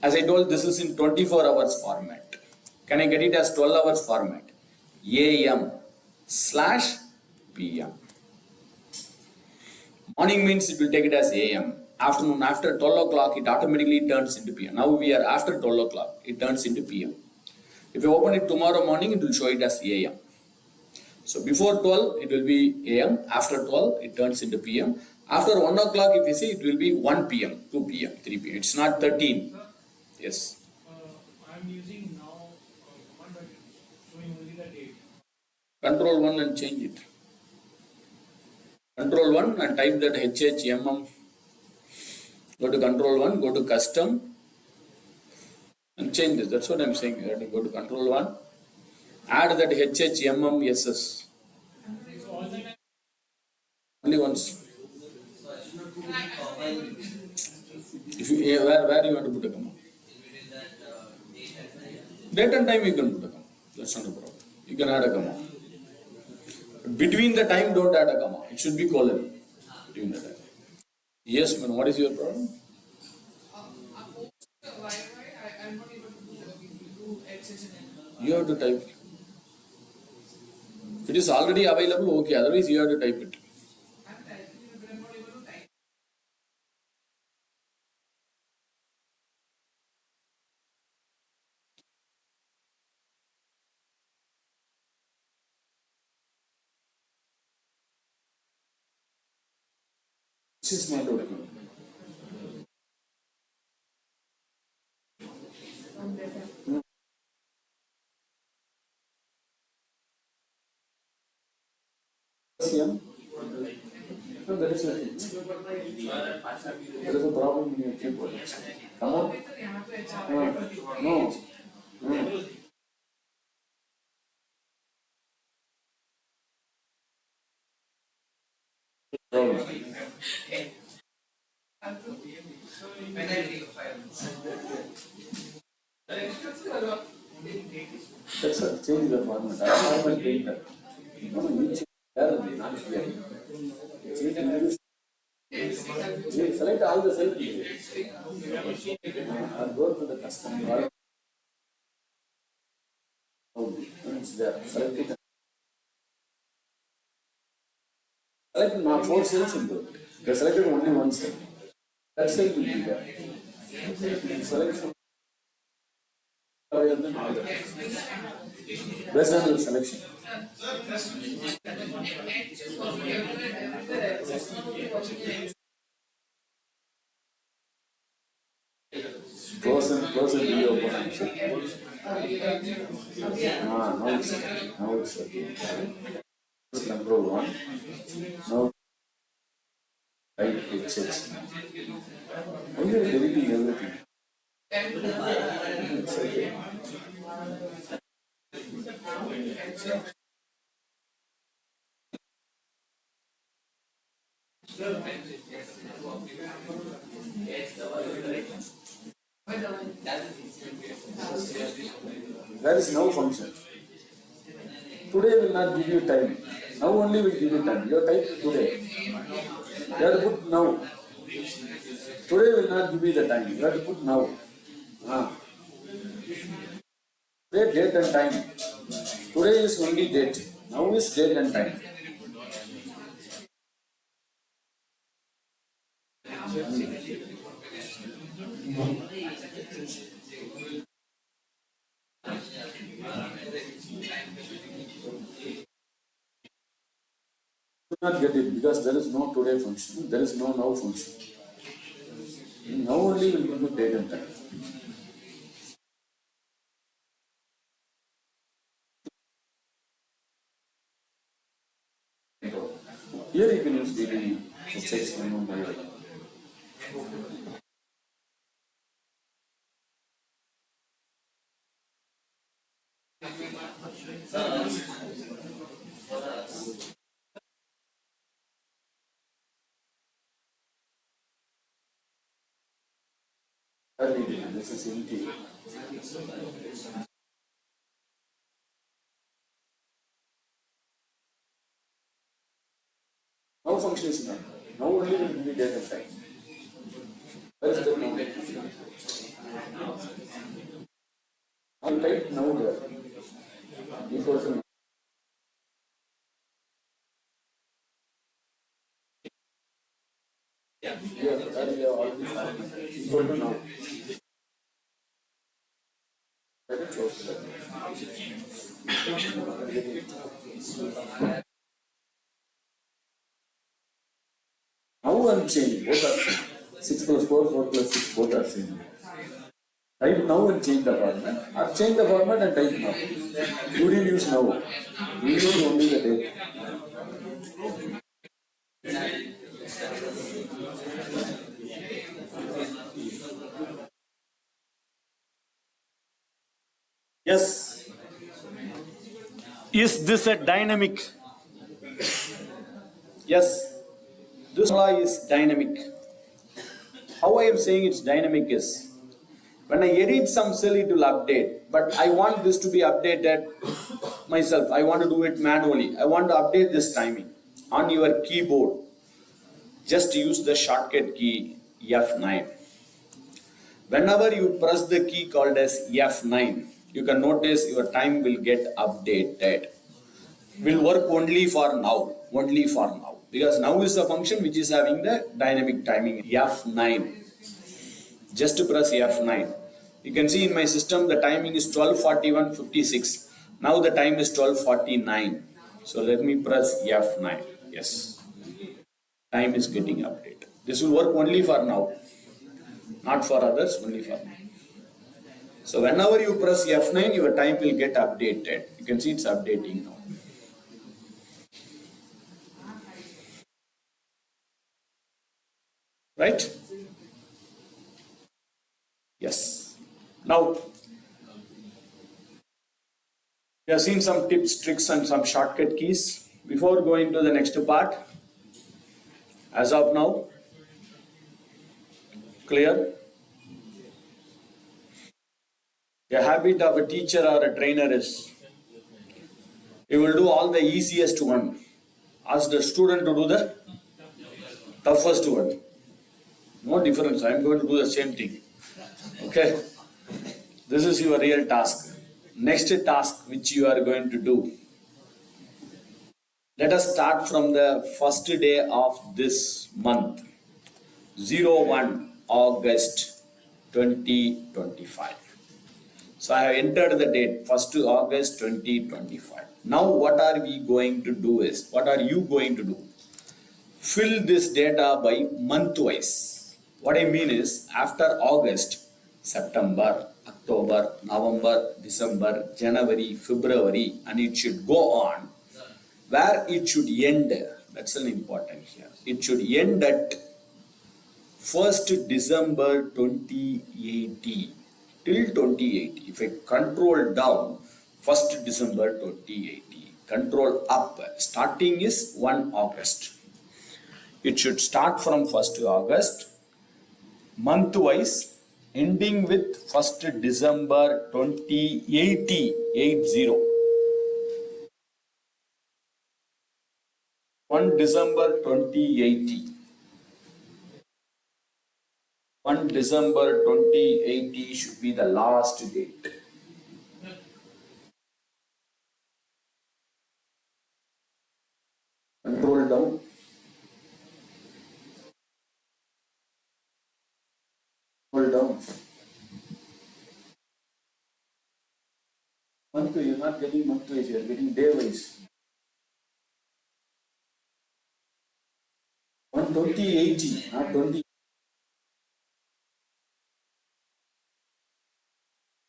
As I told, this is in 24 hours format. Can I get it as 12 hours format? AM/PM. Morning means it will take it as AM. Afternoon, after 12 o'clock, it automatically turns into PM. Now we are after 12 o'clock, it turns into PM. If you open it tomorrow morning, it will show it as AM. So before 12, it will be AM. After 12, it turns into PM. After 1 o'clock, if you see, it will be 1 PM, 2 PM, 3 PM. It's not 13. Yes. I'm using now command but showing only the date. Control 1 and change it. Control 1 and type that HHMM. Go to Control 1, go to Custom and change this. That's what I'm saying. You have to go to Control 1. Add that HHMMSS. So all the time Only once. If you where you want to put a comma? Between that date and time. Date and time you can put a comma. That's not a problem. You can add a comma. Between the time, don't add a comma. It should be colon. Between the time. Yes, man. What is your problem? I'm not able to do HH and You have to type. If it is already available, okay. Otherwise, you have to type it. I'm typing it, but I'm not able to type. This is not working. I'm better. Yeah. No, there is nothing. There is a problem in your keyboard. Come on. यहाँ पे अच्छा No. Problem. Penalty of 5 That's a change the format. I am a painter. No, you change there, not here. Change and you select all the cells. Or go to the custom. It's there. Select it. Select not 4 cells into it. They selected only 1 cell. That cell will be there. Selection. Based on your selection. Close and reopen and check. Now it's okay. Control 1. Now type HH. Why are you deleting everything? It's okay. There is no function. Today will not give you time. Now only will give you time. Your time today. You have to put now. Today will not give you the time. You have to put now. Ah. Today, date and time. Today is only date. Now is date and time. Do not get it because there is no today function. There is no now function. Now only will give you date and time. Here you can use DD. It says Mumbai. This is empty. Now function is not. Now only will give you date and time. Where is the now? Now type now there. Equal to now. Here, that we have already found. Equal to now. Let it close that. Now and change, both are same. 6 plus 4, 4 plus 6, both are same. Type now and change the format. Or change the format and type now. You didn't use now. You use only the date. Yes. Is this a dynamic? Yes. This law is dynamic. How I am saying it's dynamic is when I edit some cell it will update, but I want this to be updated myself. I want to do it manually. I want to update this timing on your keyboard. Just use the shortcut key F9. Whenever you press the key called as F9, you can notice your time will get updated. Will work only for now. Only for now. Because now is the function which is having the dynamic timing F9. Just to press F9. You can see in my system the timing is 12:41:56. Now the time is 12:49. So let me press F9. Yes. Time is getting updated. This will work only for now. Not for others, only for now. So whenever you press F9, your time will get updated. You can see it's updating now. Right? Yes. Now, we have seen some tips, tricks, and some shortcut keys. Before going to the next part, as of now, clear? The habit of a teacher or a trainer is he will do all the easiest one. Ask the student to do the toughest one. No difference. I am going to do the same thing. Okay? This is your real task. Next task which you are going to do. Let us start from the first day of this month. 01 August 2025. So I have entered the date 1st August 2025. Now what are we going to do is, what are you going to do? Fill this data by month wise. What I mean is after August, September, October, November, December, January, February, and it should go on. Where it should end, that's an important here. It should end at 1st December 2080 till 2080. If I control down, 1st December 2080. Control up. Starting is 1 August. It should start from 1st August, month wise, ending with 1st December 2080. 80. 1 December 2080. 1 December 2080 should be the last date. Control down. Control down. Month, you're not getting month wise, you're getting day wise. 12080, not 20.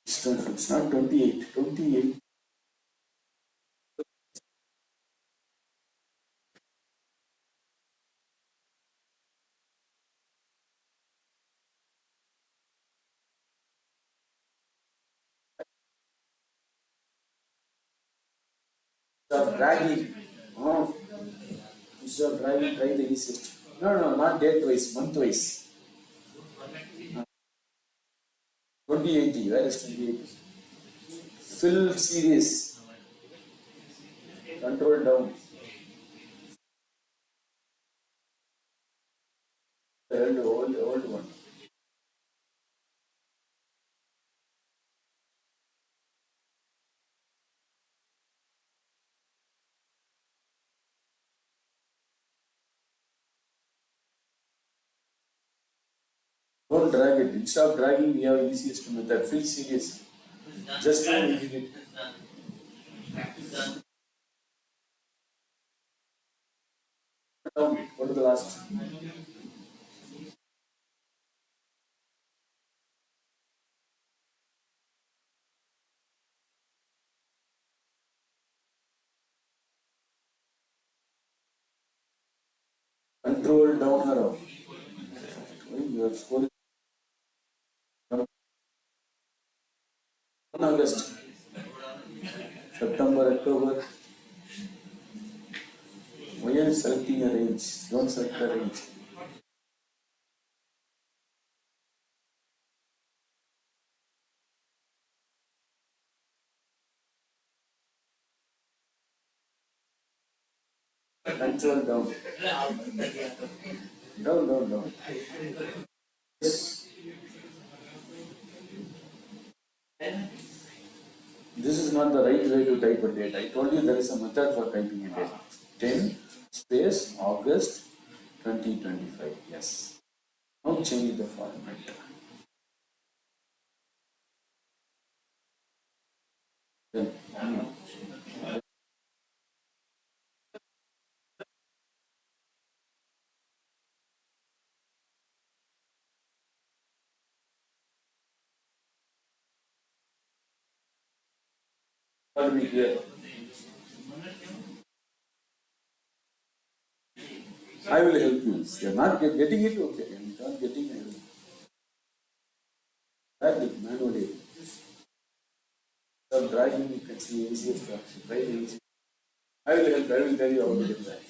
It's not 28. 28. Stop dragging. Oh, instead of dragging, try the easiest. No, not date wise, month wise. 2080, where is 2080? Fill series. Control down. The old one. Don't drag it. Instead of dragging, we have easiest method. Fill series. Just now we did it. Down. Go to the last. Control down arrow. You are scoring. 1 August. September, October. Why are you selecting a range? Don't select a range. Control down. Down. Yes. This is not the right way to type a date. I told you there is a method for typing a date. 10 space August 2025. Yes. Now change the format. Then, what do we hear? I will help you. If you are not getting it, okay. If you are not getting it, I will. Drag it manually. Stop dragging, you can see easiest option. Try the easy. I will help. I will tell you how to do that.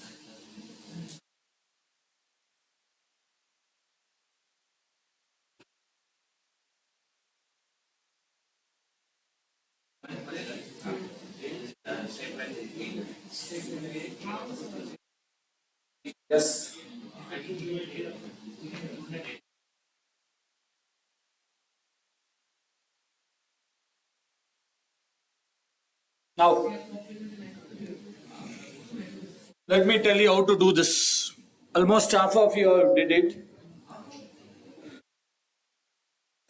Yes. Now, let me tell you how to do this. Almost half of you did it.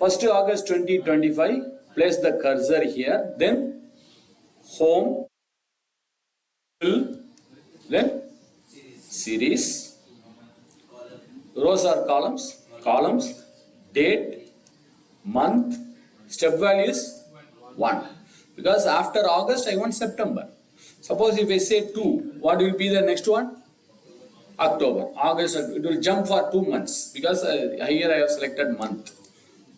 1st August 2025, place the cursor here, then home, fill, then series, rows are columns, date, month, step value is 1. Because after August, I want September. Suppose if I say 2, what will be the next one? October. August, it will jump for 2 months because here I have selected month.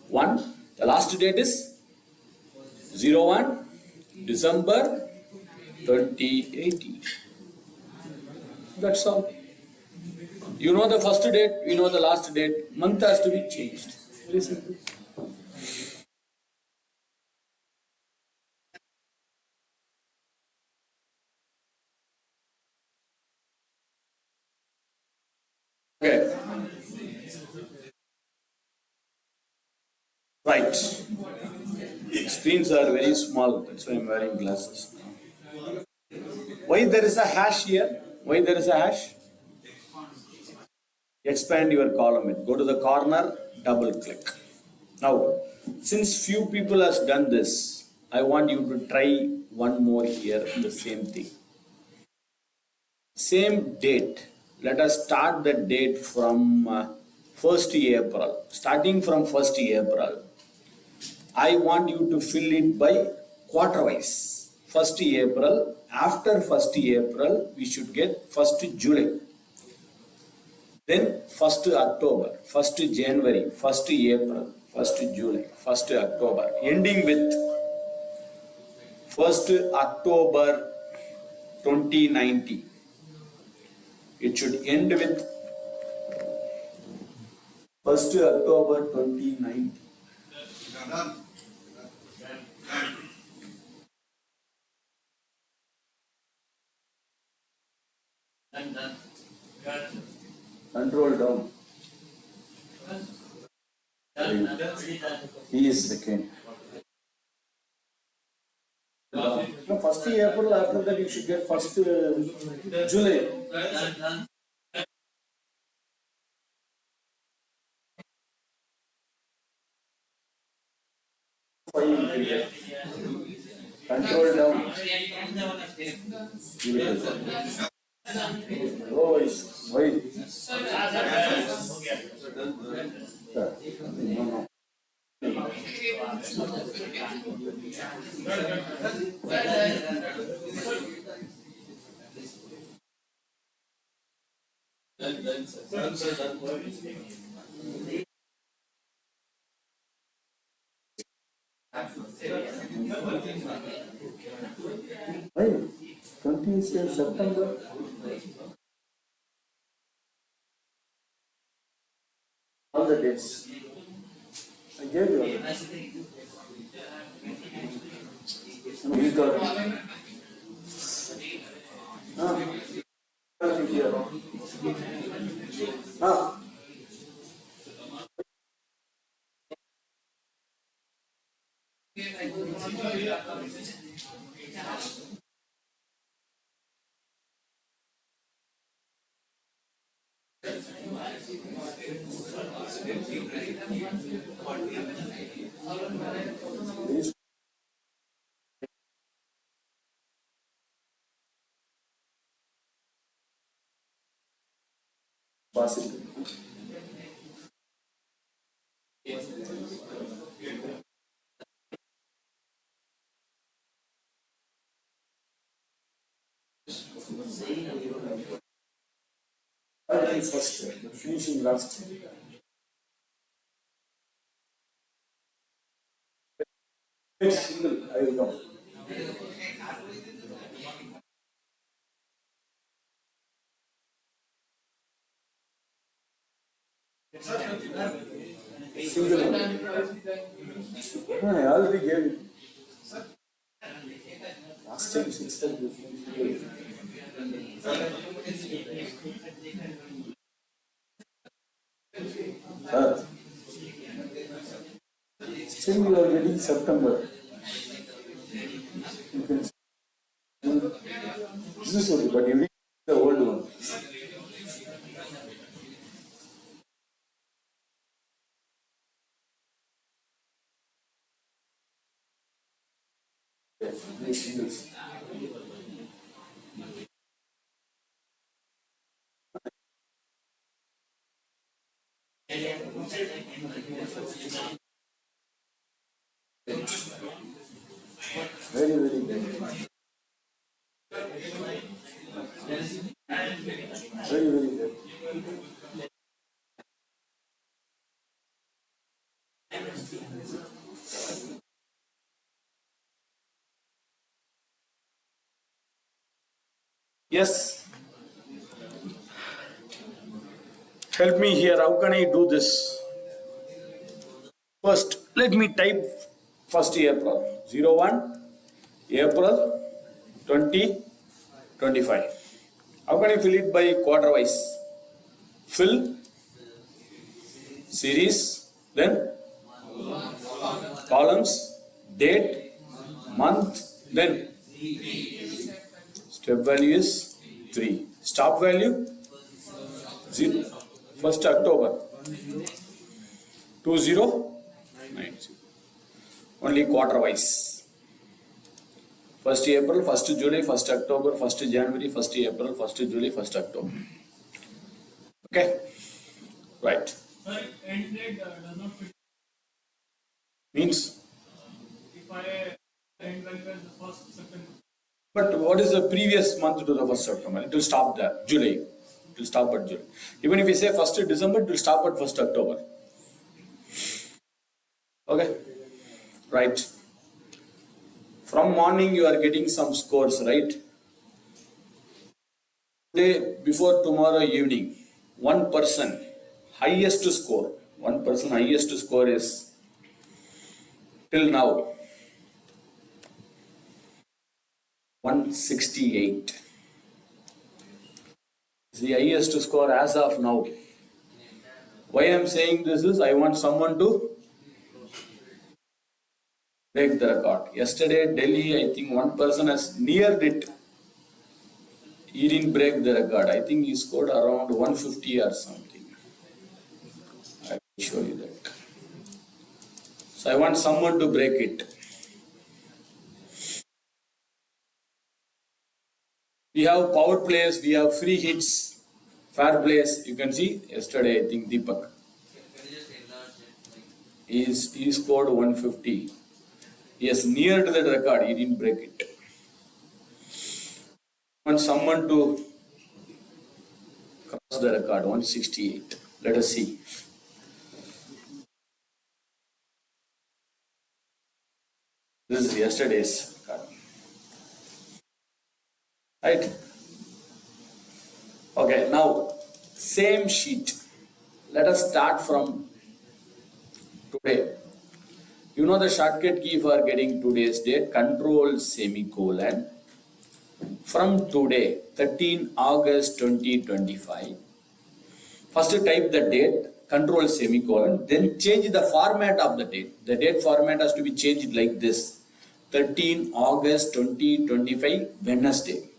1, the last date is 01 December 2018. That's all. You know the first date, you know the last date, month has to be changed. Very simple. Okay, right. Screens are very small, that's why I'm wearing glasses. Why there is a hash here? Why there is a hash? Expand your column. Go to the corner, double click. Now, since few people has done this, I want you to try one more here, the same thing. Same date. Let us start the date from 1st April. Starting from 1st April, I want you to fill it by quarter wise. 1st April, after 1st April, we should get 1st July. Then 1st October, 1st January, 1st April, 1st July, 1st October, ending with 1st October 2019. It should end with 1st October 2019. Control down. He is the king. No, 1st April, after that you should get 1st July. Control down. Oh, it's why? No, no. Why? 20th September. All the dates. I gave you. We got. Here. Ah. This possible. I first, finishing last. Single, I will know. Single. I already gave you. Last time 6 times. Still you are getting September. You can this is only, but you need the old one. This. Very, very good. Very, very good. Yes. Help me here. How can I do this? First, let me type 1st April. 01 April 2025. How can I fill it by quarter wise? Fill series, then columns, date, month, then step value is 3. Stop value 0. 1st October 2090. Only quarter wise. 1st April, 1st July, 1st October, 1st January, 1st April, 1st July, 1st October. Okay? Right. Sir, end date does not fit. Means, If I end like that, the first, second. but what is the previous month to the 1st September? It will stop there. July. It will stop at July. Even if you say 1st December, it will stop at 1st October. Okay? Right. From morning you are getting some scores, right? Today, before tomorrow evening, one person highest score is till now 168. It's the highest score as of now. Why I am saying this is I want someone to break the record. Yesterday, Delhi, I think one person has neared it. He didn't break the record. I think he scored around 150 or something. I will show you that. So I want someone to break it. We have power plays, we have free hits, fair plays. You can see yesterday, I think Deepak. He scored 150. He has neared that record, he didn't break it. I want someone to cross the record, 168. Let us see. This is yesterday's record. Right? Okay, now same sheet. Let us start from today. You know the shortcut key for getting today's date, control semicolon. From today, 13 August 2025. First type the date, control semicolon, then change the format of the date. The date format has to be changed like this. 13 August 2025, Wednesday.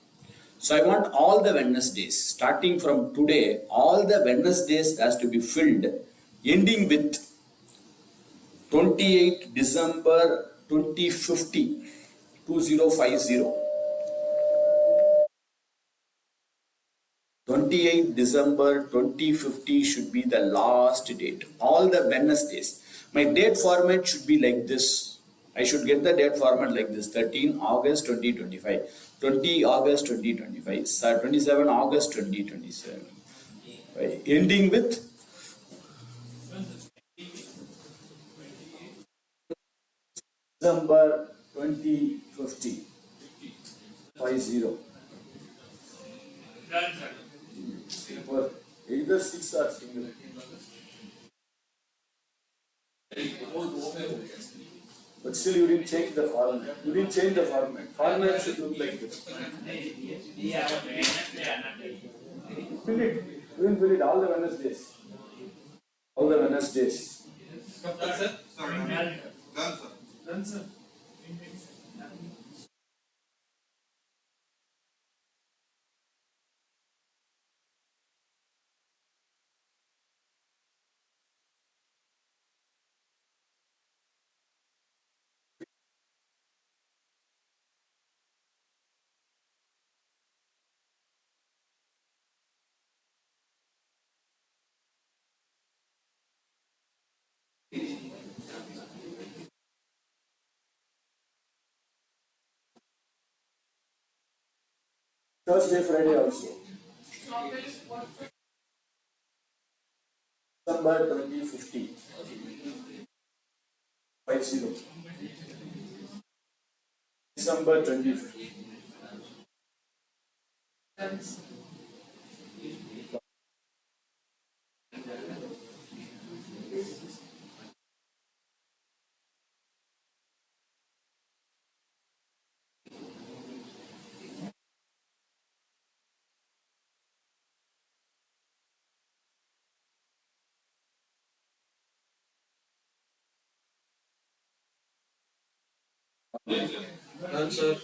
So I want all the Wednesdays, starting from today, all the Wednesdays has to be filled, ending with 28 December 2050, 2050. 28 December 2050 should be the last date. All the Wednesdays. My date format should be like this. I should get the date format like this. 13 August 2025. 20 August 2025. 27 August 2027. Right. Ending with December 2050. 50. Done, sir. Or either 6 or single. But still you didn't change the format. You didn't change the format. Format should look like this. Fill it. You didn't fill it all the Wednesdays. All the Wednesdays. Done, sir. Thursday, Friday also. Stop it. What? December 2050. 50. December 2050. Done, sir.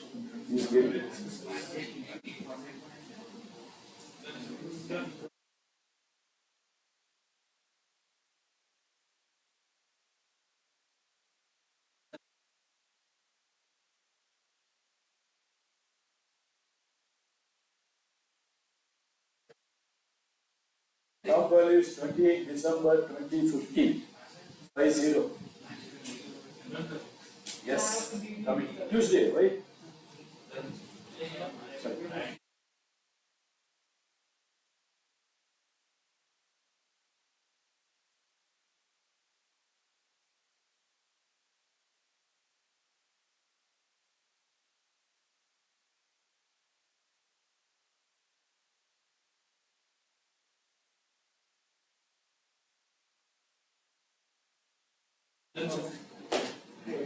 Now value is 28 December 2015. 50. Yes. Coming. Tuesday, right?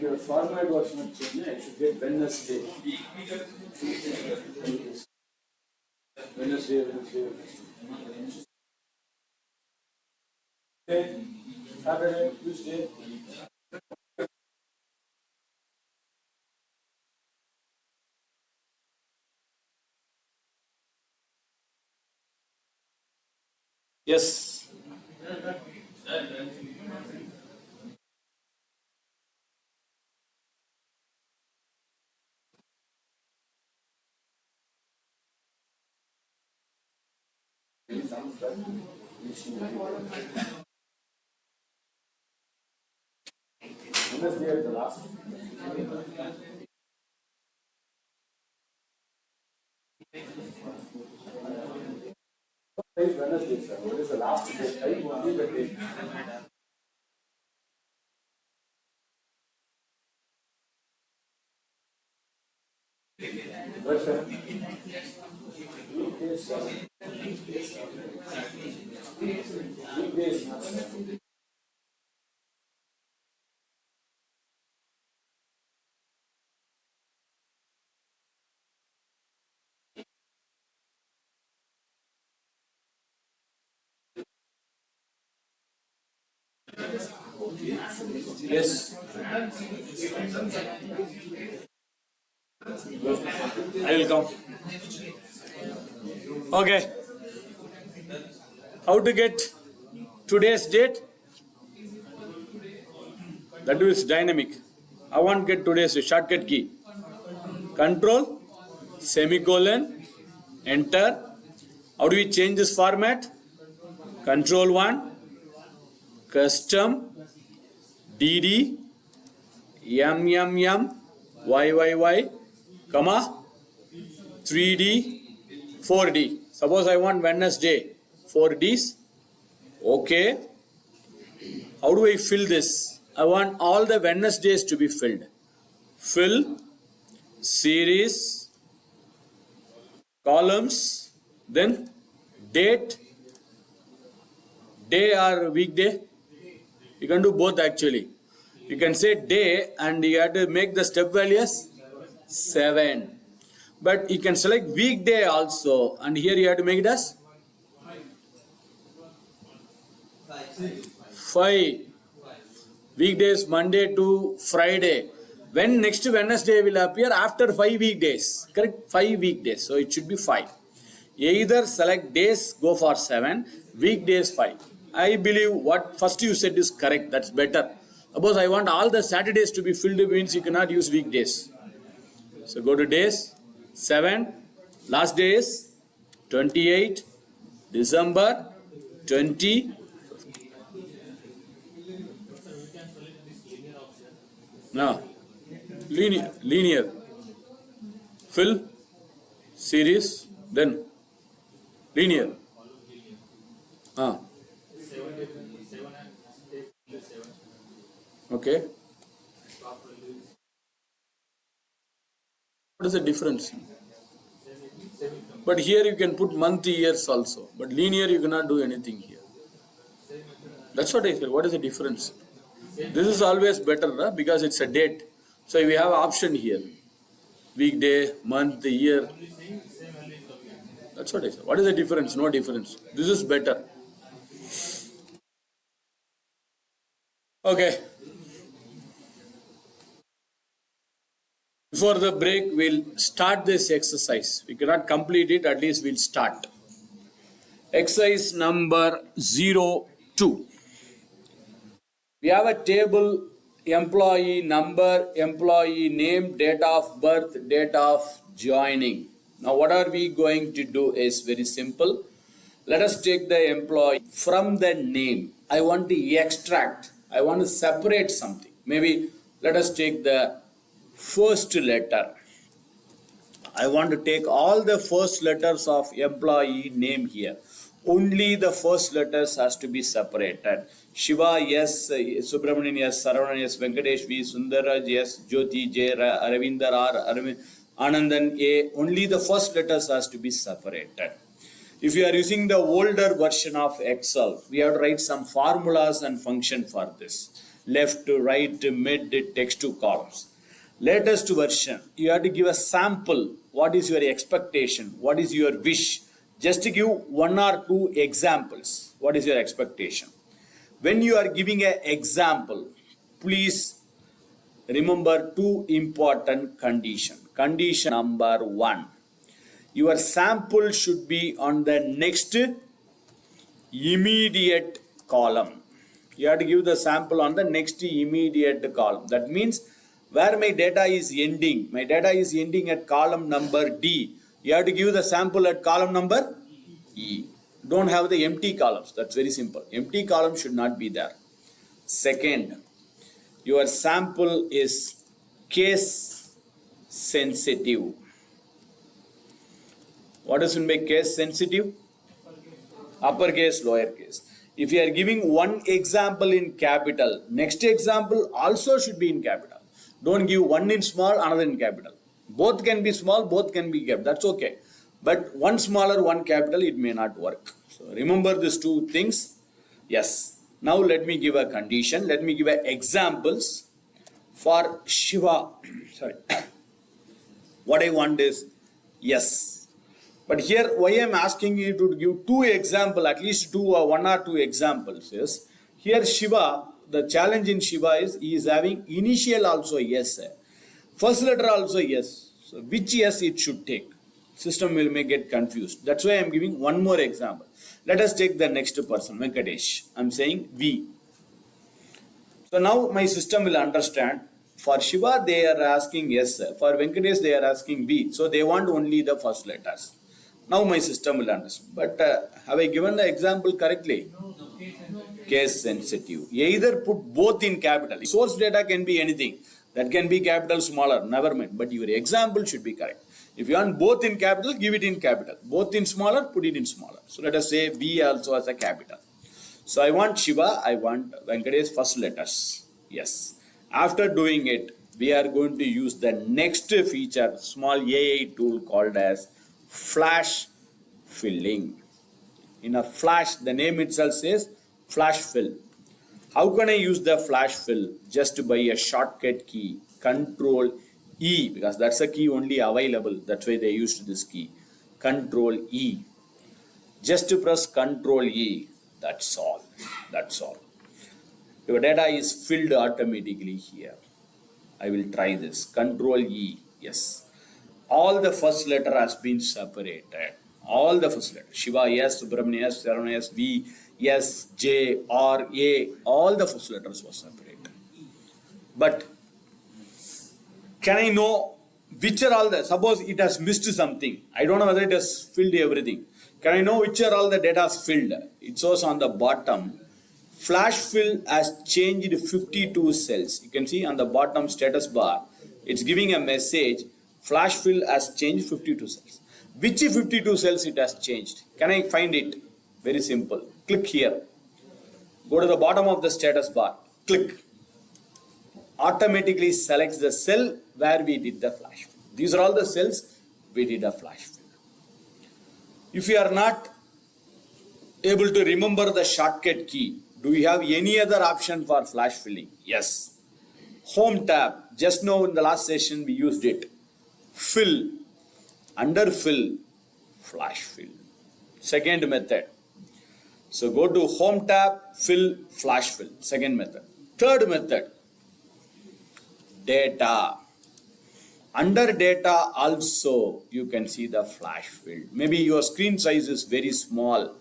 Your format was not changed. I should get Wednesday. Wednesday. Saturday, Tuesday. Yes. Wednesday is the last. Wednesday, sir. What is the last day? Time only the day. But weekdays, weekdays. Yes. I will come. Okay. How to get today's date? That is dynamic. I want to get today's shortcut key. Control, semicolon, enter. How do we change this format? Control 1, custom, DD, YYY, comma, 3D, 4D. Suppose I want Wednesday, 4Ds. Okay. How do I fill this? I want all the Wednesdays to be filled. Fill, series, columns, then date, day or weekday. You can do both actually. You can say day and you have to make the step values 7. But you can select weekday also and here you have to make it as 5. Weekdays Monday to Friday. When next Wednesday will appear after 5 weekdays. Correct? 5 weekdays. So it should be 5. Either select days, go for 7. Weekdays 5. I believe what first you said is correct. That's better. Suppose I want all the Saturdays to be filled means you cannot use weekdays. So go to days 7. Last day is 28 December 20. No. Linear. Fill. Series. Then linear. Okay. What is the difference? But here you can put month years also. But linear you cannot do anything here. That's what I said. What is the difference? This is always better because it's a date. So we have option here. Weekday, month, year. That's what I said. What is the difference? No difference. This is better. Okay. Before the break, we'll start this exercise. We cannot complete it, at least we'll start. Exercise number 02. We have a table: employee number, employee name, date of birth, date of joining. Now, what are we going to do is very simple. Let us take the employee from the name. I want to extract, I want to separate something. Maybe let us take the first letter. I want to take all the first letters of employee name here. Only the first letters has to be separated. Shiva, yes. Subramanian, yes. Saravanan, yes. Venkatesh, V. Sundaraj, yes. Jyoti, J. Aravinder, R. Anandan, A. Only the first letters has to be separated. If you are using the older version of Excel, we have to write some formulas and function for this. Left to right, mid, text to columns. Latest version, you have to give a sample. What is your expectation? What is your wish? Just to give one or two examples. What is your expectation? When you are giving an example, please remember two important conditions. Condition number 1. Your sample should be on the next immediate column. You have to give the sample on the next immediate column. That means where my data is ending. My data is ending at column number D. You have to give the sample at column number E. Don't have the empty columns. That's very simple. Empty column should not be there. Second, your sample is case sensitive. What does it mean by case sensitive? Uppercase, lowercase. If you are giving one example in capital, next example also should be in capital. Don't give one in small, another in capital. Both can be small, both can be capital. That's okay. But one smaller, one capital, it may not work. So remember these two things. Yes. Now let me give a condition. Let me give examples for Shiva. Sorry. What I want is yes. But here, why I am asking you to give two examples, at least two or one or two examples is, here Shiva, the challenge in Shiva is, he is having initial also yes, first letter also yes. So which yes it should take? System may get confused. That's why I am giving one more example. Let us take the next person, Venkatesh. I am saying V. So now my system will understand. For Shiva, they are asking yes. For Venkatesh, they are asking V. So they want only the first letters. Now my system will understand. But have I given the example correctly? No, Case sensitive. Either put both in capital. Source data can be anything. That can be capital, smaller, never mind. But your example should be correct. If you want both in capital, give it in capital. Both in smaller, put it in smaller. So let us say B also as a capital. So I want Shiva, I want Venkatesh first letters. Yes. After doing it, we are going to use the next feature, small AI tool called as flash filling. In a flash, the name itself says flash fill. How can I use the flash fill? Just by a shortcut key, Control E, because that's a key only available. That's why they used this key. Control E. Just to press Control E. That's all. That's all. Your data is filled automatically here. I will try this. Control E. Yes. All the first letter has been separated. All the first letter. Shiva, yes. Subramanian, yes. Saravanan, yes. V, yes. J, R, A. All the first letters were separated. But can I know which are all the, suppose it has missed something. I don't know whether it has filled everything. Can I know which are all the data filled? It shows on the bottom. Flash fill has changed 52 cells. You can see on the bottom status bar. It's giving a message. Flash fill has changed 52 cells. Which 52 cells it has changed? Can I find it? Very simple. Click here. Go to the bottom of the status bar. Click. Automatically selects the cell where we did the flash fill. These are all the cells we did a flash fill. If you are not able to remember the shortcut key, do we have any other option for flash filling? Yes. Home tab. Just now in the last session we used it. Fill. Under fill. Flash fill. Second method. So go to home tab. Fill. Flash fill. Second method. Third method. Data. Under data also you can see the flash field. Maybe your screen size is very small.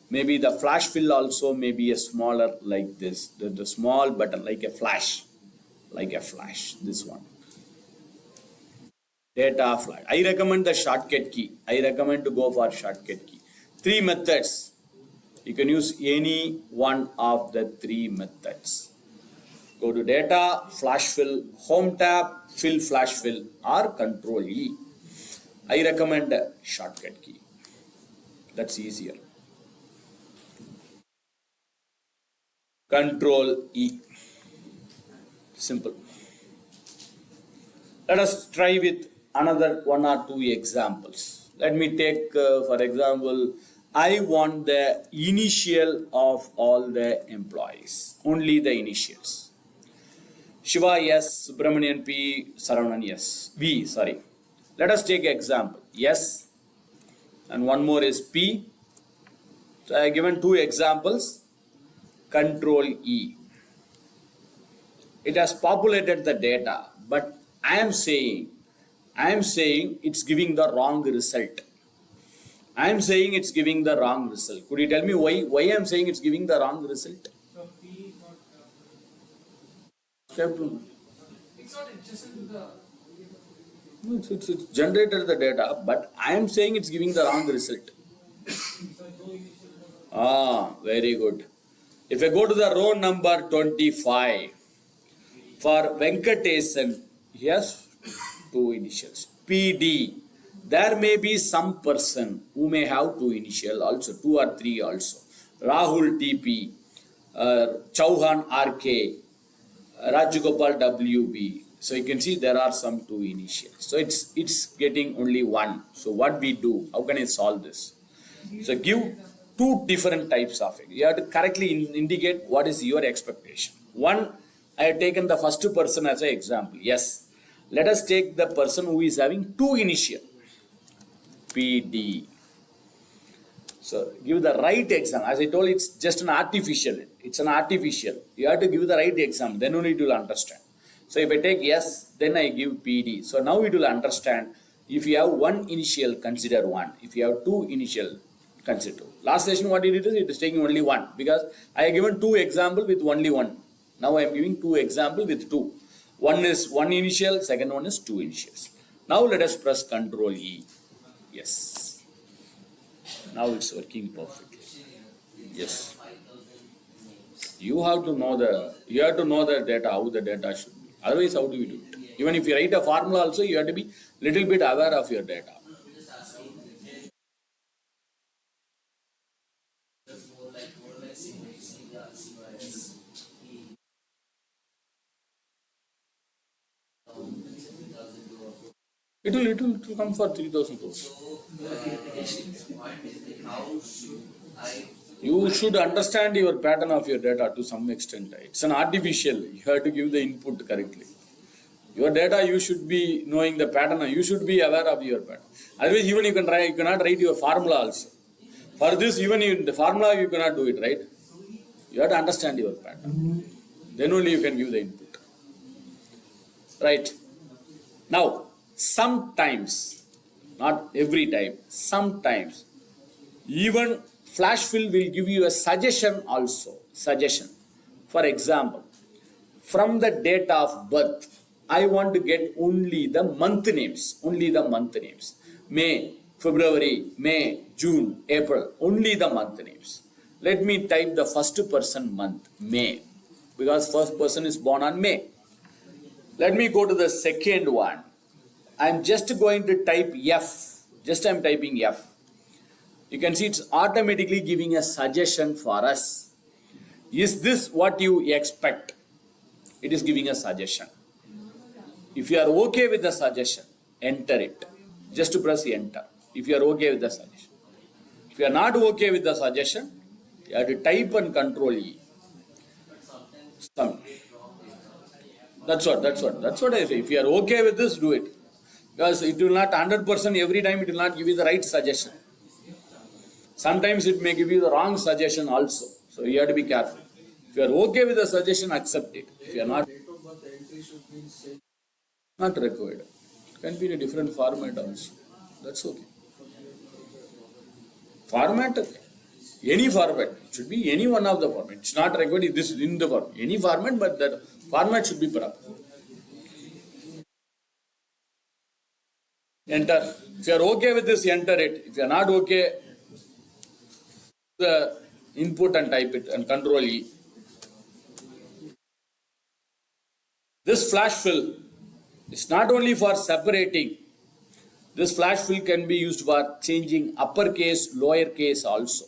Maybe the flash fill also may be a smaller like this. The small button like a flash. Like a flash. This one. Data flash. I recommend the shortcut key. I recommend to go for shortcut key. 3 methods. You can use any one of the 3 methods. Go to data, flash fill, home tab, fill flash fill or control E. I recommend shortcut key. That's easier. Control E. Simple. Let us try with another 1 or 2 examples. Let me take, for example, I want the initial of all the employees. Only the initials. Shiva S, Subramanian P, Saravanan S. V, sorry. Let us take example. S and one more is P. So I have given 2 examples. Control E. It has populated the data, but I am saying it's giving the wrong result. I am saying it's giving the wrong result. Could you tell me why I am saying it's giving the wrong result? So P is not. Step 2. It's not adjacent to the. It's generated the data, but I am saying it's giving the wrong result. Very good. If I go to the row number 25, for Venkatesan, he has 2 initials. PD. There may be some person who may have 2 initials also, 2 or 3 also. Rahul TP, Chauhan RK, Rajagopal WB. So you can see there are some 2 initials. So it's getting only 1. So what we do? How can I solve this? So give 2 different types of it. You have to correctly indicate what is your expectation. One, I have taken the first person as an example. Yes. Let us take the person who is having 2 initial. PD. So give the right example. As I told, it's just an artificial. It's an artificial. You have to give the right example. Then only it will understand. So if I take yes, then I give PD. So now it will understand. If you have 1 initial, consider 1. If you have 2 initial, consider 2. Last session what it is taking only 1. Because I have given 2 examples with only 1. Now I am giving 2 examples with 2. One is 1 initial, second one is 2 initials. Now let us press Control E. Yes. Now it's working perfectly. Yes. You have to know the data, how the data should be. Otherwise, how do you do it? Even if you write a formula also, you have to be little bit aware of your data. It will come for 3,000 crores. You should understand your pattern of your data to some extent. It's an artificial. You have to give the input correctly. Your data, you should be knowing the pattern. You should be aware of your pattern. Otherwise, even you cannot write your formula also. For this, even in the formula, you cannot do it, right? You have to understand your pattern. Then only you can give the input. Right. Now, sometimes, not every time, sometimes, even flash fill will give you a suggestion also. Suggestion. For example, from the date of birth, I want to get only the month names. Only the month names. May, February, May, June, April. Only the month names. Let me type the first person month, May. Because first person is born on May. Let me go to the second one. I'm just going to type F. Just I'm typing F. You can see it's automatically giving a suggestion for us. Is this what you expect? It is giving a suggestion. If you are okay with the suggestion, enter it. Just to press enter. If you are okay with the suggestion. If you are not okay with the suggestion, you have to type and Control E. That's what I say. If you are okay with this, do it. Because it will not 100% every time it will not give you the right suggestion. Sometimes it may give you the wrong suggestion also. So you have to be careful. If you are okay with the suggestion, accept it. If you are not required. Can be in a different format also. That's okay. Format, okay. Any format. It should be any one of the format. It's not required this in the format. Any format, but that format should be proper. Enter. If you are okay with this, enter it. If you are not okay, the input and type it and control E. This flash fill is not only for separating. This flash fill can be used for changing uppercase, lowercase also.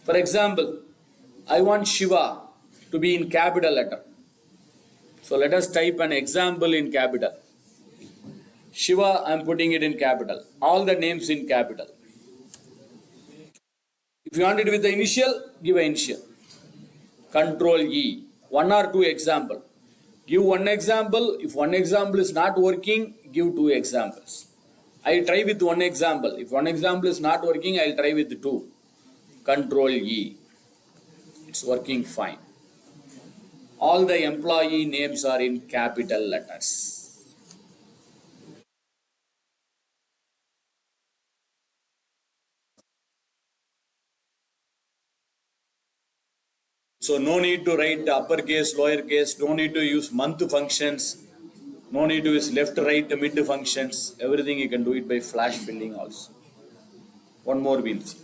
For example, I want Shiva to be in capital letter. So let us type an example in capital. Shiva, I am putting it in capital. All the names in capital. If you want it with the initial, give an initial. Control E. One or two example. Give one example. If one example is not working, give two examples. I try with one example. If one example is not working, I will try with two. Control E. It's working fine. All the employee names are in capital letters. So no need to write uppercase, lowercase, no need to use month functions, no need to use left, right, mid functions. Everything you can do it by flash filling also. One more we'll see.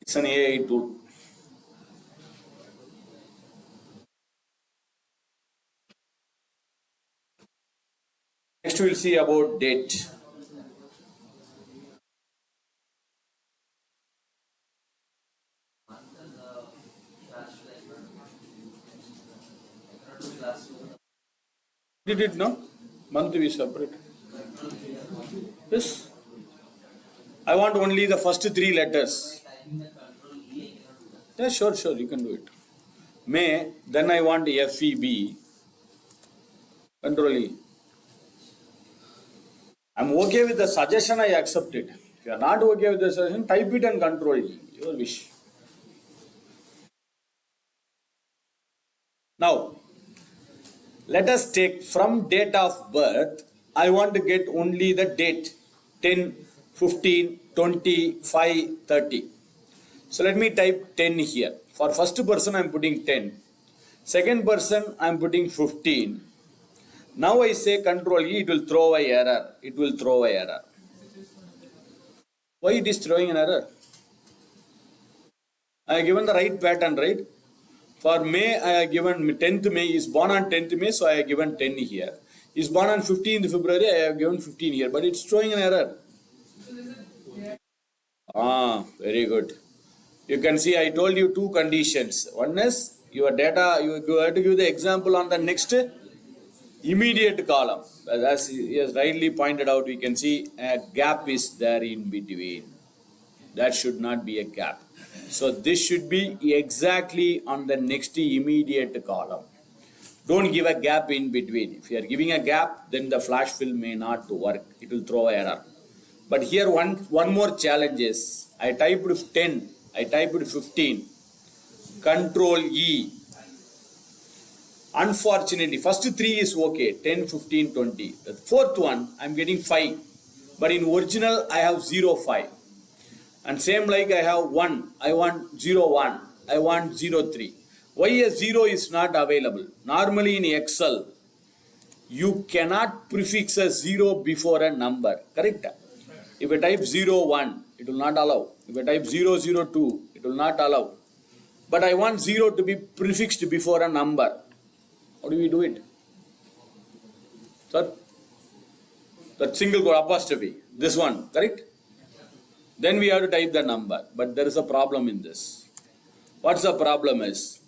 It's an AI tool. Next we'll see about date. Did it no? Month we separate. Yes. I want only the first three letters. Yeah, sure, you can do it. May, then I want FEB. Control E. I'm okay with the suggestion, I accept it. If you are not okay with the suggestion, type it and control E. Your wish. Now, let us take from date of birth, I want to get only the date 10, 15, 20, 5, 30. So let me type 10 here. For first person I am putting 10. Second person I am putting 15. Now I say control E, it will throw a error. It will throw a error. Why it is throwing an error? I have given the right pattern, right? For May, I have given 10th May, is born on 10th May, so I have given 10 here. Is born on 15th February, I have given 15 here, but it's throwing an error. Very good. You can see I told you two conditions. One is your data, you have to give the example on the next immediate column. As he has rightly pointed out, we can see a gap is there in between. That should not be a gap. So this should be exactly on the next immediate column. Don't give a gap in between. If you are giving a gap, then the flash fill may not work. It will throw error. But here one more challenge is, I typed 10, I typed 15, control E. Unfortunately, first three is okay, 10, 15, 20. The fourth one, I am getting 5. But in original, I have 0, 5. And same like I have 1, I want 0, 1, I want 0, 3. Why a 0 is not available? Normally in Excel, you cannot prefix a 0 before a number, correct? If I type 0, 1, it will not allow. If I type 0, 0, 2, it will not allow. But I want 0 to be prefixed before a number. How do we do it? Sir? That single quote apostrophe, this one, correct? Then we have to type the number, but there is a problem in this. What's the problem is,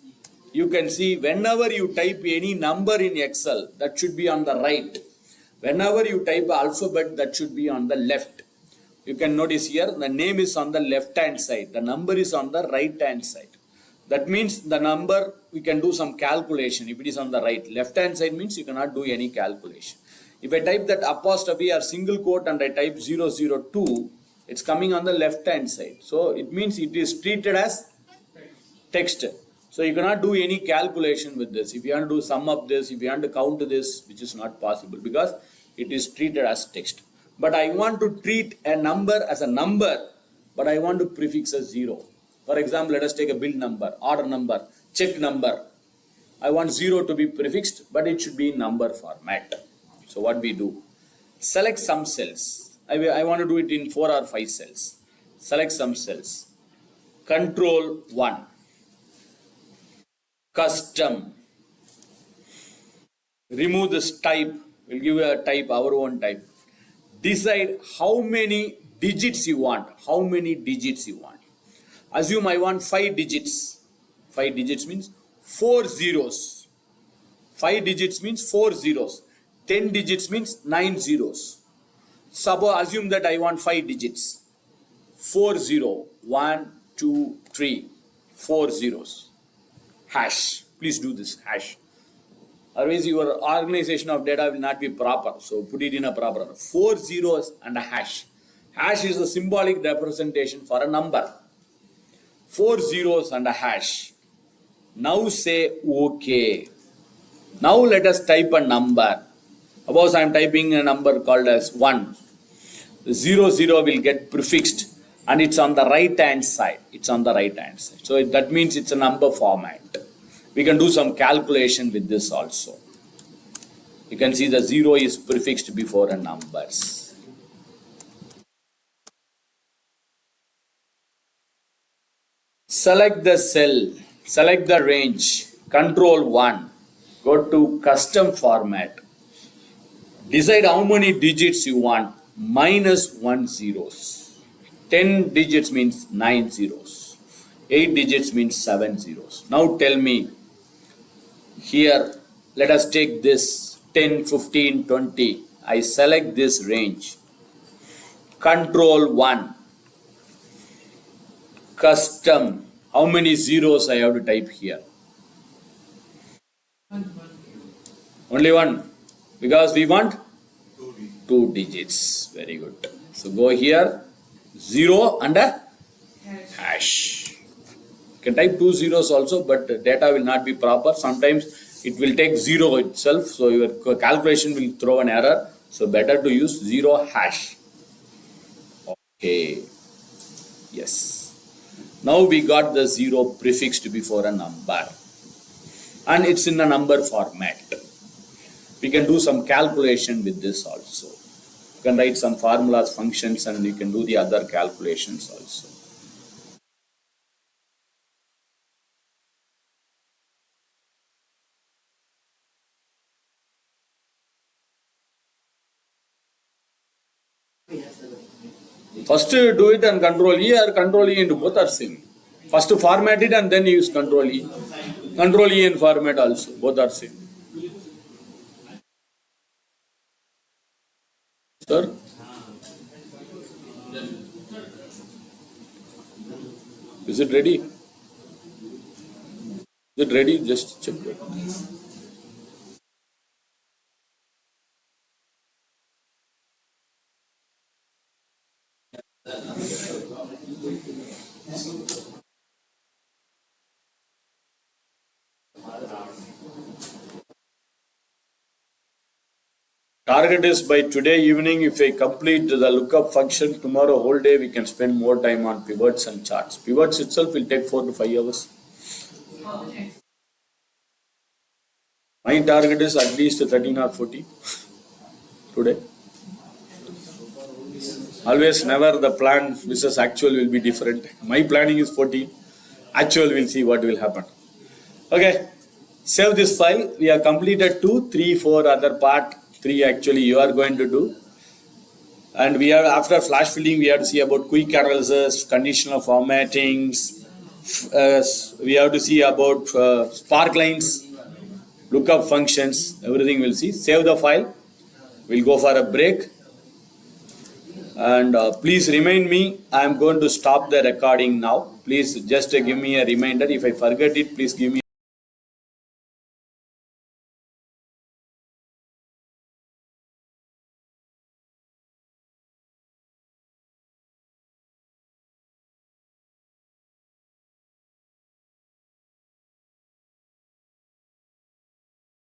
you can see whenever you type any number in Excel, that should be on the right. Whenever you type alphabet, that should be on the left. You can notice here, the name is on the left hand side, the number is on the right hand side. That means the number, we can do some calculation if it is on the right. Left hand side means you cannot do any calculation. If I type that apostrophe or single quote and I type 002, it's coming on the left hand side. So it means it is treated as text. So you cannot do any calculation with this. If you want to do sum of this, if you want to count this, which is not possible because it is treated as text. But I want to treat a number as a number, but I want to prefix a zero. For example, let us take a bill number, order number, check number. I want zero to be prefixed, but it should be in number format. So what we do? Select some cells. I want to do it in 4 or 5 cells. Select some cells. Control 1. Custom. Remove this type. We'll give you a type, our own type. Decide how many digits you want. How many digits you want. Assume I want 5 digits. 5 digits means 4 zeros. 5 digits means 4 zeros. 10 digits means 9 zeros. Suppose assume that I want 5 digits. 4 0. 1, 2, 3. 4 zeros. Hash. Please do this hash. Otherwise your organization of data will not be proper. So put it in a proper. 4 zeros and a hash. Hash is a symbolic representation for a number. 4 zeros and a hash. Now say OK. Now let us type a number. Suppose I am typing a number called as 1. 0 0 will get prefixed and it's on the right hand side. It's on the right hand side. So that means it's a number format. We can do some calculation with this also. You can see the 0 is prefixed before a numbers. Select the cell, select the range, control 1, go to custom format. Decide how many digits you want, minus 1 zeros. 10 digits means 9 zeros. 8 digits means 7 zeros. Now tell me, here let us take this 10, 15, 20. I select this range. Control 1. Custom. How many zeros I have to type here? Only one. Because we want 2 digits. Very good. So go here. 0 and a hash. You can type 2 zeros also, but data will not be proper. Sometimes it will take 0 itself. So your calculation will throw an error. So better to use 0 hash. Okay. Yes. Now we got the 0 prefixed before a number. And it's in a number format. We can do some calculation with this also. You can write some formulas, functions, and you can do the other calculations also. First do it and control E or control E into both are same. First format it and then use control E. Control E and format also, both are same. Sir? Is it ready? Is it ready? Just check it. Target is by today evening, if I complete the lookup function, tomorrow whole day we can spend more time on pivots and charts. Pivots itself will take 4 to 5 hours. My target is at least 13 or 14 today. Always never the plan versus actual will be different. My planning is 14. Actual will see what will happen. Okay. Save this file. We have completed 2, 3, 4 other part. 3 actually you are going to do. And we have after flash filling we have to see about quick analysis, conditional formattings. We have to see about spark lines, lookup functions, everything we'll see. Save the file. We'll go for a break. And please remind me, I am going to stop the recording now. Please just give me a reminder. If I forget it, please give me